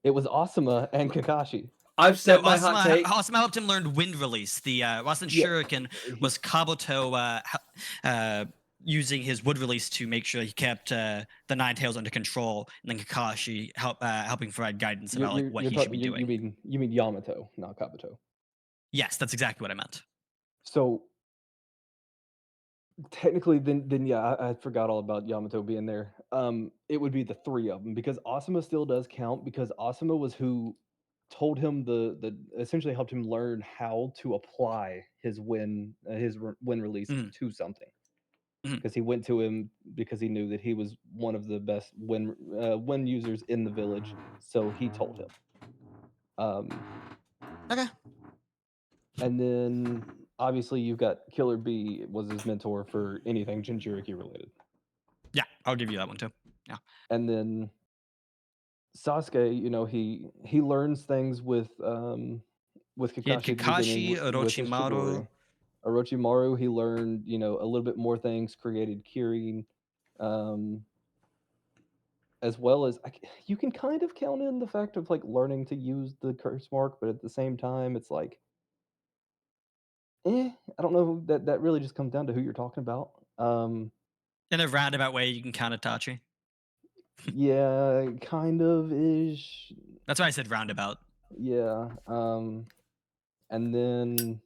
It was Asuma and Kakashi.
I've said
No,
my hot take.
Asuma helped him learn wind release. The Rasen
Yeah,
Shuriken was Kabuto using his wood release to make sure he kept the Nine Tails under control, and then Kakashi helping provide guidance about like what he should be doing.
You mean Yamato, not Kabuto.
Yes, that's exactly what I meant.
So technically, then yeah, I forgot all about Yamato being there. It would be the 3 of them because Asuma still does count because Asuma was who told him the essentially helped him learn how to apply his wind release
Mhm.
to something.
Mhm.
Because he went to him because he knew that he was one of the best wind users in the village, so he told him.
Okay.
And then obviously you've got Killer B was his mentor for anything Jinchuriki related.
Yeah, I'll give you that one too.
And then Sasuke, you know, he learns things with Kakashi
He had
at the beginning
Kakashi,
with his
Orochimaru.
Chidori. Orochimaru, he learned, you know, a little bit more things, created Kirin, as well as you can kind of count in the fact of like learning to use the curse mark, but at the same time, it's like, I don't know. That really just comes down to who you're talking about.
In a roundabout way, you can count Itachi.
Yeah, kind of ish.
That's why I said roundabout.
Yeah. And then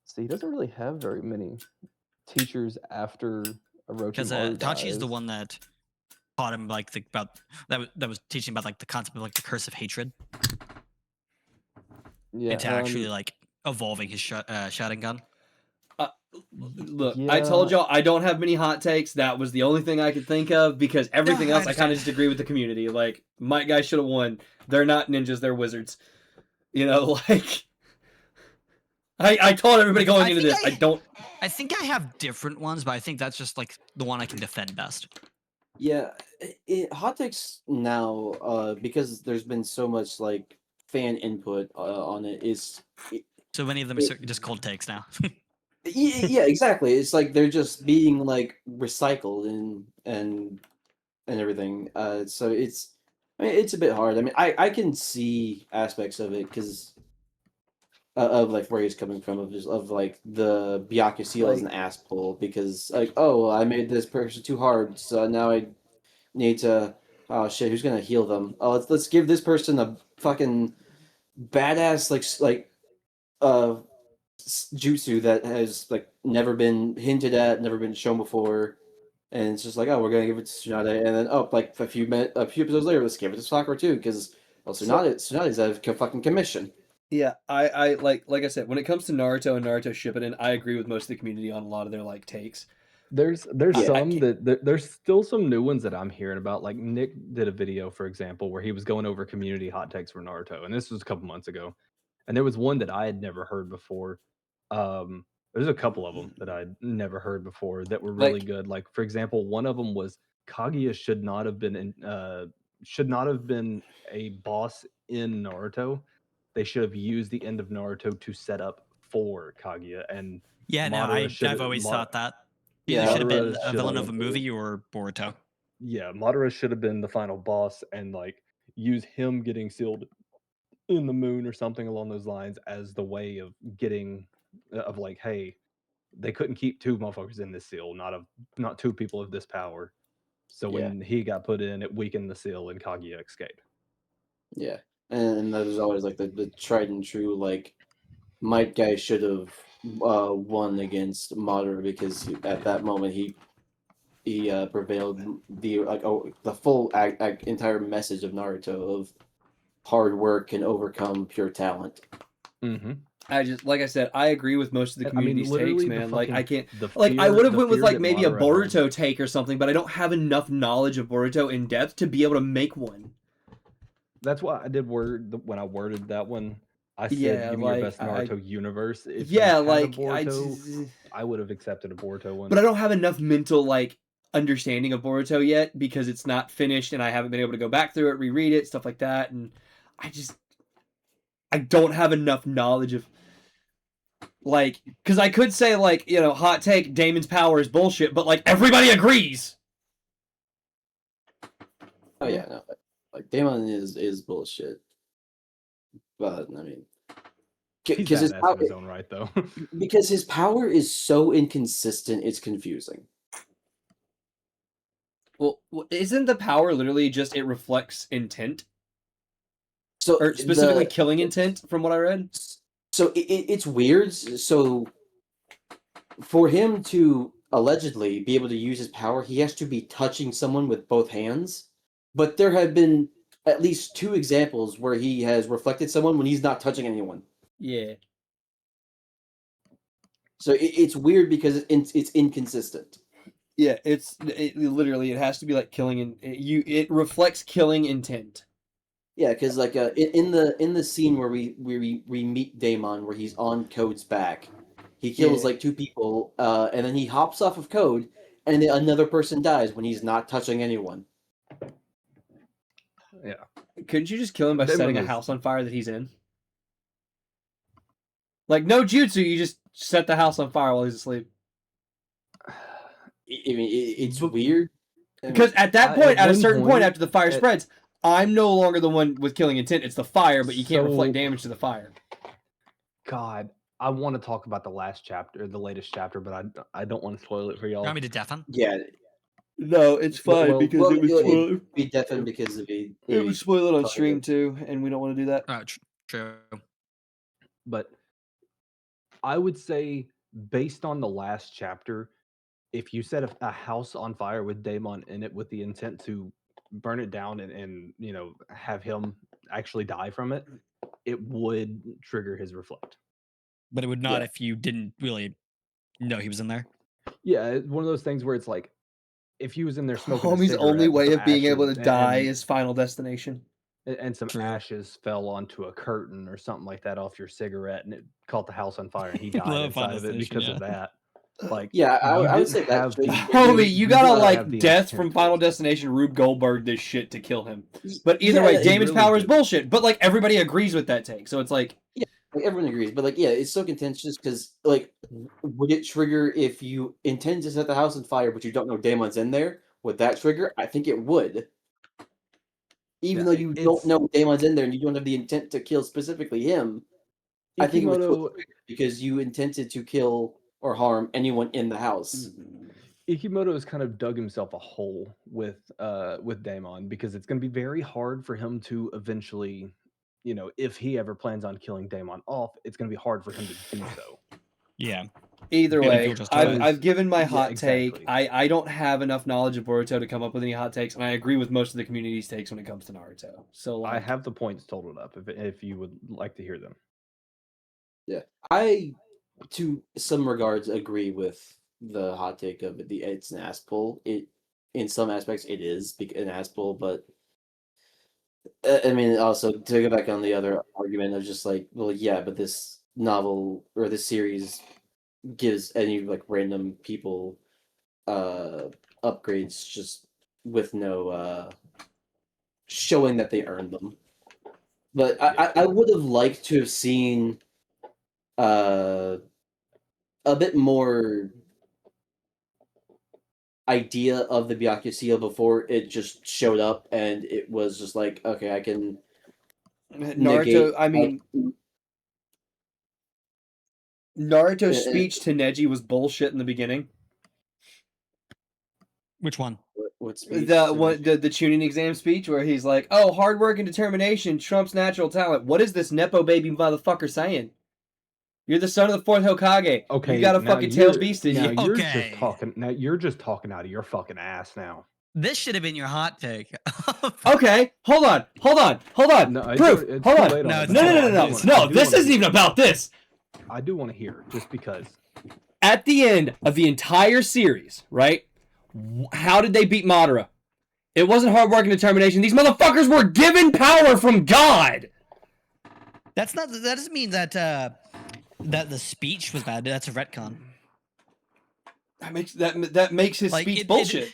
see, he doesn't really have very many teachers after
Because
Orochimaru
Itachi is the
dies.
one that taught him like that was teaching about like the concept of like the curse of hatred,
Yeah.
and to actually like evolving his Sharingan.
Look, I told
Yeah.
y'all I don't have many hot takes. That was the only thing I could think of because everything
Yeah, I
else I kind
understand.
of just agree with the community. Like, Might Guy should have won. They're not ninjas, they're wizards. You know, like I told everybody going into this.
I think I have different ones, but I think that's just like the one I can defend best.
Yeah, hot takes now, because there's been so much like fan input on it.
So many of them are just cold takes now.
Yeah, exactly. It's like they're just being like recycled and everything. So I mean, it's a bit hard. I mean, I can see aspects of it because of like where he's coming from of like the Byakuya seal as an ass pull because like, oh, I made this person too hard, so now I need to, oh shit, who's gonna heal them? Oh, let's give this person a fucking badass jutsu that has like never been hinted at, never been shown before, and it's just like, oh, we're gonna give it to Tsunade, and then like a few episodes later, let's give it to Sakura too, because Tsunade's a fucking commission.
Yeah, I like I said, when it comes to Naruto and Naruto Shippuden, I agree with most of the community on a lot of their like takes.
There's
Yeah,
some there's still some new ones that I'm hearing about. Like Nick did a video, for example, where he was going over community hot takes for Naruto, and this was a couple months ago. And there was one that I had never heard before. There's a couple of them that I'd never heard before that were really good. Like, for example, one of them was Kaguya should not have been a boss in Naruto. They should have used the end of Naruto to set up for Kaguya, and
Yeah, no,
Madara
I've always thought that. He
Yeah,
either should have been
Madara
a villain of a
should've-
movie or Boruto.
yeah, Madara should have been the final boss and like use him getting sealed in the moon or something along those lines as the way of getting of like, hey, they couldn't keep two motherfuckers in this seal, not two people of this power. So
Yeah.
when he got put in, it weakened the seal and Kaguya escaped.
Yeah, and there's always like the tried and true like Might Guy should have won against Madara because at that moment he prevailed the full entire message of Naruto of hard work can overcome pure talent.
Mm-hmm.
I just, like I said, I agree with most of the
I mean,
community's takes,
literally,
man. Like, I can't,
the
like, I
fear-
would have
the
went with
fear
like
that
maybe a
Madara had.
Boruto take or something, but I don't have enough knowledge of Boruto in depth to be able to make one.
That's why I did when I worded that one. I said,
Yeah,
"Give me your
like,
best Naruto universe." If
yeah,
you had a
like,
Boruto, I would have accepted a Boruto one.
but I don't have enough mental like understanding of Boruto yet because it's not finished and I haven't been able to go back through it, reread it, stuff like that, and I don't have enough knowledge of like, because I could say like, you know, hot take, Damon's power is bullshit, but like everybody agrees.
Oh yeah, no, like Daemon is bullshit, but I mean,
He's
because his
badass in his own right, though.
because his power is so inconsistent, it's confusing.
Well, isn't the power literally just it reflects intent?
So
Or specifically killing intent, from what I read?
So it's weird. So for him to allegedly be able to use his power, he has to be touching someone with both hands. But there have been at least 2 examples where he has reflected someone when he's not touching anyone.
Yeah.
So it's weird because it's inconsistent.
Yeah, it literally it has to be like killing and it reflects killing intent.
Yeah, because like in the scene where we meet Daemon, where he's on Code's back, he kills
Yeah.
like 2 people, and then he hops off of Code, and then another person dies when he's not touching anyone.
Yeah.
Couldn't you just kill him by
Daemon
setting a
is-
house on fire that he's in? Like no jutsu, you just set the house on fire while he's asleep.
I mean, it's
But-
weird.
Because at that point,
at
at a
one
certain point
point,
after the fire spreads, I'm no longer the one with killing intent. It's the fire, but you can't reflect
So-
damage to the fire.
God, I want to talk about the latest chapter, but I don't want to spoil it for y'all.
You want me to deafen?
Yeah,
No, it's
Well-
fine
well-
because
well,
it would
it'll
spoil
be deafened because of
it would spoil it on
fire.
stream too, and we don't want to do that.
True.
But I would say, based on the last chapter, if you set a house on fire with Daemon in it with the intent to burn it down and you know have him actually die from it, it would trigger his reflect.
But it would not
Yeah.
if you didn't really know he was in there.
Yeah, it's one of those things where it's like, if he was in there smoking a
Homie's only
cigarette with
way
some
of being able to
ashes
die is Final Destination.
and some
True.
ashes fell onto a curtain or something like that off your cigarette, and it caught the house on fire, and he died
Love
inside
Final
of it
Destination,
because
yeah.
of that. Like,
Yeah, I
you
would
didn't
say that
have
should-
the-
Homie, you gotta
didn't
like
have the
death
intent
from
to
Final
it.
Destination Rube Goldberg this shit to kill him. But either
Yeah,
way,
it
Damon's
really
power is
did.
bullshit. But like everybody agrees with that take, so it's like
like, everyone agrees, but like, yeah, it's so contentious because like, would it trigger if you intend to set the house on fire but you don't know Daemon's in there? Would that trigger? I think it would. Even
Yeah,
though you don't
it's-
know Daemon's in there and you don't have the intent to kill specifically him, I think it would
Ikimoto-
trigger because you intended to kill or harm anyone in the house.
Ikimoto has kind of dug himself a hole with Daemon because it's going to be very hard for him to eventually, you know, if he ever plans on killing Daemon off, it's going to be hard for him to do so.
Yeah.
either
Yeah,
way,
feel justified.
I've given my
Yeah,
hot take.
exactly.
I don't have enough knowledge of Boruto to come up with any hot takes, and I agree with most of the community's takes when it comes to Naruto. So like,
I have the points totaled up if you would like to hear them.
I, to some regards, agree with the hot take of it's an ass pull. It, in some aspects, it is an ass pull, but I mean, also to go back on the other argument of just like, well, yeah, but this novel or this series gives any like random people upgrades just with no showing that they earned them. But I would have liked to have seen a bit more, idea of the Byakuya before it just showed up, and it was just like, okay, I can
Naruto.
negate,
I mean, Naruto's
Uh, uh,
speech to Neji was bullshit in the beginning.
Which one?
what speech?
The Chunin exam speech where he's like, "Oh, hard work and determination trumps natural talent." What is this nepo baby motherfucker saying? You're the son of the fourth Hokage.
Okay,
You got a
now
fucking tail
you're-
beast in
now
you.
you're
Okay.
just talking. Now you're just talking out of your fucking ass now.
This should have been your hot take.
Okay, hold on.
No, it's
Proof.
it's
Hold
too
on.
late
No,
it
it's
No,
now.
no, no,
I
no,
do
no.
wanna-
No,
I do
this
wanna
isn't
hear-
even about this.
I do want to hear just because.
At the end of the entire series, right? How did they beat Madara? It wasn't hard work and determination. These motherfuckers were given power from God.
That's not. That doesn't mean that that the speech was bad. That's a retcon.
That makes his
Like,
speech bullshit.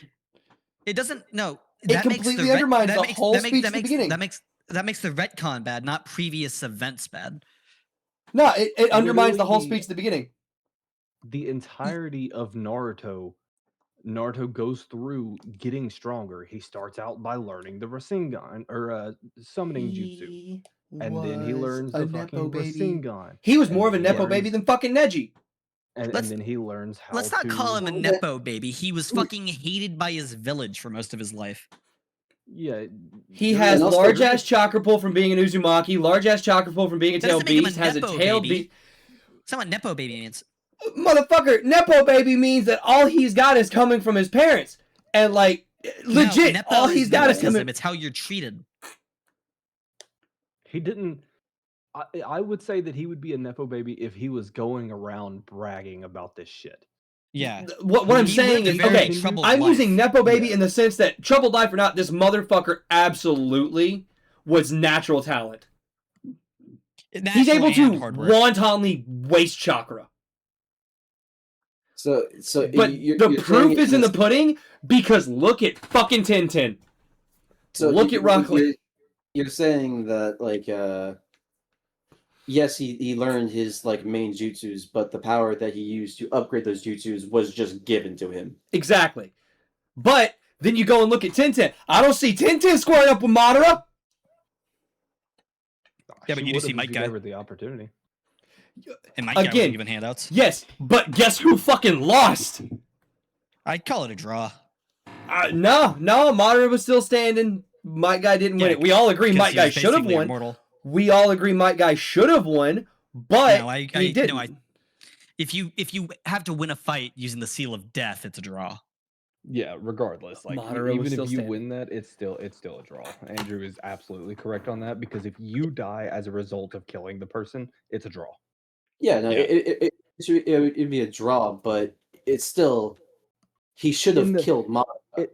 It doesn't. No.
It
That makes
completely
the
undermines
that
the
makes,
whole
that makes,
speech
that
at the
makes,
beginning.
That makes the retcon bad, not previous events bad.
No, it undermines the whole
Literally-
speech at the beginning.
The entirety of Naruto goes through getting stronger. He starts out by learning the Rasengan or summoning jutsu, and then he learns the fucking Rasengan,
He was more of a
and then he
nepo baby
learns-
than fucking Neji.
and
Let's-
then he learns how.
Let's not
to,
call him a
Well,
nepo baby. He was fucking hated by his village for most of his life.
Yeah,
He
you're-
has
and also-
large ass chakra pull from being an Uzumaki, large ass chakra pull from being a
That
tail
doesn't make him a
beast, has a
nepo
tail
baby.
beast.
That's not what nepo baby means.
Motherfucker, nepo baby means that all he's got is coming from his parents, and like legit,
no, nepo
all he's got is
nepotism.
coming.
It's how you're treated.
He didn't. I would say that he would be a nepo baby if he was going around bragging about this shit.
Yeah.
What I'm
He
saying
lived a
is,
very
okay,
troubled
I'm
life.
using nepo baby
Yeah.
in the sense that troubled life or not, this motherfucker absolutely was natural talent. He's
Natural
able
and
to
hard work.
wantonly waste chakra.
So
But
you're
the
saying
proof
it
is in the
this-
pudding because look at fucking Tintin.
So
look at Rock Lee.
You're saying that like yes, he learned his like main jutsus, but the power that he used to upgrade those jutsus was just given to him.
Exactly. But then you go and look at Tintin. I don't see Tintin squaring up with Madara.
Yeah, but
She
you do
would've
see
if
Mike
you
Guy.
gave her the opportunity.
And Mike Guy
Again.
wasn't given handouts.
Yes, but guess who fucking lost?
I'd call it a draw.
No, Madara was still standing. Mike Guy didn't win
Yeah,
it. We all agree
'Cause
Mike
he
Guy
was
should have
basically
won.
immortal.
We all agree Mike Guy should have won, but
No,
he didn't.
no, if you have to win a fight using the seal of death, it's a draw.
Yeah, regardless, like
Madara was
even
still
if you
standing.
win that, it's still a draw. Andrew is absolutely correct on that because if you die as a result of killing the person, it's a draw.
Yeah, no,
Yeah.
it'd be a draw, but it's still he should
In
have
the-
killed Madara.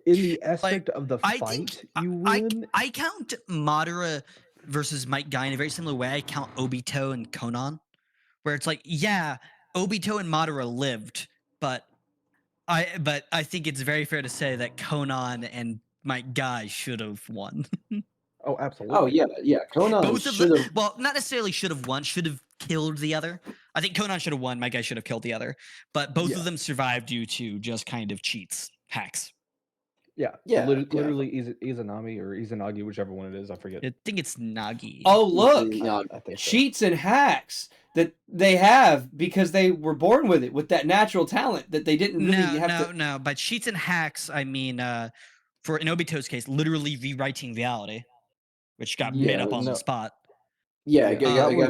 In the aspect of the
I
fight,
think
you win.
I count Madara versus Mike Guy in a very similar way. I count Obito and Conan, where it's like, yeah, Obito and Madara lived, but I think it's very fair to say that Conan and Mike Guy should have won.
Oh, absolutely.
Oh yeah, Conan
Both of
should
them,
have.
well, not necessarily should have won, should have killed the other. I think Conan should have won, Mike Guy should have killed the other, but both
Yeah.
of them survived due to just kind of cheats, hacks.
Yeah,
Yeah,
literally Izanami or Izanagi, whichever one it is, I forget.
I think it's Nagi.
Oh look,
No,
I think so.
cheats and hacks that they have because they were born with it, with that natural talent that they didn't really have to.
No. By cheats and hacks, I mean, for in Obito's case, literally rewriting reality, which got made
Yeah,
up on
no.
the spot.
Yeah,
Yeah,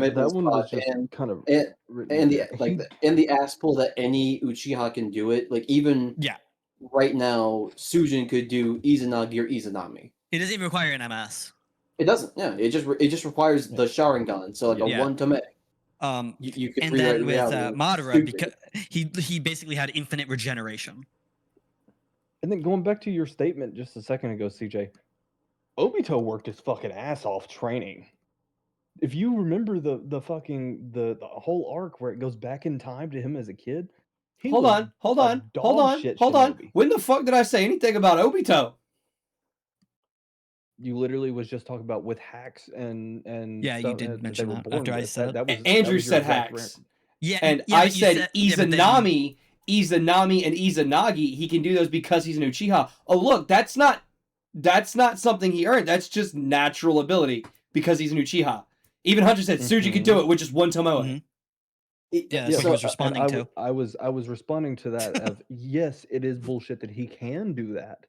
that one was just kind of written
and the
there.
like and the ass pull that any Uchiha can do it. Like even
Yeah.
right now, Sujin could do Izanagi or Izanami.
It doesn't even require an MS.
It doesn't. Yeah, it just requires the Sharingan. So like a
Yeah.
one tome.
Um,
You could
and
rewrite
then with
reality.
Madara,
Stupid.
because he basically had infinite regeneration.
And then going back to your statement just a second ago, CJ, Obito worked his fucking ass off training. If you remember the fucking the whole arc where it goes back in time to him as a kid, he
Hold
was
on.
a dog shit shinobi.
When the fuck did I say anything about Obito?
You literally was just talking about with hacks and
Yeah, you
stuff
did
that they
mention
were
that
born
after I
with.
said it.
that was that
Andrew
was your
said
exact
hacks.
Yeah,
And
yeah,
I
but you
said
yeah, but then-
Izanami Izanami and Izanagi, he can do those because he's an Uchiha. Oh, look, that's not something he earned. That's just natural ability because he's an Uchiha. Even Hunter said Tsuji could do it with just one Tomoe.
Mhm. Yeah, that's
Yeah,
what he was
and
responding to.
I was responding to that of yes, it is bullshit that he can do that,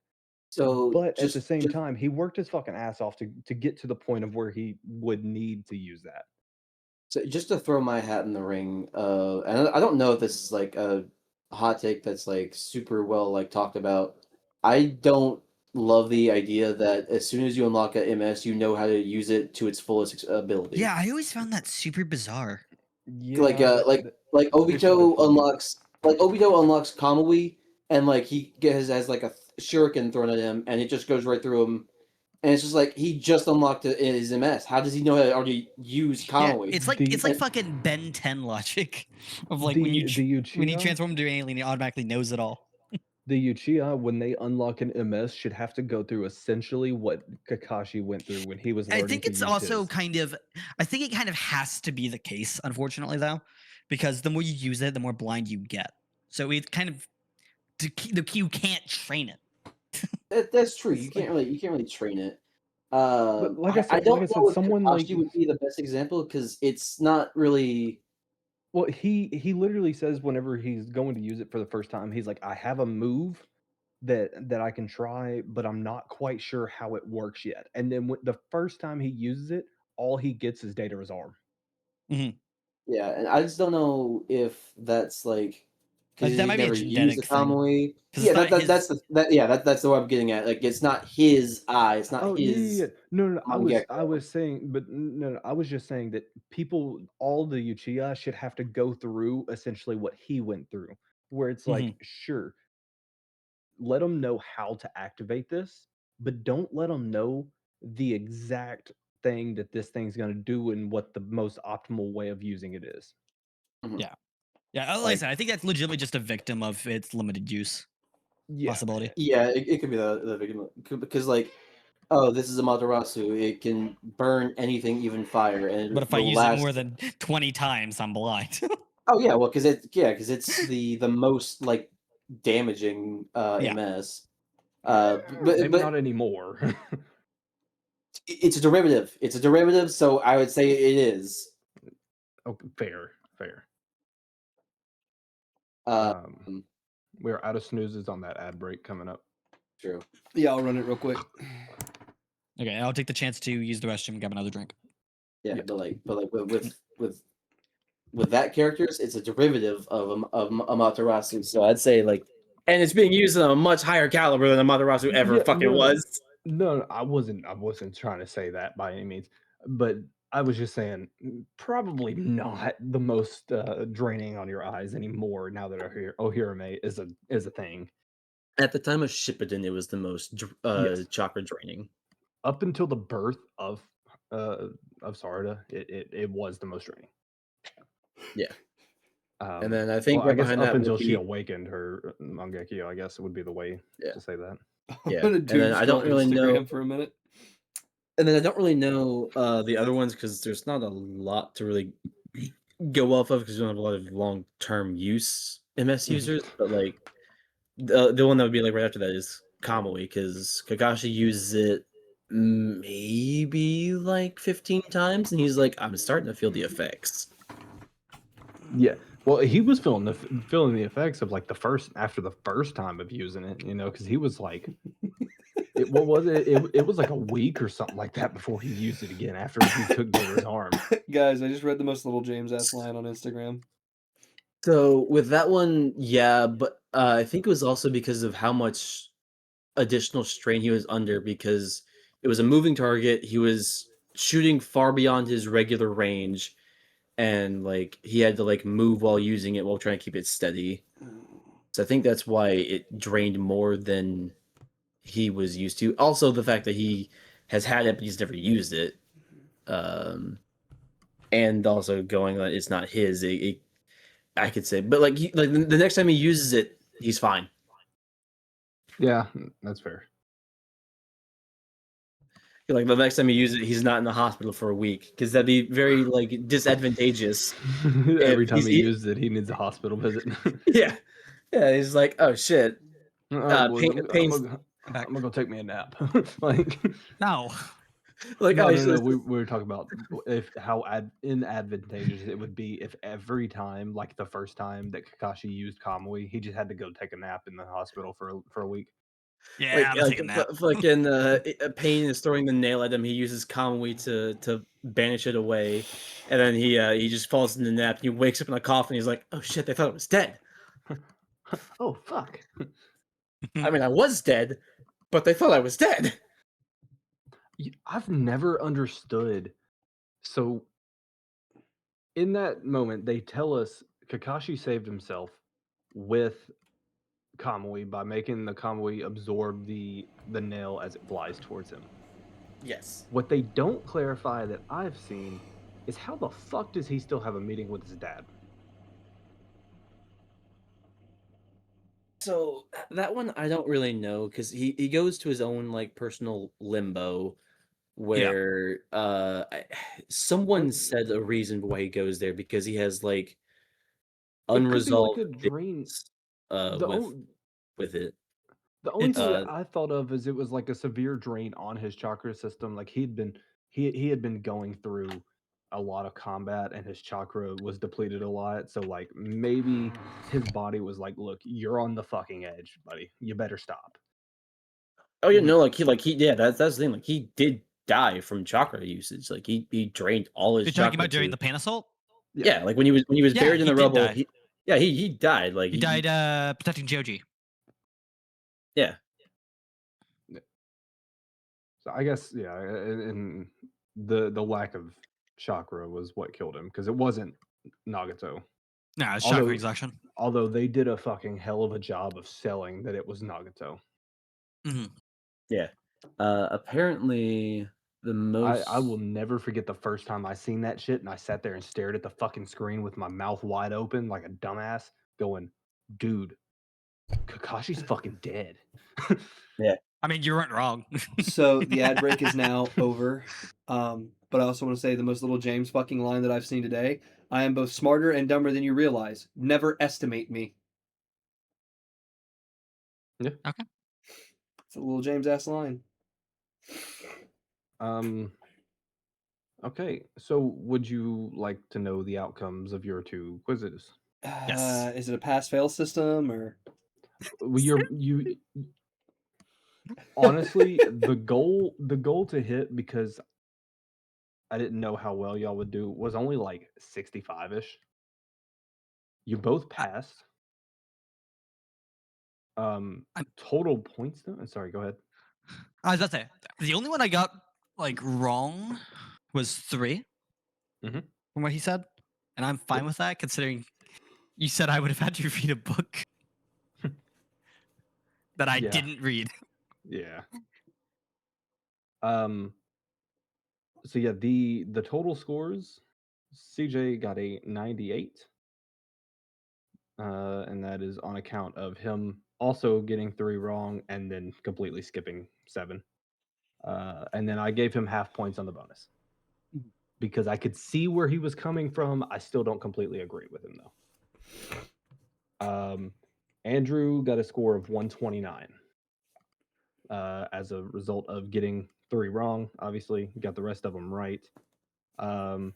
So
but at the
just
same time, he worked his fucking ass off to get to the point of where he would need to use that.
So just to throw my hat in the ring, and I don't know if this is like a hot take that's like super well like talked about. I don't love the idea that as soon as you unlock a MS, you know how to use it to its fullest ability.
Yeah, I always found that super bizarre.
Like
Yeah,
like
especially
Obito
with
unlocks Kamui, and like he has like a shuriken thrown at him, and it just goes right through him. And it's just like he just unlocked his MS. How does he know how to already use
Yeah,
Kamui?
it's like
The-
fucking Ben 10 logic of like when
the
you
Uchiha,
transform into an alien, it automatically knows it all.
the Uchiha when they unlock an MS should have to go through essentially what Kakashi went through when he was
I
learning
think
to
it's
use
also
his.
kind of I think it kind of has to be the case, unfortunately, though, because the more you use it, the more blind you get. So it's kind of you can't train it.
That's true.
It's
You can't really train it.
But like I
I
said,
don't
like I said,
know if
someone like
Kakashi would be the best example because it's not really.
well, he literally says whenever he's going to use it for the first time, he's like, I have a move that I can try, but I'm not quite sure how it works yet. And then the first time he uses it, all he gets is data his arm.
Yeah, and I just don't know if that's like because
That
he's
might be a
never used
genetic
the
thing.
Kamui.
'Cause
Yeah,
it's not his-
that's the what I'm getting at. Like, it's not his eye. It's not
Oh
his.
yeah. No, I
Mangekyo.
was saying, but no, I was just saying that people, all the Uchiha should have to go through essentially what he went through, where it's like, sure, let them know how to activate this, but don't let them know the exact thing that this thing's going to do and what the most optimal way of using it is.
Yeah, like I
Like-
said, I think that's legitimately just a victim of its limited use
Yeah.
possibility.
Yeah, it could be the victim because like, oh, this is a Matarasu. It can burn anything, even fire, and
But if I
will
use
last.
it more than 20 times, I'm blind.
Oh yeah, well, because it's the most like damaging
Yeah.
MS.
Maybe
But
not anymore.
it's a derivative. It's a derivative, so I would say it is.
Okay, fair.
Um,
We're out of snoozes on that ad break coming up.
True.
Yeah, I'll run it real quick.
Okay, I'll take the chance to use the restroom and grab another drink.
Yeah,
Yeah.
but like with that characters, it's a derivative of Amaterasu. So I'd say like, and it's being used on a much higher caliber than Amaterasu ever
Yeah,
fucking
no.
was.
No, I wasn't trying to say that by any means, but I was just saying probably not the most draining on your eyes anymore now that Ohirame is a thing.
At the time of Shippuden, it was the most
Yes.
chakra draining.
Up until the birth of Sarada, it was the most draining.
Yeah. And then I think
well, I
right
guess
behind
up
that
until
would
she
be
awakened her Mangekyo, I guess it would be the way
Yeah.
to say that.
Yeah,
I'm gonna
and then I don't
scroll
really know.
Instagram for a minute.
And then I don't really know the other ones because there's not a lot to really go off of because we don't have a lot of long-term use MS users. But like the one that would be like right after that is Kamui because Kakashi uses it maybe like 15 times, and he's like, I'm starting to feel the effects.
Yeah. Well, he was feeling the effects of like after the first time of using it, because he was like, what was it? It was like a week or something like that before he used it again after he took Gator's arm.
Guys, I just read the most little James ass line on Instagram.
So with that one, yeah, but I think it was also because of how much additional strain he was under because it was a moving target. He was shooting far beyond his regular range, and like he had to like move while using it while trying to keep it steady. So I think that's why it drained more than he was used to. Also, the fact that he has had it but he's never used it, and also going that it's not his. I could say, but like the next time he uses it, he's fine.
Yeah, that's fair.
Like the next time he uses it, he's not in the hospital for a week because that'd be very like disadvantageous.
Every time
he's-
he uses it, he needs a hospital visit.
Yeah,
Yeah, he's like, oh shit.
Boys,
Pain's
I'm back.
I'm gonna go take me a nap. Like,
No.
like,
no,
oh,
no, no.
he's
We were talking about how inadvantageous it would be if every time, like the first time that Kakashi used Kamui, he just had to go take a nap in the hospital for a week.
Yeah, I'm taking that.
fucking Pain is throwing the nail at him. He uses Kamui to banish it away, and then he just falls in the nap. He wakes up in a coffin. He's like, oh shit, they thought I was dead.
Oh fuck!
I mean, I was dead, but they thought I was dead.
I've never understood. So in that moment, they tell us Kakashi saved himself with Kamui by making the Kamui absorb the nail as it flies towards him.
Yes.
What they don't clarify that I've seen is how the fuck does he still have a meeting with his dad?
So that one I don't really know because he goes to his own like personal limbo where someone said a reason why he goes there because he has like
It could be like
unresolved
a drain.
things,
The
with
only
it.
the only
It's
thing
Uh,
that I thought of is it was like a severe drain on his chakra system. Like he had been going through a lot of combat and his chakra was depleted a lot. So like maybe his body was like, look, you're on the fucking edge, buddy. You better stop.
oh yeah, no, he yeah, that's the thing. Like he did die from chakra usage. Like he drained all his
You're talking
chakra
about during
to
the Pain Assault?
yeah, like when he was
Yeah,
buried in
he
the
did
rubble,
die.
he died. Like
He died protecting Joji.
yeah.
So I guess yeah, and the lack of chakra was what killed him because it wasn't Nagato.
No, it's
Although
chakra exhaustion.
although they did a fucking hell of a job of selling that it was Nagato.
Hmm.
Yeah. Apparently the most
I will never forget the first time I seen that shit and I sat there and stared at the fucking screen with my mouth wide open like a dumbass, going, dude, Kakashi's fucking dead.
I mean, you weren't wrong.
So the ad break is now over. But I also want to say the most little James fucking line that I've seen today. I am both smarter and dumber than you realize. Never estimate me.
Yeah.
Okay.
It's a little James ass line.
Okay, so would you like to know the outcomes of your two quizzes?
Yes.
Is it a pass fail system or?
Well, you honestly the goal to hit, because I didn't know how well y'all would do, was only like 65-ish. You both passed. Total points though. Sorry, go ahead.
I was about to say the only one I got like wrong was 3
Mhm.
from what he said, and I'm fine with that considering you said I would have had to read a book that I
Yeah.
didn't read.
Yeah. So yeah, the total scores, CJ got a 98. And that is on account of him also getting 3 wrong and then completely skipping 7. And then I gave him half points on the bonus because I could see where he was coming from. I still don't completely agree with him though. Andrew got a score of 129 as a result of getting 3 wrong. Obviously, got the rest of them right. And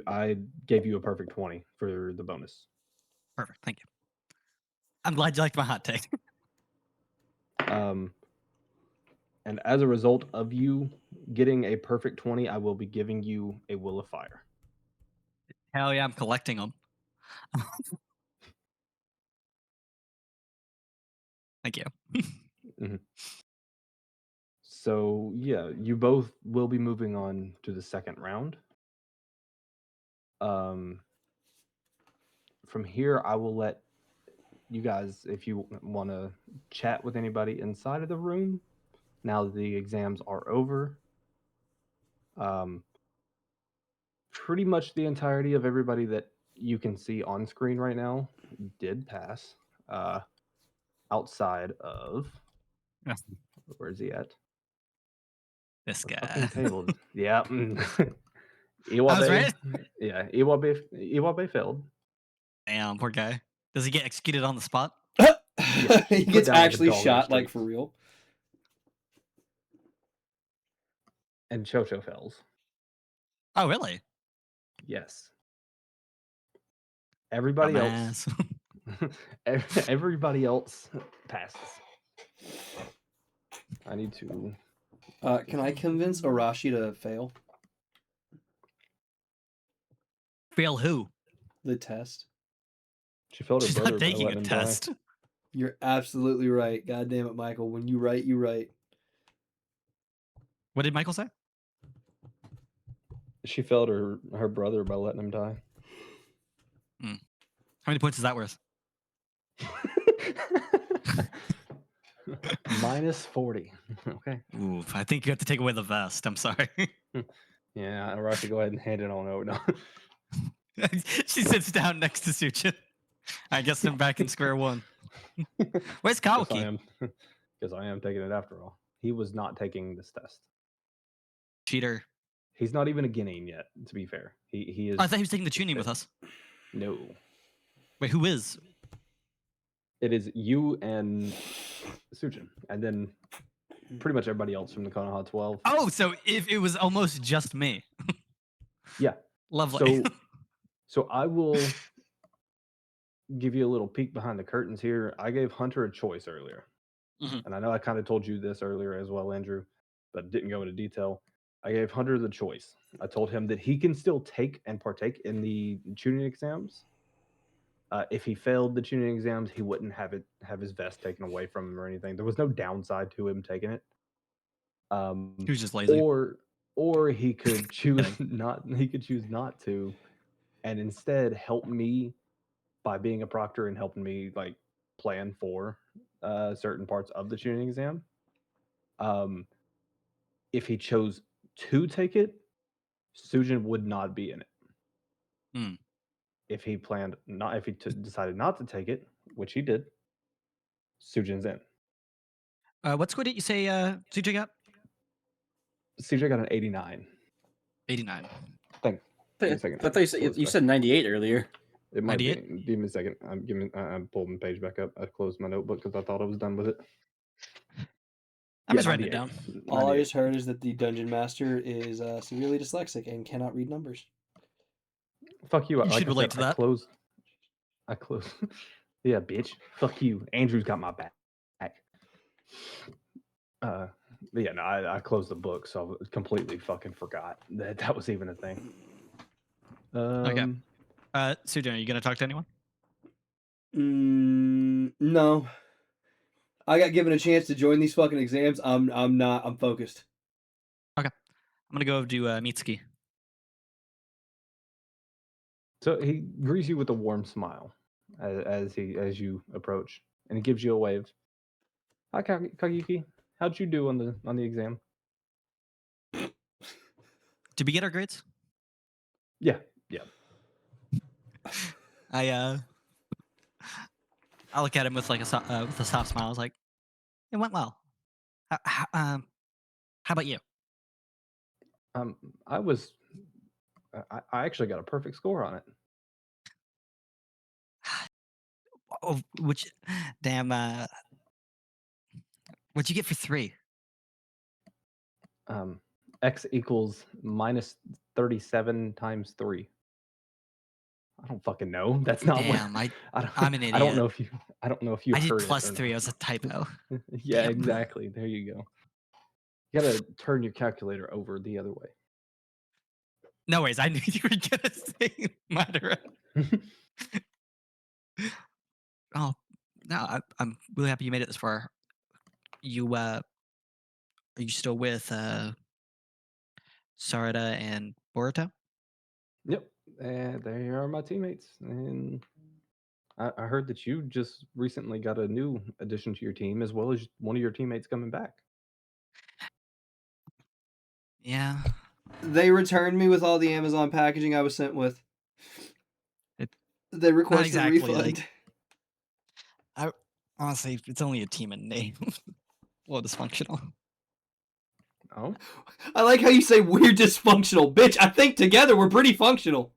I gave you a perfect 20 for the bonus.
Perfect. Thank you. I'm glad you liked my hot take.
And as a result of you getting a perfect 20, I will be giving you a Will of Fire.
Hell yeah, I'm collecting them. Thank you.
So yeah, you both will be moving on to the second round. From here, I will let you guys, if you want to chat with anybody inside of the room, now that the exams are over. Pretty much the entirety of everybody that you can see on screen right now did pass. Outside of, where's he at?
This
The
guy.
fucking table. Yeah.
I was
Iwabe.
right.
Yeah, Iwabe failed.
Damn, poor guy. Does he get executed on the spot?
He
put
gets
down like a
actually
dog in the
shot like
street.
for real.
And Chocho fails.
Oh, really?
Yes. Everybody else.
Dumbass.
Everybody else passes. I need to.
Can I convince Arashi to fail
Fail who?
the test?
She failed her
She's
brother
not
by
taking
letting
a
him die.
test.
You're absolutely right. God damn it, Michael. When you write, you write.
What did Michael say?
She failed her brother by letting him die.
How many points is that worth?
Minus 40. Okay.
Oof, I think you have to take away the vest. I'm sorry.
Yeah, Arashi, go ahead and hand it on over. No.
She sits down next to Suchin. I guess I'm back in square one. Where's Kawaki?
Because I am taking it after all. He was not taking this test.
Cheater.
He's not even a Guinean yet, to be fair. He is.
Oh, I thought he was taking the Chunin with us.
No.
Wait, who is?
It is you and Suchin. And then pretty much everybody else from the Konoha 12.
Oh, so if it was almost just me.
Yeah.
Lovely.
So I will give you a little peek behind the curtains here. I gave Hunter a choice earlier.
Mhm.
And I know I kind of told you this earlier as well, Andrew, but didn't go into detail. I gave Hunter the choice. I told him that he can still take and partake in the tuning exams. If he failed the tuning exams, he wouldn't have his vest taken away from him or anything. There was no downside to him taking it.
He was just lazy.
Or he could choose not to, and instead help me by being a proctor and helping me like plan for certain parts of the tuning exam. If he chose to take it, Sujin would not be in it.
Hmm.
If he decided not to take it, which he did, Sujin's in.
What score did you say CJ got?
CJ got an 89.
89.
Give me a second.
I thought you said 98 earlier.
It might be.
98?
Give me a second. I'm pulling the page back up. I closed my notebook because I thought I was done with it.
I'm just writing it down.
All I
98.
just heard is that the dungeon master is severely dyslexic and cannot read numbers.
Fuck you.
You
Like
should
I
relate
said,
to that.
I closed. Yeah, bitch. Fuck you. Andrew's got my back. But yeah, no, I closed the book, so I completely fucking forgot that was even a thing.
Okay. Sujan, are you gonna talk to anyone?
No. I got given a chance to join these fucking exams. I'm not. I'm focused.
I'm gonna go do Mitsuki.
So he greets you with a warm smile as you approach, and he gives you a wave. Hi, Kagiki. How'd you do on the exam?
Did we get our grades?
Yeah.
I look at him with like with a soft smile. I was like, it went well. How about you?
I actually got a perfect score on it.
Oh, which damn what'd you get for 3?
X equals minus 37 times 3. I don't fucking know. That's not
Damn,
what
I'm an idiot.
I don't know if you
I did
heard
plus
it or
3. It
not.
was a typo.
Yeah,
Damn.
exactly. There you go. You gotta turn your calculator over the other way.
No worries. I knew you were gonna say Madara. Oh no, I'm really happy you made it this far. You are you still with Sarada and Boruto?
Yep, and they are my teammates. And I heard that you just recently got a new addition to your team, as well as one of your teammates coming back.
Yeah.
They returned me with all the Amazon packaging I was sent with. They requested
exactly,
a refund.
Honestly, it's only a team in name. A little dysfunctional.
Oh,
I like how you say we're dysfunctional, bitch. I think together we're pretty functional.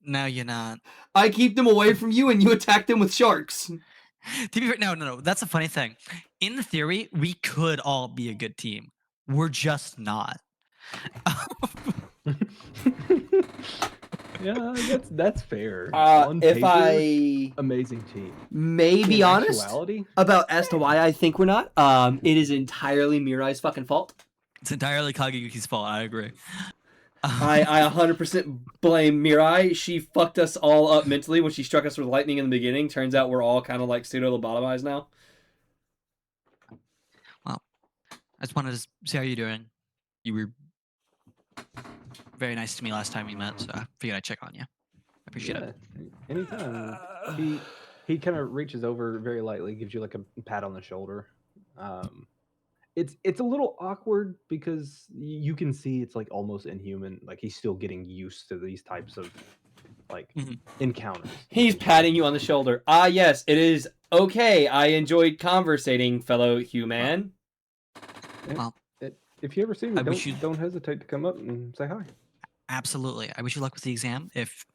No, you're not.
I keep them away from you, and you attack them with sharks.
To be fair, no. That's a funny thing. In theory, we could all be a good team. We're just not.
Yeah, that's fair. On
If
paper,
I
amazing team.
may be
In
honest
actuality,
about as to why I think we're not, it is entirely Mirai's fucking fault.
It's entirely Kageyuki's fault. I agree.
I 100% blame Mirai. She fucked us all up mentally when she struck us with lightning in the beginning. Turns out we're all kind of like pseudo-lobotomized now.
Well, I just wanted to see how you're doing. You were very nice to me last time we met, so I figured I'd check on you. I appreciate it.
Anytime. He kind of reaches over very lightly, gives you like a pat on the shoulder. It's a little awkward because you can see it's like almost inhuman. Like he's still getting used to these types of like encounters.
He's patting you on the shoulder. Ah, yes, it is okay. I enjoyed conversating, fellow human.
Well,
If you ever see me,
I wish
don't hesitate to come up and say hi.
absolutely. I wish you luck with the exam. If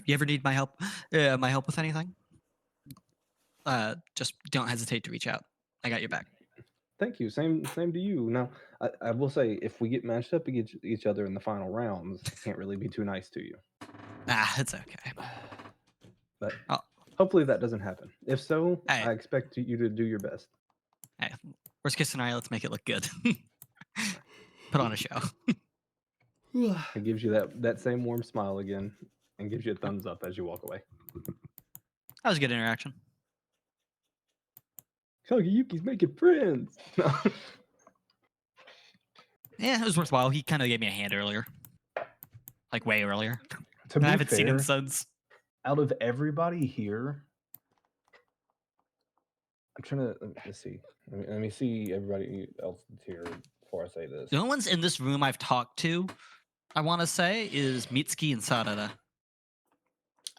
you ever need my help with anything, just don't hesitate to reach out. I got your back.
Thank you. Same to you. Now, I will say, if we get matched up against each other in the final rounds, I can't really be too nice to you.
It's okay.
But
Oh.
hopefully that doesn't happen. If so,
Hey.
I expect you to do your best.
Hey, worst case scenario, let's make it look good. Put on a show.
It gives you that same warm smile again and gives you a thumbs up as you walk away.
That was a good interaction.
Kageyuki's making friends.
Yeah, it was worthwhile. He kind of gave me a hand earlier. Like way earlier.
To
I
be
haven't seen him
fair,
since.
out of everybody here, I'm trying to let's see. Let me see everybody else that's here before I say this.
The only ones in this room I've talked to, I want to say, is Mitsuki and Sarada.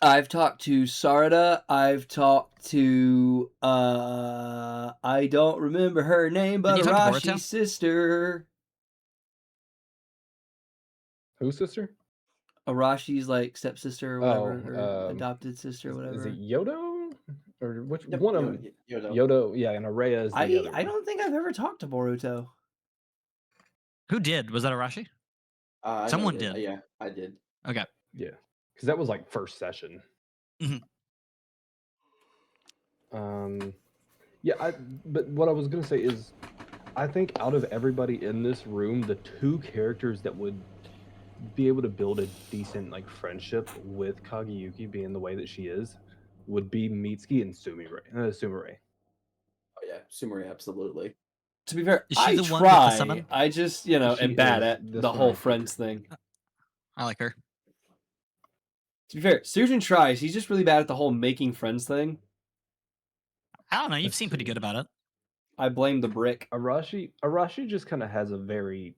I've talked to Sarada. I've talked to I don't remember her name, but
Didn't you talk to
Arashi's
Boruto?
sister.
Whose sister?
Arashi's like stepsister or whatever, or
Oh,
adopted sister or whatever.
Is it Yodo? Or which
Yep,
one of them? Yodo, yeah, and Araya is the other
I
one.
don't think I've ever talked to Boruto.
Who did? Was that Arashi?
I
Someone
did.
did.
Yeah, I did.
Okay.
Yeah, because that was like first session.
Mhm.
Yeah, but what I was gonna say is, I think out of everybody in this room, the two characters that would be able to build a decent like friendship with Kageyuki being the way that she is, would be Mitsuki and Sumire.
Oh yeah, Sumire, absolutely.
To be fair,
Is she
I
the one with the
try.
summon?
I just,
She
am bad
is
at
the
the whole
summoning
friends
character.
thing.
I like her.
To be fair, Sujin tries. He's just really bad at the whole making friends thing.
I don't know. You've
Let's
seen pretty
see.
good about it.
I blame the brick.
Arashi just kind of has a very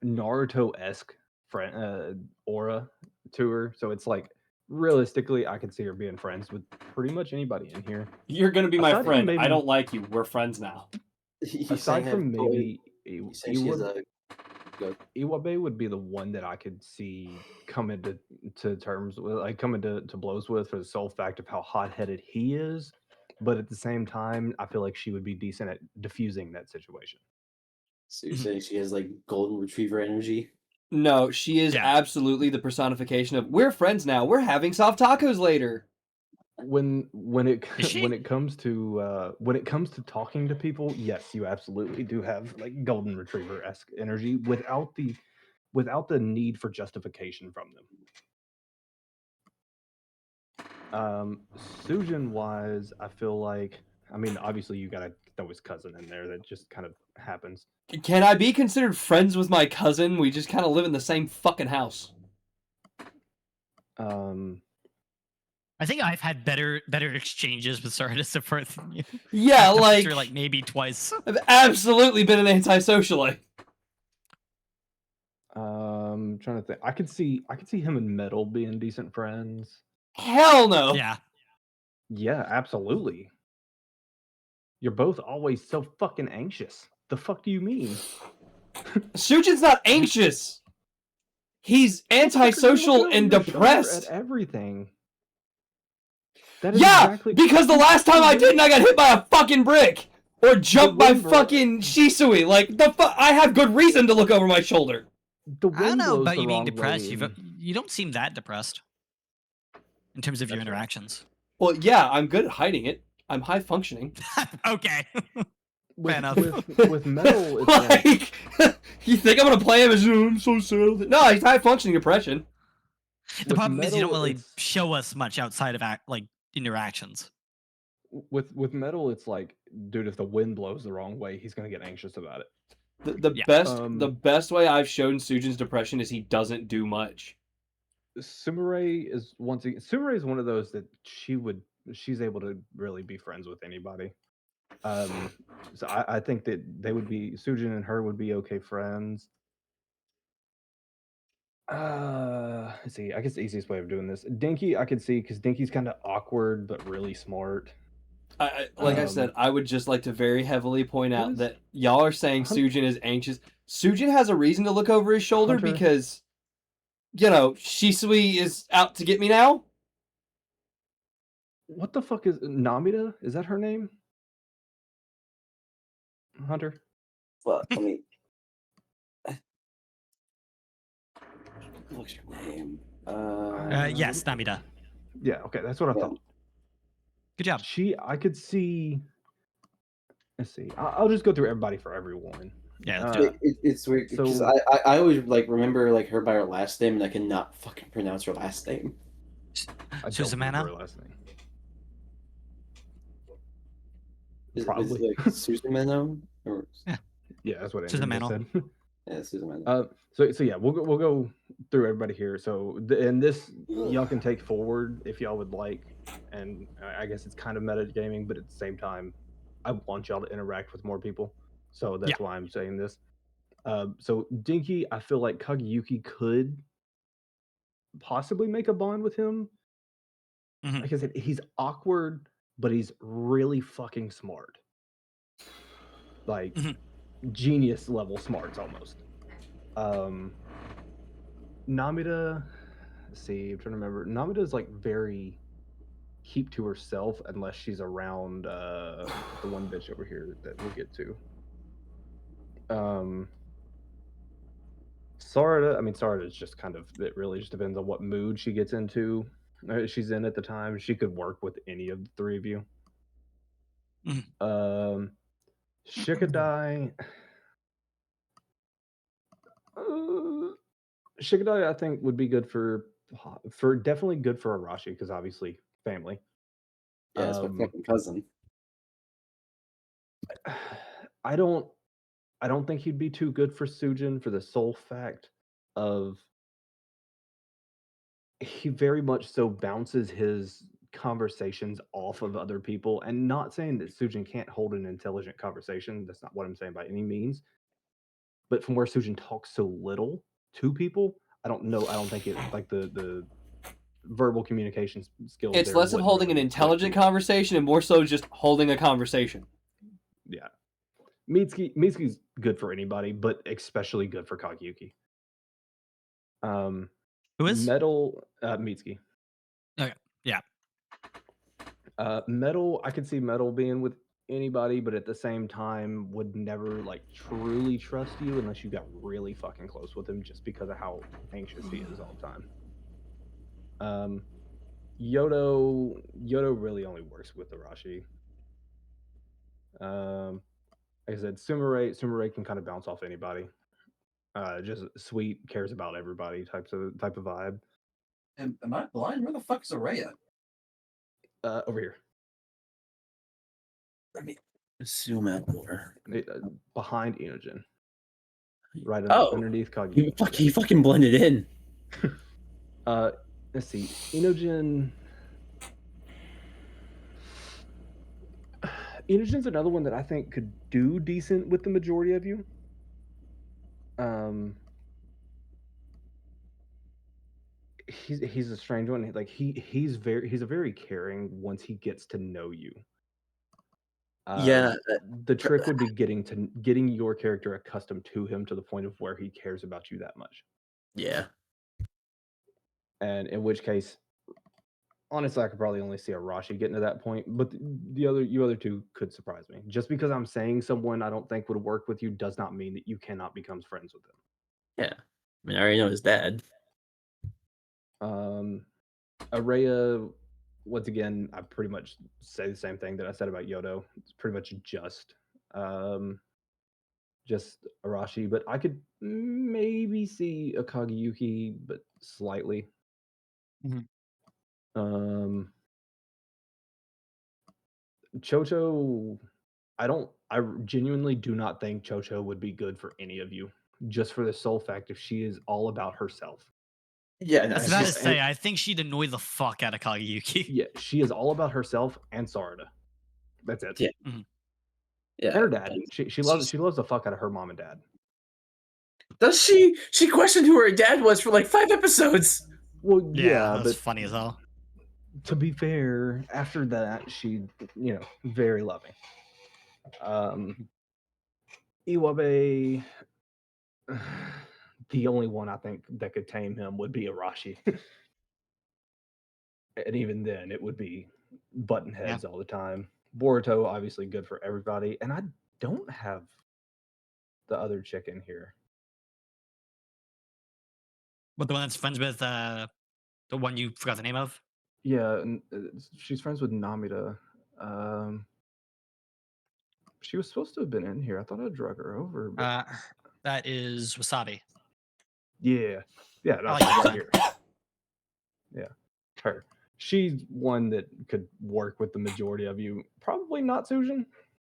Naruto-esque aura to her, so it's like realistically, I could see her being friends with pretty much anybody in here.
You're gonna be my
Aside from
friend.
maybe-
I don't like you. We're friends now.
Aside from maybe
you saying she's a
Iwabe would be the one that I could see come into terms with, like coming to blows with, for the sole fact of how hot-headed he is. But at the same time, I feel like she would be decent at diffusing that situation.
So you're saying she has like golden retriever energy?
No, she is
Yeah.
absolutely the personification of we're friends now. We're having soft tacos later.
When it
Is she?
when it comes to talking to people, yes, you absolutely do have like golden retriever-esque energy without the need for justification from them. Sujin wise, I feel like, I mean, obviously you gotta throw his cousin in there. That just kind of happens.
Can I be considered friends with my cousin? We just kind of live in the same fucking house.
I think I've had better exchanges with Sarada so far than you.
Yeah,
I've
like
talked to her, like maybe twice.
I've absolutely been an antisocialite.
Trying to think. I could see him and Metal being decent friends.
Hell no.
Yeah.
Yeah, absolutely. You're both always so fucking anxious. The fuck do you mean?
Sujin's not anxious. He's
Motherfucker, you're
antisocial
looking over
and
your shoulder
depressed.
at everything. That is
Yeah,
exactly
because the last time I didn't, I got hit by a fucking brick or jumped by
wind blow-
fucking Shisui. Like the I have good reason to look over my shoulder.
The
I don't
wind
know
blows
about
the
you being
wrong
depressed.
way in-
You don't seem that depressed in terms of your
That's right.
interactions.
Well, yeah, I'm good at hiding it. I'm high functioning.
Okay.
with,
enough.
with metal, it's like
You think I'm gonna play him as I'm so sad? No, he's high functioning depression.
The
with
problem is you don't
metal,
really
it's-
show us much outside of interactions.
with metal, it's like, dude, if the wind blows the wrong way, he's gonna get anxious about it.
The
Yeah.
the best way I've shown Sujin's depression is he doesn't do much.
Sumire is Sumire is one of those that she's able to really be friends with anybody. So I think that they would be Sujin and her would be okay friends. Let's see. I guess the easiest way of doing this, Dinky, I could see because Dinky's kind of awkward but really smart.
Like I said, I would just like to very heavily point out
is-
that y'all are saying Sujin is anxious. Sujin has a reason to look over his shoulder
Hunter.
because, you know, Shisui is out to get me now.
What the fuck is Namida? Is that her name? Hunter?
Well, I mean, what's your name?
Yes, Namida.
Yeah, okay, that's what I
Yeah.
thought.
Good job.
I could see. Let's see. I'll just go through everybody for everyone.
Yeah, let's
Uh,
do it.
It's weird because
so-
I always like remember like her by her last name, and I cannot fucking pronounce her last name.
I don't
Susamana?
remember her last name.
Is
Probably.
it like Susamano or
Yeah, that's what
Susamano.
Andrew said.
yeah, Susamano.
So yeah, we'll go through everybody here. So and this y'all can take forward if y'all would like, and I guess it's kind of meta gaming, but at the same time, I want y'all to interact with more people. So that's why I'm saying this. So Dinky, I feel like Kageyuki could possibly make a bond with him.
Mhm.
Like I said, he's awkward, but he's really fucking smart. Like
Mhm.
genius level smarts almost. Namida, let's see, I'm trying to remember. Namida is like very keep to herself unless she's around the one bitch over here that we'll get to. Sarada is just kind of, it really just depends on what mood she gets into. She's in at the time. She could work with any of the three of you. Shikadai. Shikadai, I think, would be good for definitely good for Arashi because obviously family.
Yeah, it's my fucking cousin.
I don't think he'd be too good for Sujin for the sole fact of he very much so bounces his conversations off of other people, and not saying that Sujin can't hold an intelligent conversation. That's not what I'm saying by any means. But from where Sujin talks so little to people, I don't know. I don't think it like the verbal communication skills.
It's
there
less of
wouldn't
holding an
really click
intelligent
too well.
conversation and more so just holding a conversation.
Yeah. Mitsuki's good for anybody, but especially good for Kageyuki.
Who is?
Metal Mitsuki.
Okay, yeah.
Metal, I could see Metal being with anybody, but at the same time would never like truly trust you unless you got really fucking close with him just because of how anxious he is all the time. Yodo really only works with Arashi. Like I said, Sumire can kind of bounce off anybody. Just sweet, cares about everybody type of vibe.
Am I blind? Where the fuck is Araya?
Over here.
Let me zoom out more.
Behind Enogen. Right underneath Kageyuki.
He fucking blended in.
Let's see. Enogen's another one that I think could do decent with the majority of you. He's a strange one. Like he's a very caring once he gets to know you.
Yeah.
The trick would be getting your character accustomed to him to the point of where he cares about you that much.
Yeah.
And in which case, honestly, I could probably only see Arashi getting to that point. But you other two could surprise me. Just because I'm saying someone I don't think would work with you does not mean that you cannot become friends with them.
Yeah. I mean, I already know his dad.
Araya, once again, I pretty much say the same thing that I said about Yodo. It's pretty much just Arashi, but I could maybe see a Kageyuki, but slightly.
Mhm.
Chocho, I genuinely do not think Chocho would be good for any of you, just for the sole fact if she is all about herself.
Yeah,
I was
And
about to
she's-
say, I think she'd annoy the fuck out of Kageyuki.
Yeah, she is all about herself and Sarada. That's it.
Yeah.
Mhm.
Yeah.
And her dad. She loves the fuck out of her mom and dad.
Does she? She questioned who her dad was for like 5 episodes.
Well,
Yeah,
yeah,
that's
but
funny as hell.
to be fair, after that, she, very loving. Iwabe, the only one I think that could tame him would be Arashi. And even then, it would be button heads all the time. Boruto, obviously good for everybody. And I don't have the other chick in here.
But the one that's friends with the one you forgot the name of?
Yeah, she's friends with Namida. She was supposed to have been in here. I thought I drug her over, but
That is Wasabi.
yeah,
I
no,
like that
she's
design.
here. Yeah, her. She's one that could work with the majority of you. Probably not Sujin.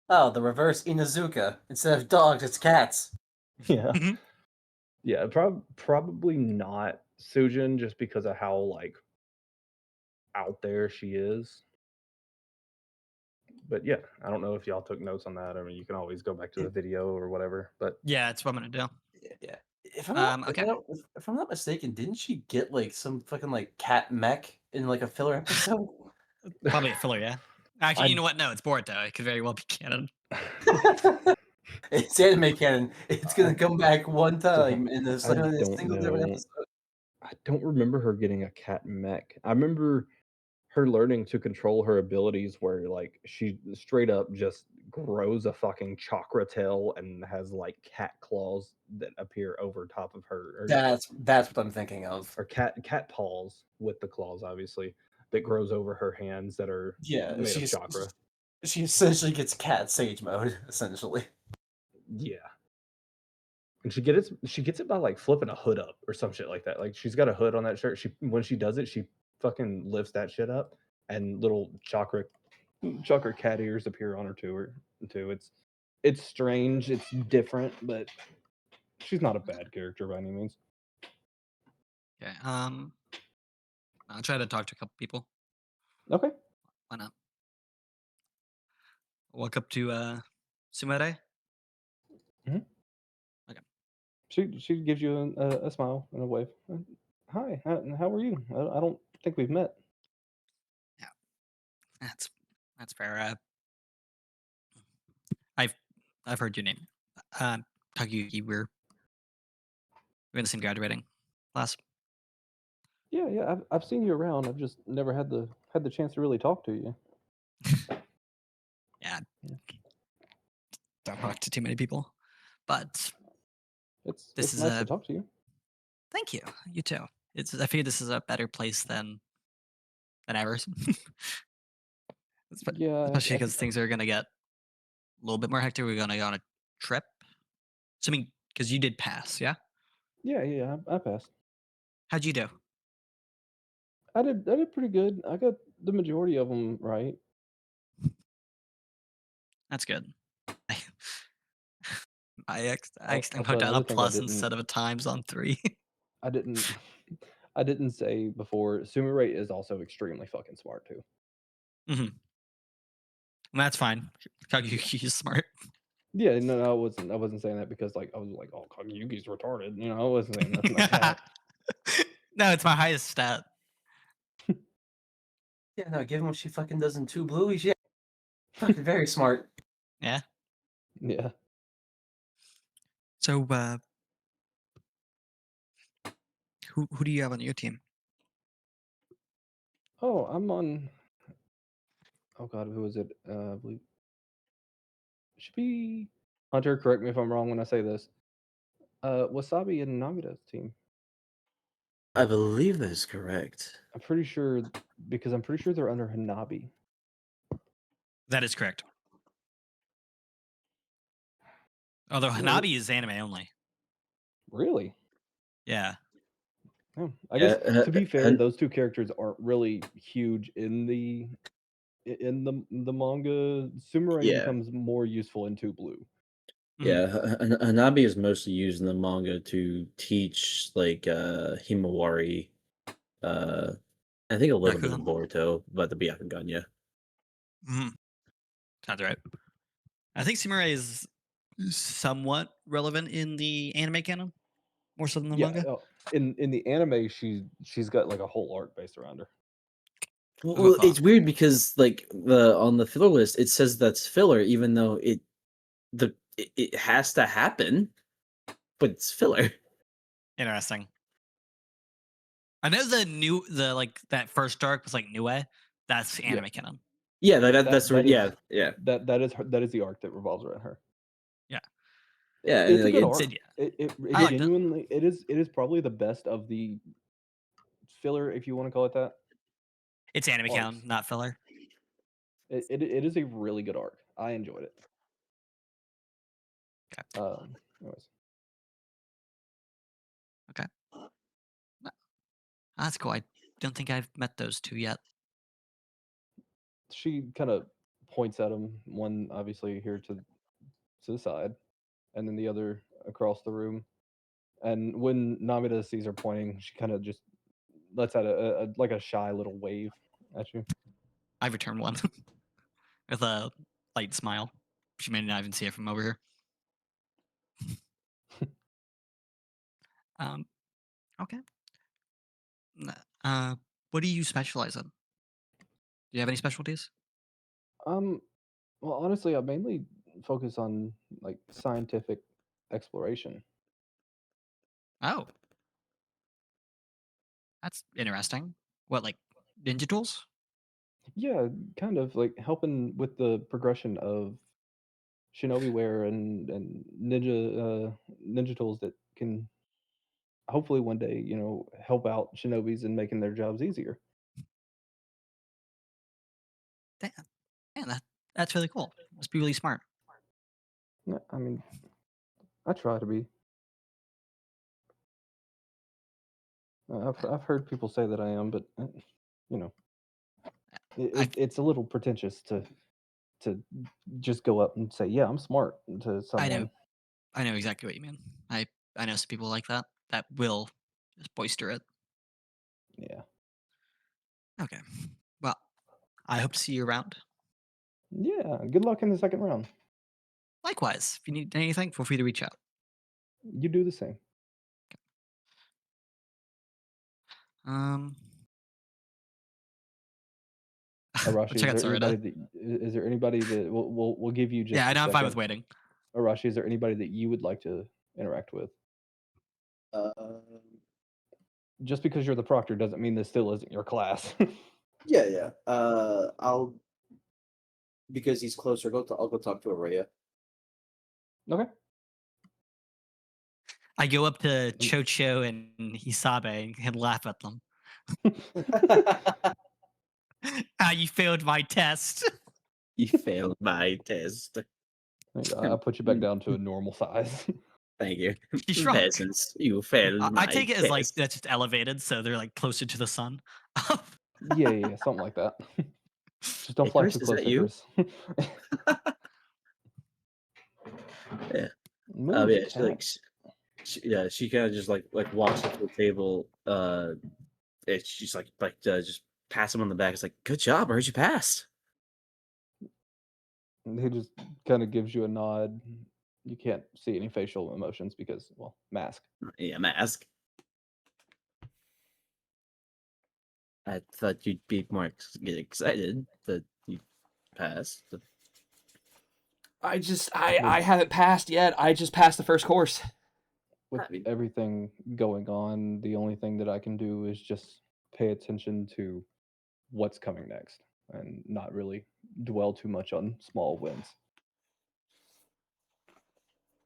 Oh, the reverse Inazuka. Instead of dogs, it's cats.
Yeah,
Mhm.
yeah, probably not Sujin, just because of how like out there she is. But yeah, I don't know if y'all took notes on that. I mean, you can always go back to the video or whatever. But
Yeah, that's what I'm gonna do.
Yeah. If I'm not,
Okay.
if I'm not mistaken, didn't she get like some fucking like cat mech in like a filler episode?
Probably a filler, yeah. Actually, you
I-
know what? No, it's Boruto. It could very well be canon.
It's anime canon. It's gonna come back one time in a
I
single
don't
different
know.
episode.
I don't remember her getting a cat mech. I remember her learning to control her abilities where like she straight up just grows a fucking chakra tail and has like cat claws that appear over top of her
That's what I'm thinking of.
or cat paws with the claws obviously that grows over her hands that are
Yeah,
made of chakra.
she essentially gets cat sage mode, essentially.
Yeah. And she gets it by like flipping a hood up or some shit like that. Like she's got a hood on that shirt. When she does it, she fucking lifts that shit up and little chakra cat ears appear on her too. It's strange, it's different, but she's not a bad character by any means.
Okay. I'll try to talk to a couple people.
Okay.
Why not? Walk up to Sumere.
She gives you a smile and a wave. Hi, how are you? I don't think we've met.
That's fair. I've heard your name. Kageyuki, we're in the same graduating class.
Yeah, I've seen you around. I've just never had the chance to really talk to you.
Yeah. Don't talk to too many people. But
It's
This is
nice
a-
to talk to you.
thank you. You too. I figure this is a better place than ours.
Yeah,
Especially because things are gonna get a little bit more hectic. We're gonna go on a trip. Assuming because you did pass, yeah?
yeah, I passed.
How'd you do?
I did pretty good. I got the majority of them right.
That's good. I accidentally
Also,
put down
another
a
thing I
plus
didn't
instead of a times on 3.
I didn't I didn't say before. Sumire is also extremely fucking smart too.
That's fine. Kageyuki is smart.
Yeah, no, I wasn't saying that because like I was like, oh, Kageyuki's retarded. You know, I wasn't saying nothing like that.
No, it's my highest stat.
Yeah, no, given what she fucking does in Two Blues, yeah, fucking very smart.
Yeah.
Yeah.
So, who do you have on your team?
Oh, I'm on. Oh God, who is it? I believe it should be Hunter. Correct me if I'm wrong when I say this. Wasabi and Namida's team.
I believe that is correct.
I'm pretty sure because I'm pretty sure they're under Hanabi.
That is correct. Although
Yeah,
Hanabi is anime only.
Really?
Yeah.
Oh, I guess
Yeah,
to be fair,
and
those two characters aren't really huge in the manga. Sumire
yeah,
becomes more useful in Two Blue.
yeah. Hanabi is mostly used in the manga to teach like Himawari, uh, I think a little bit of
Byakugan.
Boruto, but the Byakugan, yeah.
Mhm. Sounds right. I think Samurai is somewhat relevant in the anime canon, more so than the
Yeah,
manga.
in the anime, she's got like a whole arc based around her.
Who
Well,
thought?
it's weird because like on the filler list it says that's filler, even though it has to happen, but it's filler.
Interesting. I know the like that first arc was like Nue. That's anime canon.
Yeah,
That
that's
that
what.
is
Yeah,
that is the arc that revolves around her.
Yeah.
yeah. And
It's a
like
good
it's
arc.
Yeah.
It
I liked it.
genuinely it is probably the best of the filler, if you want to call it that.
It's anime
Arcs.
canon, not filler.
It is a really good arc. I enjoyed it.
Okay.
Anyways.
Okay. That's cool. I don't think I've met those two yet.
She kind of points at him, one obviously here to the side, and then the other across the room. And when Namida sees her pointing, she kind of just lets out a like a shy little wave at you.
I returned one with a light smile. She may not even see it from over here. Okay. What do you specialize in? Do you have any specialties?
Well, honestly, I mainly focus on like scientific exploration.
Oh, that's interesting. What, like ninja tools?
Yeah, kind of like helping with the progression of shinobi wear and ninja tools that can hopefully one day, help out shinobis in making their jobs easier.
Damn, that's really cool. Must be really smart.
Yeah, I mean, I try to be. I've heard people say that I am, but you know, it's a little pretentious to just go up and say, "Yeah, I'm smart" to someone.
I know exactly what you mean. I know some people like that will just boister it.
Yeah.
Okay. Well, I hope to see you around.
Yeah. Good luck in the second round.
Likewise, if you need anything, feel free to reach out.
You do the same.
Um,
Arashi,
check out Sarita.
is there anybody that we'll give you just
Yeah, I
a
know I'm fine with
second.
waiting.
Arashi, is there anybody that you would like to interact with? Just because you're the proctor doesn't mean this still isn't your class.
Yeah. I'll because he's closer. I'll go talk to Araya.
Okay.
I go up to Chocho and Hisabe and laugh at them. You failed my test.
You failed my test.
I put you back down to a normal size.
Thank you.
She shrunk.
Peasants, you failed my
I take it as like
test.
that's just elevated, so they're like closer to the sun.
Yeah, something like that. Just don't
Hey,
fly
Chris,
too
is
close
that
to
you?
Chris.
Yeah.
Moves
Yeah. She like,
attack.
she kind of just like walks up to the table. And she's like just pass him on the back. It's like, good job, I heard you passed.
And he just kind of gives you a nod. You can't see any facial emotions because, well, mask.
Yeah, mask. I thought you'd be more get excited that you passed. But
I haven't passed yet. I just passed the first course.
With
I mean-
everything going on, the only thing that I can do is just pay attention to what's coming next and not really dwell too much on small wins.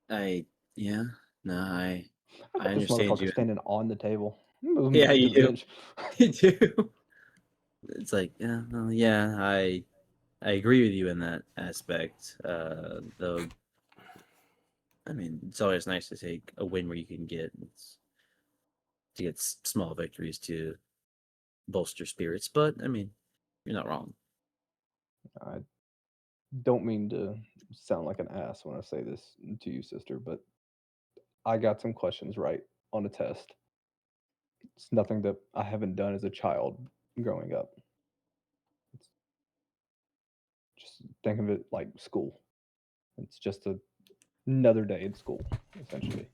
I yeah, no, I
I got this
understand
motherfucker
you.
standing on the table. Move him
Yeah,
back to
you
the
do.
bench.
You do. It's like, yeah, no, yeah, I agree with you in that aspect. Though, I mean, it's always nice to take a win where you can get small victories to bolster spirits. But I mean, you're not wrong.
I don't mean to sound like an ass when I say this to you, sister, but I got some questions right on a test. It's nothing that I haven't done as a child growing up. It's just think of it like school. It's just another day in school, essentially.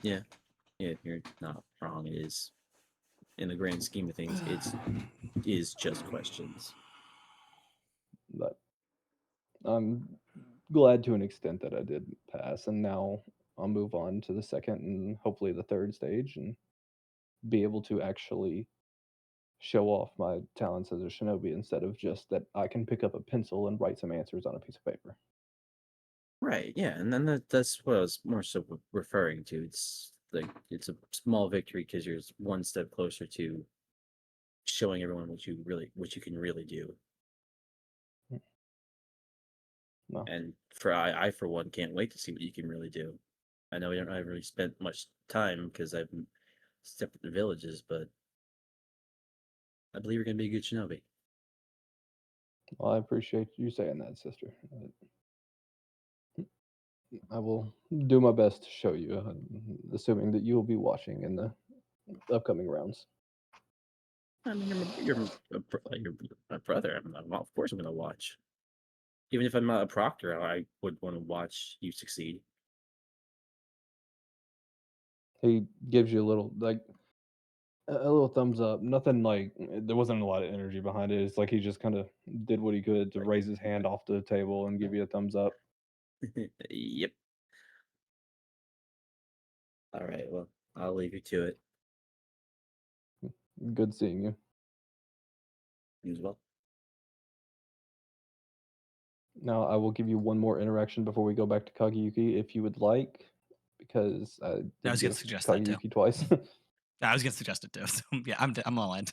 Yeah, you're not wrong. It is, in the grand scheme of things, it is just questions.
But I'm glad to an extent that I did pass, and now I'll move on to the second and hopefully the third stage and be able to actually show off my talents as a shinobi instead of just that I can pick up a pencil and write some answers on a piece of paper.
Right, yeah, and then that's what I was more so referring to. It's like it's a small victory because you're one step closer to showing everyone what you can really do.
No,
And I for one can't wait to see what you can really do. I know we don't have really spent much time because I've stepped in the villages, but I believe you're gonna be a good shinobi.
well, I appreciate you saying that, sister. I will do my best to show you, assuming that you will be watching in the upcoming rounds.
I mean, you're my brother. Of course I'm gonna watch. Even if I'm not a proctor, I would want to watch you succeed.
He gives you a little like a little thumbs up. Nothing like there wasn't a lot of energy behind it. It's like he just kind of did what he could to
Right.
raise his hand off the table and give you a thumbs up.
Yep. All right. Well, I'll leave you to it.
Good seeing you.
You as well.
Now I will give you one more interaction before we go back to Kageyuki if you would like, because I
I
did
was gonna
give
suggest that too.
Kageyuki twice.
I was gonna suggest it too. So yeah, I'm all in.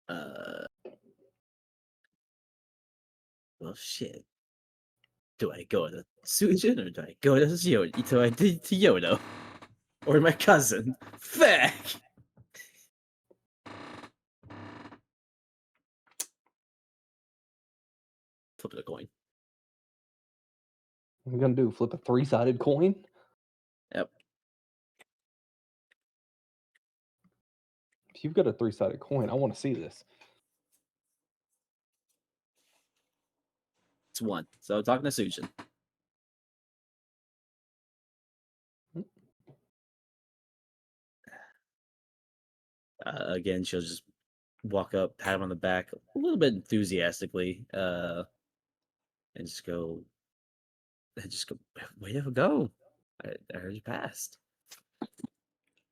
Uh. Well, shit. Do I go to Sujin or do I go to Yodo? Or my cousin? Fuck! Flip a coin.
What are you gonna do? Flip a 3-sided coin?
Yep.
If you've got a 3-sided coin, I want to see this.
It's one. So talking to Sujin. Again, she'll just walk up, pat him on the back a little bit enthusiastically, and just go, way to go. I heard you passed.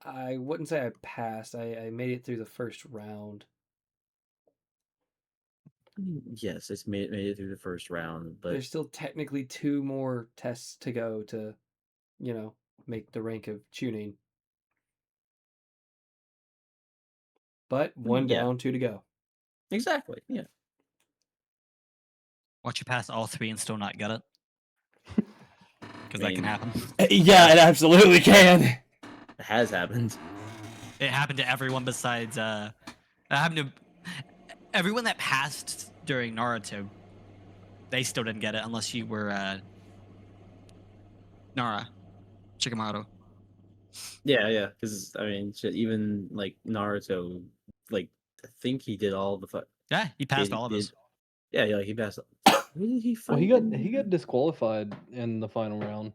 I wouldn't say I passed. I made it through the first round.
I mean, yes, it's made it through the first round, but
There's still technically 2 more tests to go to, make the rank of Chunin. But 1
yeah,
down, 2 to go.
exactly. Yeah.
Watch you pass all 3 and still not get it. Because that can happen.
Yeah, it absolutely can.
It has happened.
It happened to everyone besides it happened to everyone that passed during Naruto. They still didn't get it unless you were Nara Shikamaru.
Yeah. Because I mean, shit, even like Naruto, like I think he did all the
Yeah, he passed all of his.
Yeah, he passed. Who did he fight?
Well, he got disqualified in the final round.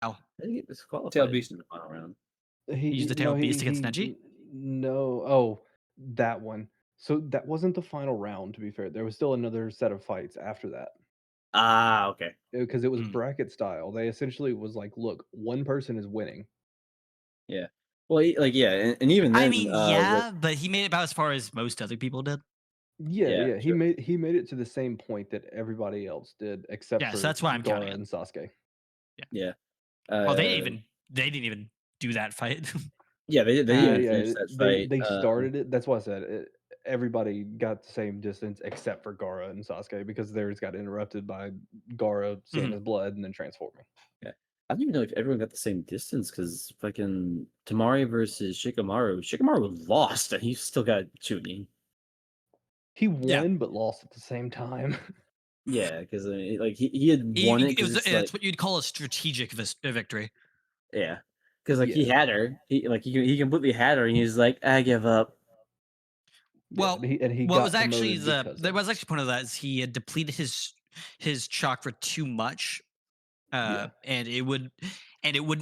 Oh,
How did he get disqualified
Tail Beast.
in the final round?
He
used the
no,
tail beast against Neji?
No, oh, that one. So that wasn't the final round. To be fair, there was still another set of fights after that
Ah, okay.
because it was
Hmm.
bracket style. They essentially was like, look, one person is winning.
Yeah. Well, yeah, and even then,
I mean, yeah, but he made it about as far as most other people did.
Yeah,
Yeah,
yeah.
sure.
He made it to the same point that everybody else did, except
Yeah,
for
so that's why I'm counting
Gaara
it.
and Sasuke.
Yeah.
Well, they didn't even do that fight.
Yeah, they
Yeah,
didn't
yeah.
finish that fight.
They started it. That's why I said it, everybody got the same distance except for Gaara and Sasuke because theirs got interrupted by Gaara seeing
Mhm.
his blood and then transforming.
Yeah. I don't even know if everyone got the same distance because fucking Tamari versus Shikamaru. Shikamaru lost and he still got Chunin.
He
Yeah.
won but lost at the same time.
Yeah, because I mean, like he had won it because it's like
it's what you'd call a strategic victory.
yeah, because like he
Yeah.
had her. He completely had her, and he's like, I give up.
Well,
and he
what
got
was actually
promoted because
there
of
was actually point of that is he had depleted his chakra too much,
Yeah.
and it wouldn't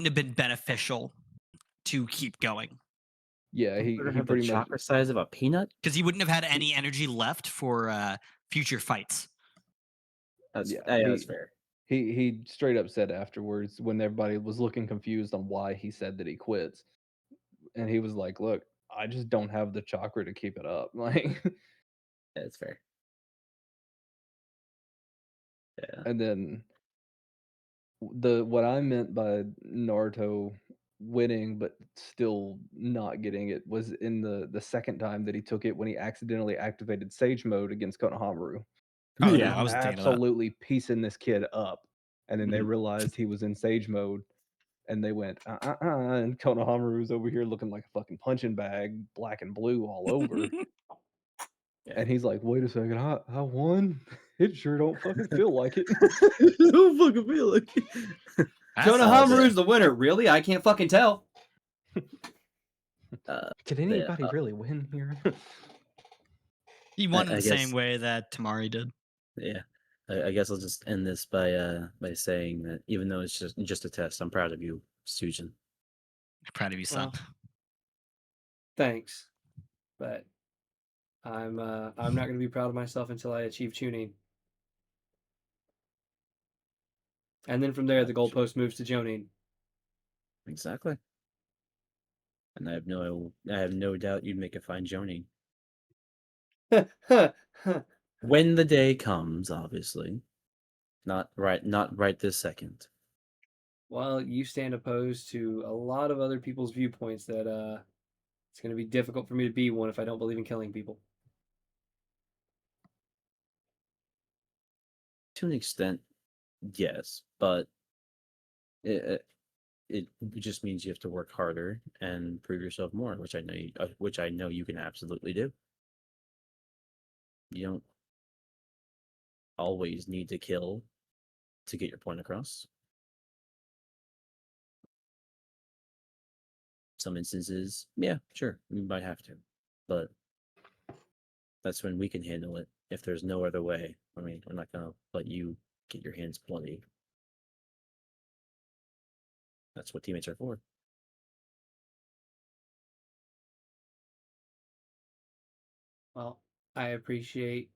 have been beneficial to keep going
Yeah,
Consider
he
have the
pretty much
chakra size of a peanut.
because he wouldn't have had any energy left for future fights.
That's
Yeah,
that's fair.
he straight up said afterwards when everybody was looking confused on why he said that he quits. And he was like, "Look, I just don't have the chakra to keep it up." Like
That's fair. Yeah.
and then what I meant by Naruto winning but still not getting it was in the second time that he took it when he accidentally activated Sage Mode against Konohamaru.
Oh
He
yeah,
was
I wasn't thinking of that.
absolutely piecing this kid up, and then they
Mhm.
realized he was in Sage Mode, and they went, and Konohamaru was over here looking like a fucking punching bag, black and blue all over.
Yeah.
And he's like, "Wait a second, I won? It sure don't fucking feel like it."
Don't fucking feel like it.
That's
Konohamaru's the winner. Really? I can't fucking tell.
Did anybody really win here?
he won in
I
the same
guess-
way that Tamari did.
Yeah. I guess I'll just end this by saying that even though it's just a test, I'm proud of you, Sujin.
Proud of you, son.
Well, thanks, but I'm not going to be proud of myself until I achieve tuning, and then from there the goalpost moves to Jonin.
Exactly. And I have no doubt you'd make a fine Jonin. When the day comes, obviously. Not right this second.
Well, you stand opposed to a lot of other people's viewpoints that it's going to be difficult for me to be one if I don't believe in killing people.
To an extent, yes, but it just means you have to work harder and prove yourself more, which I know you can absolutely do. You don't always need to kill to get your point across. Some instances, yeah, sure, we might have to, but that's when we can handle it. If there's no other way, I mean, we're not gonna let you get your hands bloody. That's what teammates are for.
Well, I appreciate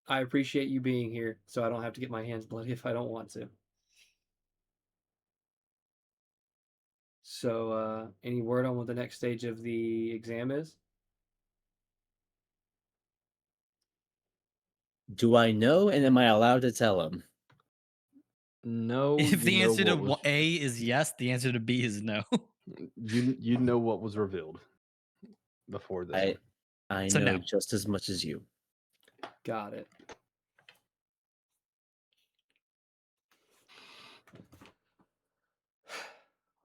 you being here, so I don't have to get my hands bloody if I don't want to. So, any word on what the next stage of the exam is?
Do I know, and am I allowed to tell him?
No,
If
you
the
know
answer to
what was
A is yes, the answer to B is no.
you know what was revealed before this one.
I
So
know
no.
just as much as you.
Got it.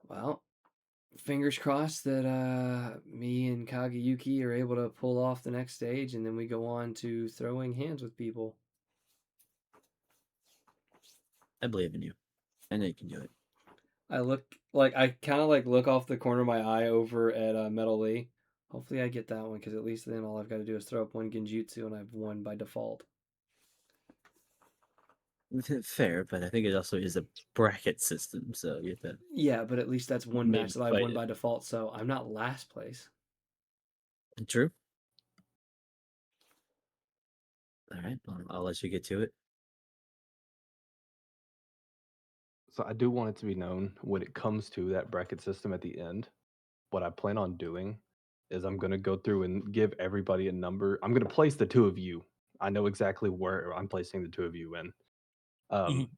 Well, fingers crossed that me and Kageyuki are able to pull off the next stage, and then we go on to throwing hands with people.
I believe in you. I know you can do it.
I kind of like look off the corner of my eye over at Metal Lee. Hopefully, I get that one because at least then all I've got to do is throw up one Genjutsu, and I've won by default.
Fair, but I think it also is a bracket system, so you have to.
Yeah, but at least that's one
Maybe
match that I've
fight
won
it.
by default, so I'm not last place.
True. All right, well, I'll let you get to it.
So I do want it to be known when it comes to that bracket system at the end. What I plan on doing is I'm going to go through and give everybody a number. I'm going to place the two of you. I know exactly where I'm placing the two of you in.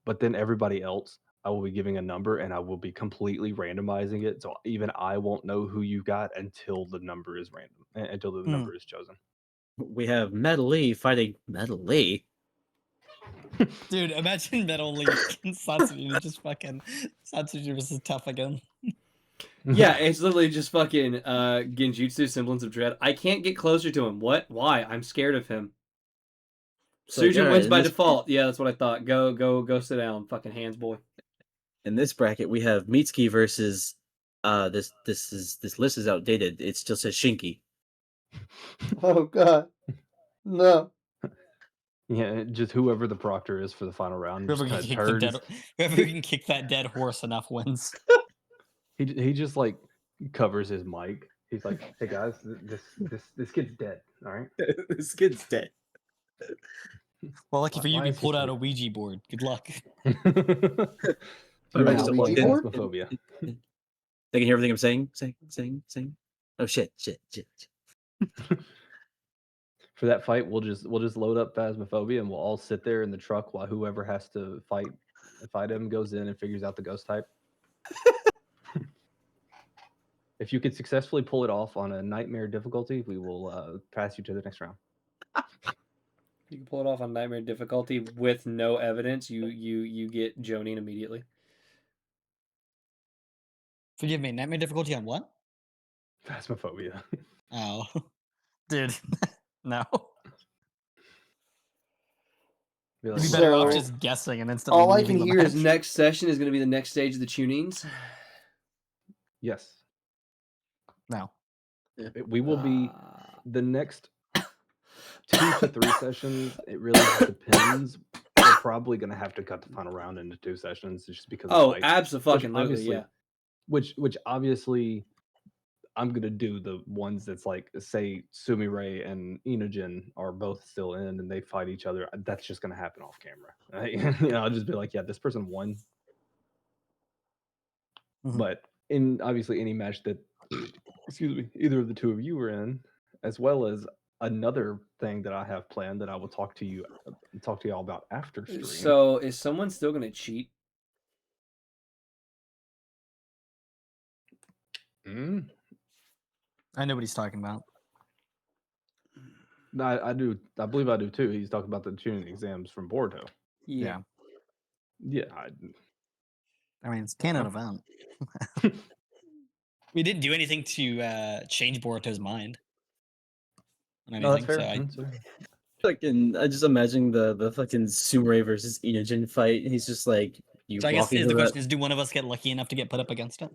But then everybody else, I will be giving a number and I will be completely randomizing it. So even I won't know who you got until the number is random, until the number is chosen.
We have Metal Lee fighting Metal Lee.
Dude, imagine Metal League and Satsui just fucking Satsui versus Tough again.
Yeah, it's literally just fucking Genjutsu Semblance of Dread. I can't get closer to him. What? Why? I'm scared of him.
So, like,
Sujin
alright,
wins
in
by
this-
default. Yeah, that's what I thought. Go sit down, fucking hands boy.
In this bracket, we have Mitsuki versus this list is outdated. It still says Shinky.
Oh God, no.
Yeah, just whoever the proctor is for the final round.
Whoever
Just
can,
kinda
kick the
turns.
whoever can kick that dead horse enough wins.
He just like covers his mic. He's like, "Hey guys, this kid's dead. All right."
This kid's dead.
Well, lucky for you,
Why
we
is he
pulled out
so-
a Ouija board. Good luck.
You're
Am I
about
just
to
a
play
Ouija board?
Phasmophobia.
They can hear everything I'm saying. Oh shit.
For that fight, we'll just load up Phasmophobia and we'll all sit there in the truck while whoever has to fight him goes in and figures out the ghost type. If you could successfully pull it off on a nightmare difficulty, we will pass you to the next round.
You can pull it off on nightmare difficulty with no evidence. You get Jonin immediately.
Forgive me, nightmare difficulty on what?
Phasmophobia.
Oh, dude, no.
Be
You'd
like,
be
"Look,
better off
So,
just guessing and instantly
all I
leaving
can
the
hear
His
match.
next session is going to be the next stage of the tunings.
yes,
No.
we will be
Ah.
the next 2 to 3 sessions. It really just depends. We're probably going to have to cut the final round into 2 sessions just because of
Oh,
fights.
absolutely,
obviously-
yeah.
Which obviously I'm gonna do the ones that's like, say Sumire and Inogen are both still in and they fight each other. That's just gonna happen off camera. Right? I'll just be like, yeah, this person won.
Mhm.
But in obviously any match that excuse me, either of the two of you are in, as well as another thing that I have planned that I will talk to y'all about after stream.
So is someone still going to cheat?
Mm,
I know what he's talking about.
I do. I believe I do too. He's talking about the tuning exams from Bordeaux.
Yeah.
Yeah.
I mean, it's canon event. We didn't do anything to change Boruto's mind. On
No, that's
anything,
fair.
so
That's fair.
Fucking, I just imagine the fucking Sumire versus Inogen fight. He's just like you
So I guess
walking
the
into
question
that.
is, do one of us get lucky enough to get put up against it?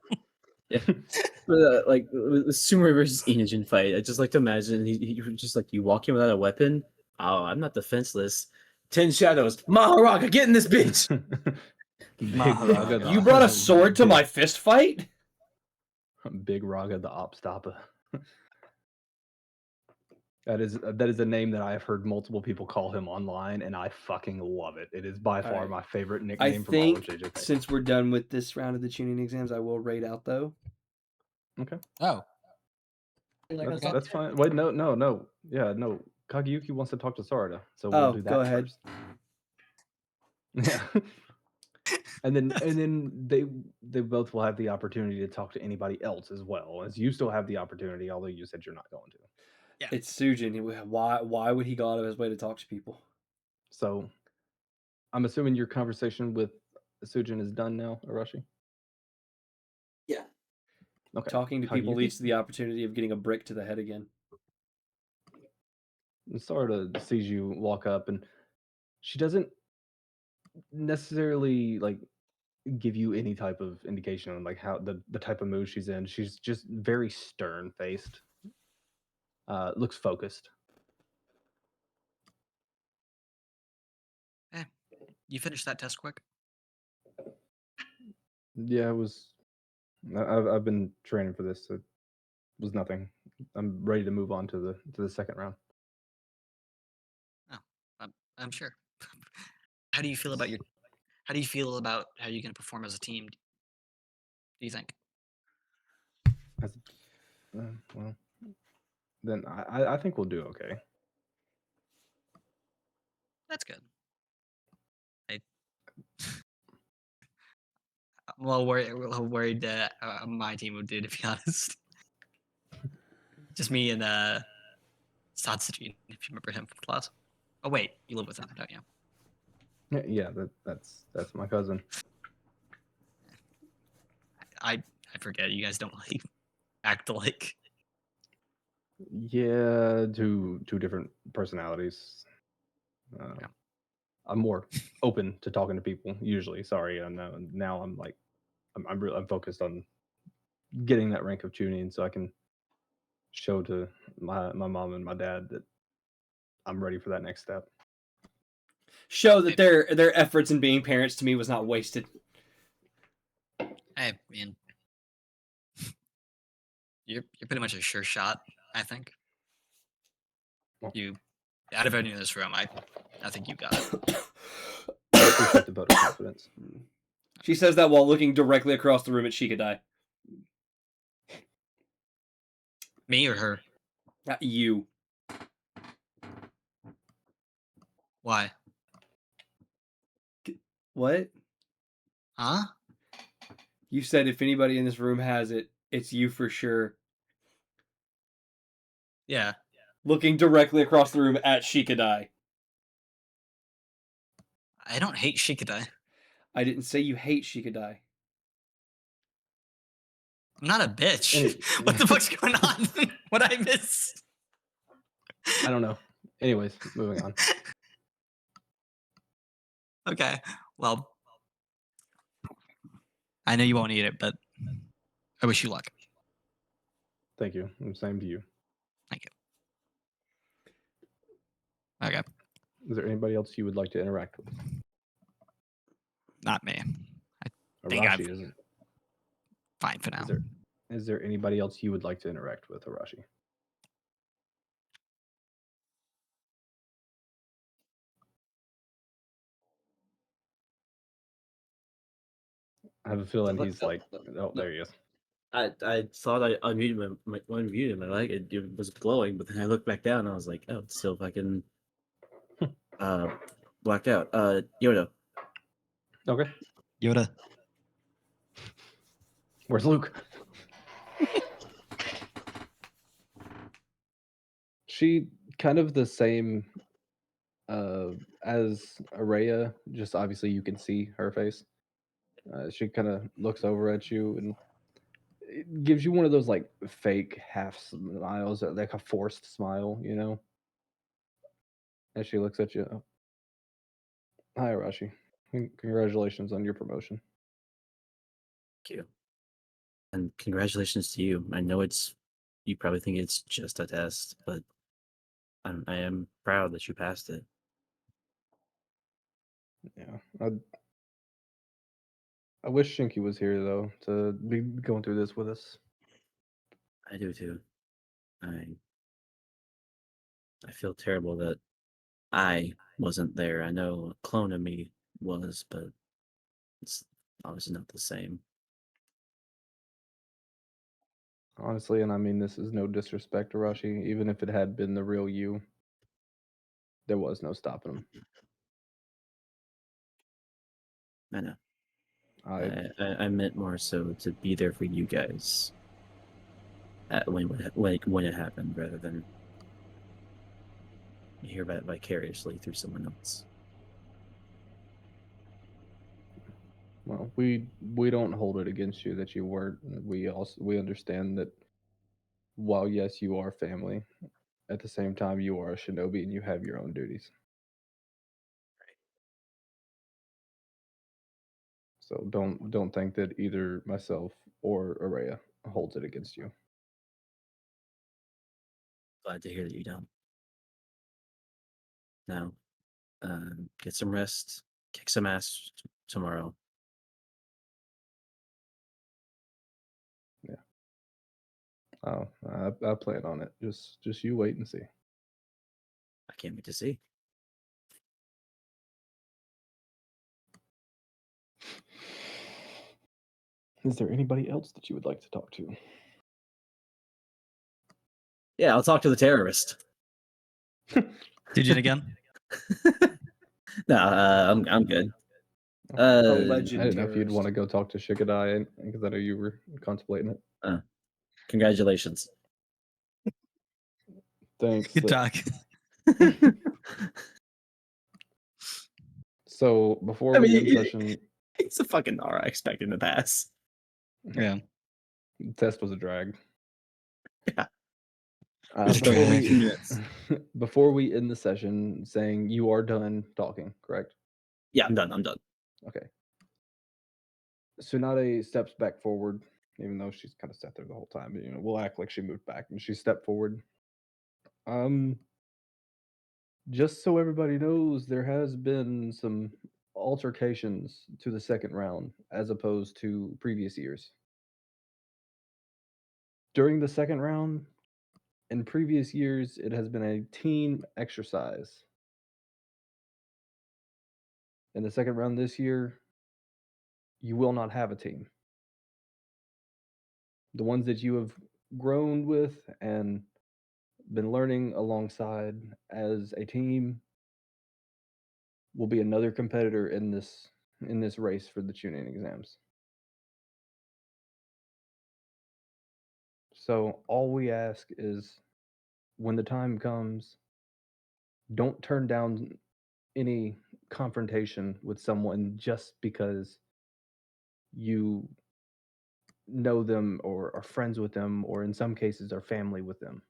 Like the Sumire versus Inogen fight. I just like to imagine he just like you walk in without a weapon. Oh, I'm not defenseless. 10 shadows. Maharaga, get in this bitch.
Big
Maharaga.
Raga the
You brought a sword to
big-
my fist fight?
Big Raga the Opstoppa. That is a name that I have heard multiple people call him online, and I fucking love it. It is by far
Alright.
my favorite
I
nickname from all of
think
JJK.
since we're done with this round of the tuning exams, I will raid out though.
Okay,
Oh,
that's fine. Wait, no. Yeah, no. Kageyuki wants to talk to Sarada, so we'll
Oh,
do that
go ahead.
first. Yeah. And then they both will have the opportunity to talk to anybody else as well, as you still have the opportunity, although you said you're not going to.
It's Sujin. Why would he go out of his way to talk to people?
So I'm assuming your conversation with Sujin is done now, Arashi?
Yeah.
Okay.
Talking to people
Kageyuki?
leads to the opportunity of getting a brick to the head again.
And Sarada sees you walk up, and she doesn't necessarily like give you any type of indication on like how the type of mood she's in. She's just very stern faced. Looks focused.
you finished that test quick.
Yeah, it was. I've been training for this. So it was nothing. I'm ready to move on to the second round.
I'm sure. How do you feel about How do you feel about how you're going to perform as a team? Do you think?
Well, then I think we'll do okay.
That's good. I'm a little worried that my team would do, to be honest. Just me and Satsujin, if you remember him from class. Oh wait, you live with him, don't you?
Yeah, that's my cousin.
I forget. You guys don't like act like.
Yeah, two different personalities.
Yeah.
I'm more open to talking to people usually. Sorry, I know now I'm like I'm focused on getting that rank of Chunin so I can show to my mom and my dad that I'm ready for that next step.
Show that their efforts in being parents to me was not wasted.
I mean, you're pretty much a sure shot. I think.
Well,
You, out of anyone in this room, I think you got it.
I appreciate the vote of confidence.
She says that while looking directly across the room at Shikadai.
Me or her?
You.
Why?
What?
Huh?
You said if anybody in this room has it, it's you for sure.
Yeah.
Looking directly across the room at Shikadai.
I don't hate Shikadai.
I didn't say you hate Shikadai.
I'm not a bitch.
Any-
What the fuck's going on? What I miss?
I don't know. Anyways, moving on.
Okay. Well, I know you won't eat it, but I wish you luck.
Thank you. And same to you.
Thank you. Okay.
Is there anybody else you would like to interact with?
Not me. think I've-
Arashi is.
Fine for now.
Is there anybody else you would like to interact with, Arashi? I have a feeling he's like, oh, there he is.
I thought I unmuted my leg. It was glowing, but then I looked back down and I was like, oh, it's still fucking blacked out. Yoda.
Okay.
Yoda.
Where's Luke? She kind of the same as Araya, just obviously you can see her face. She kind of looks over at you and it gives you one of those like fake half smiles, like a forced smile, you know? As she looks at you. Hi, Arashi. Congratulations on your promotion.
Thank you. And congratulations to you. I know you probably think it's just a test, but I am proud that you passed it.
Yeah. I wish Shinky was here though to be going through this with us.
I do too. I feel terrible that I wasn't there. I know a clone of me was, but it's obviously not the same.
Honestly, and I mean this is no disrespect to Rashi, even if it had been the real you, there was no stopping him.
I know.
I
I meant more so to be there for you guys when it happened, rather than hear about it vicariously through someone else.
well, we don't hold it against you that you weren't. We understand that while yes, you are family, at the same time you are a shinobi and you have your own duties. So don't think that either myself or Araya holds it against you.
Glad to hear that you don't. Now, get some rest, kick some ass tomorrow.
Yeah. Oh, I plan on it. Just you wait and see.
I can't wait to see.
Is there anybody else that you would like to talk to?
Yeah, I'll talk to the terrorist.
Did again?
Nah, I'm good.
I
Alleged
didn't know if you'd
terrorist.
want to go talk to Shikadai because I know you were contemplating it.
Congratulations.
Thanks.
Good talk.
So before
I
we
mean,
end session,
It's a fucking R I expected to pass.
Yeah.
the test was a drag.
Yeah.
Just
Before
drag.
we
minutes.
before we end the session, saying you are done talking, correct?
Yeah, I'm done. I'm done.
Okay. Tsunade steps back forward, even though she's kind of sat there the whole time. But, we'll act like she moved back, and she stepped forward. Just so everybody knows, there has been some altercations to the second round as opposed to previous years. During the second round, in previous years, it has been a team exercise. In the second round this year, you will not have a team. The ones that you have grown with and been learning alongside as a team will be another competitor in this race for the Chunin exams. So all we ask is when the time comes, don't turn down any confrontation with someone just because you know them or are friends with them, or in some cases are family with them.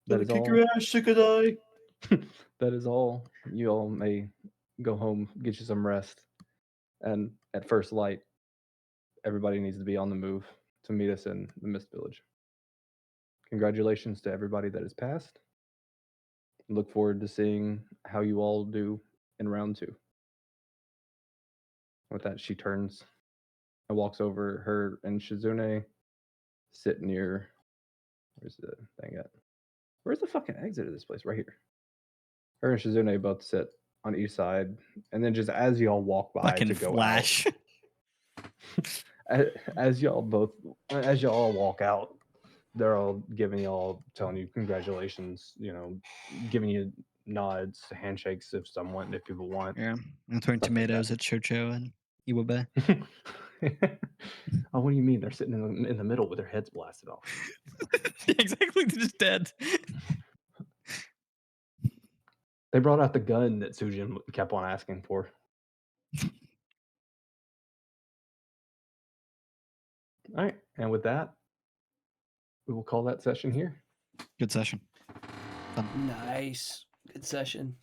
That is all.
ass, Shikadai.
That is all. You all may go home, get you some rest, and at first light, everybody needs to be on the move to meet us in the Mist Village. Congratulations to everybody that has passed. Look forward to seeing how you all do in round 2. With that, she turns and walks over. Her and Shizune sit near. Where's the thing at? Where's the fucking exit of this place? Right here. Her and Shizune both sit on each side, and then just as y'all walk by
Fucking
to go
flash.
out, as y'all all walk out, they're all giving y'all, telling you congratulations, giving you nods, handshakes if people want.
Yeah. I'm throwing
Stuff like
tomatoes at Chocho and Iwabe.
Oh, what do you mean? They're sitting in the middle with their heads blasted off.
Exactly. They're just dead.
They brought out the gun that Sujin kept on asking for. All right, and with that, we will call that session here.
Good session. Fun.
Nice. Good session.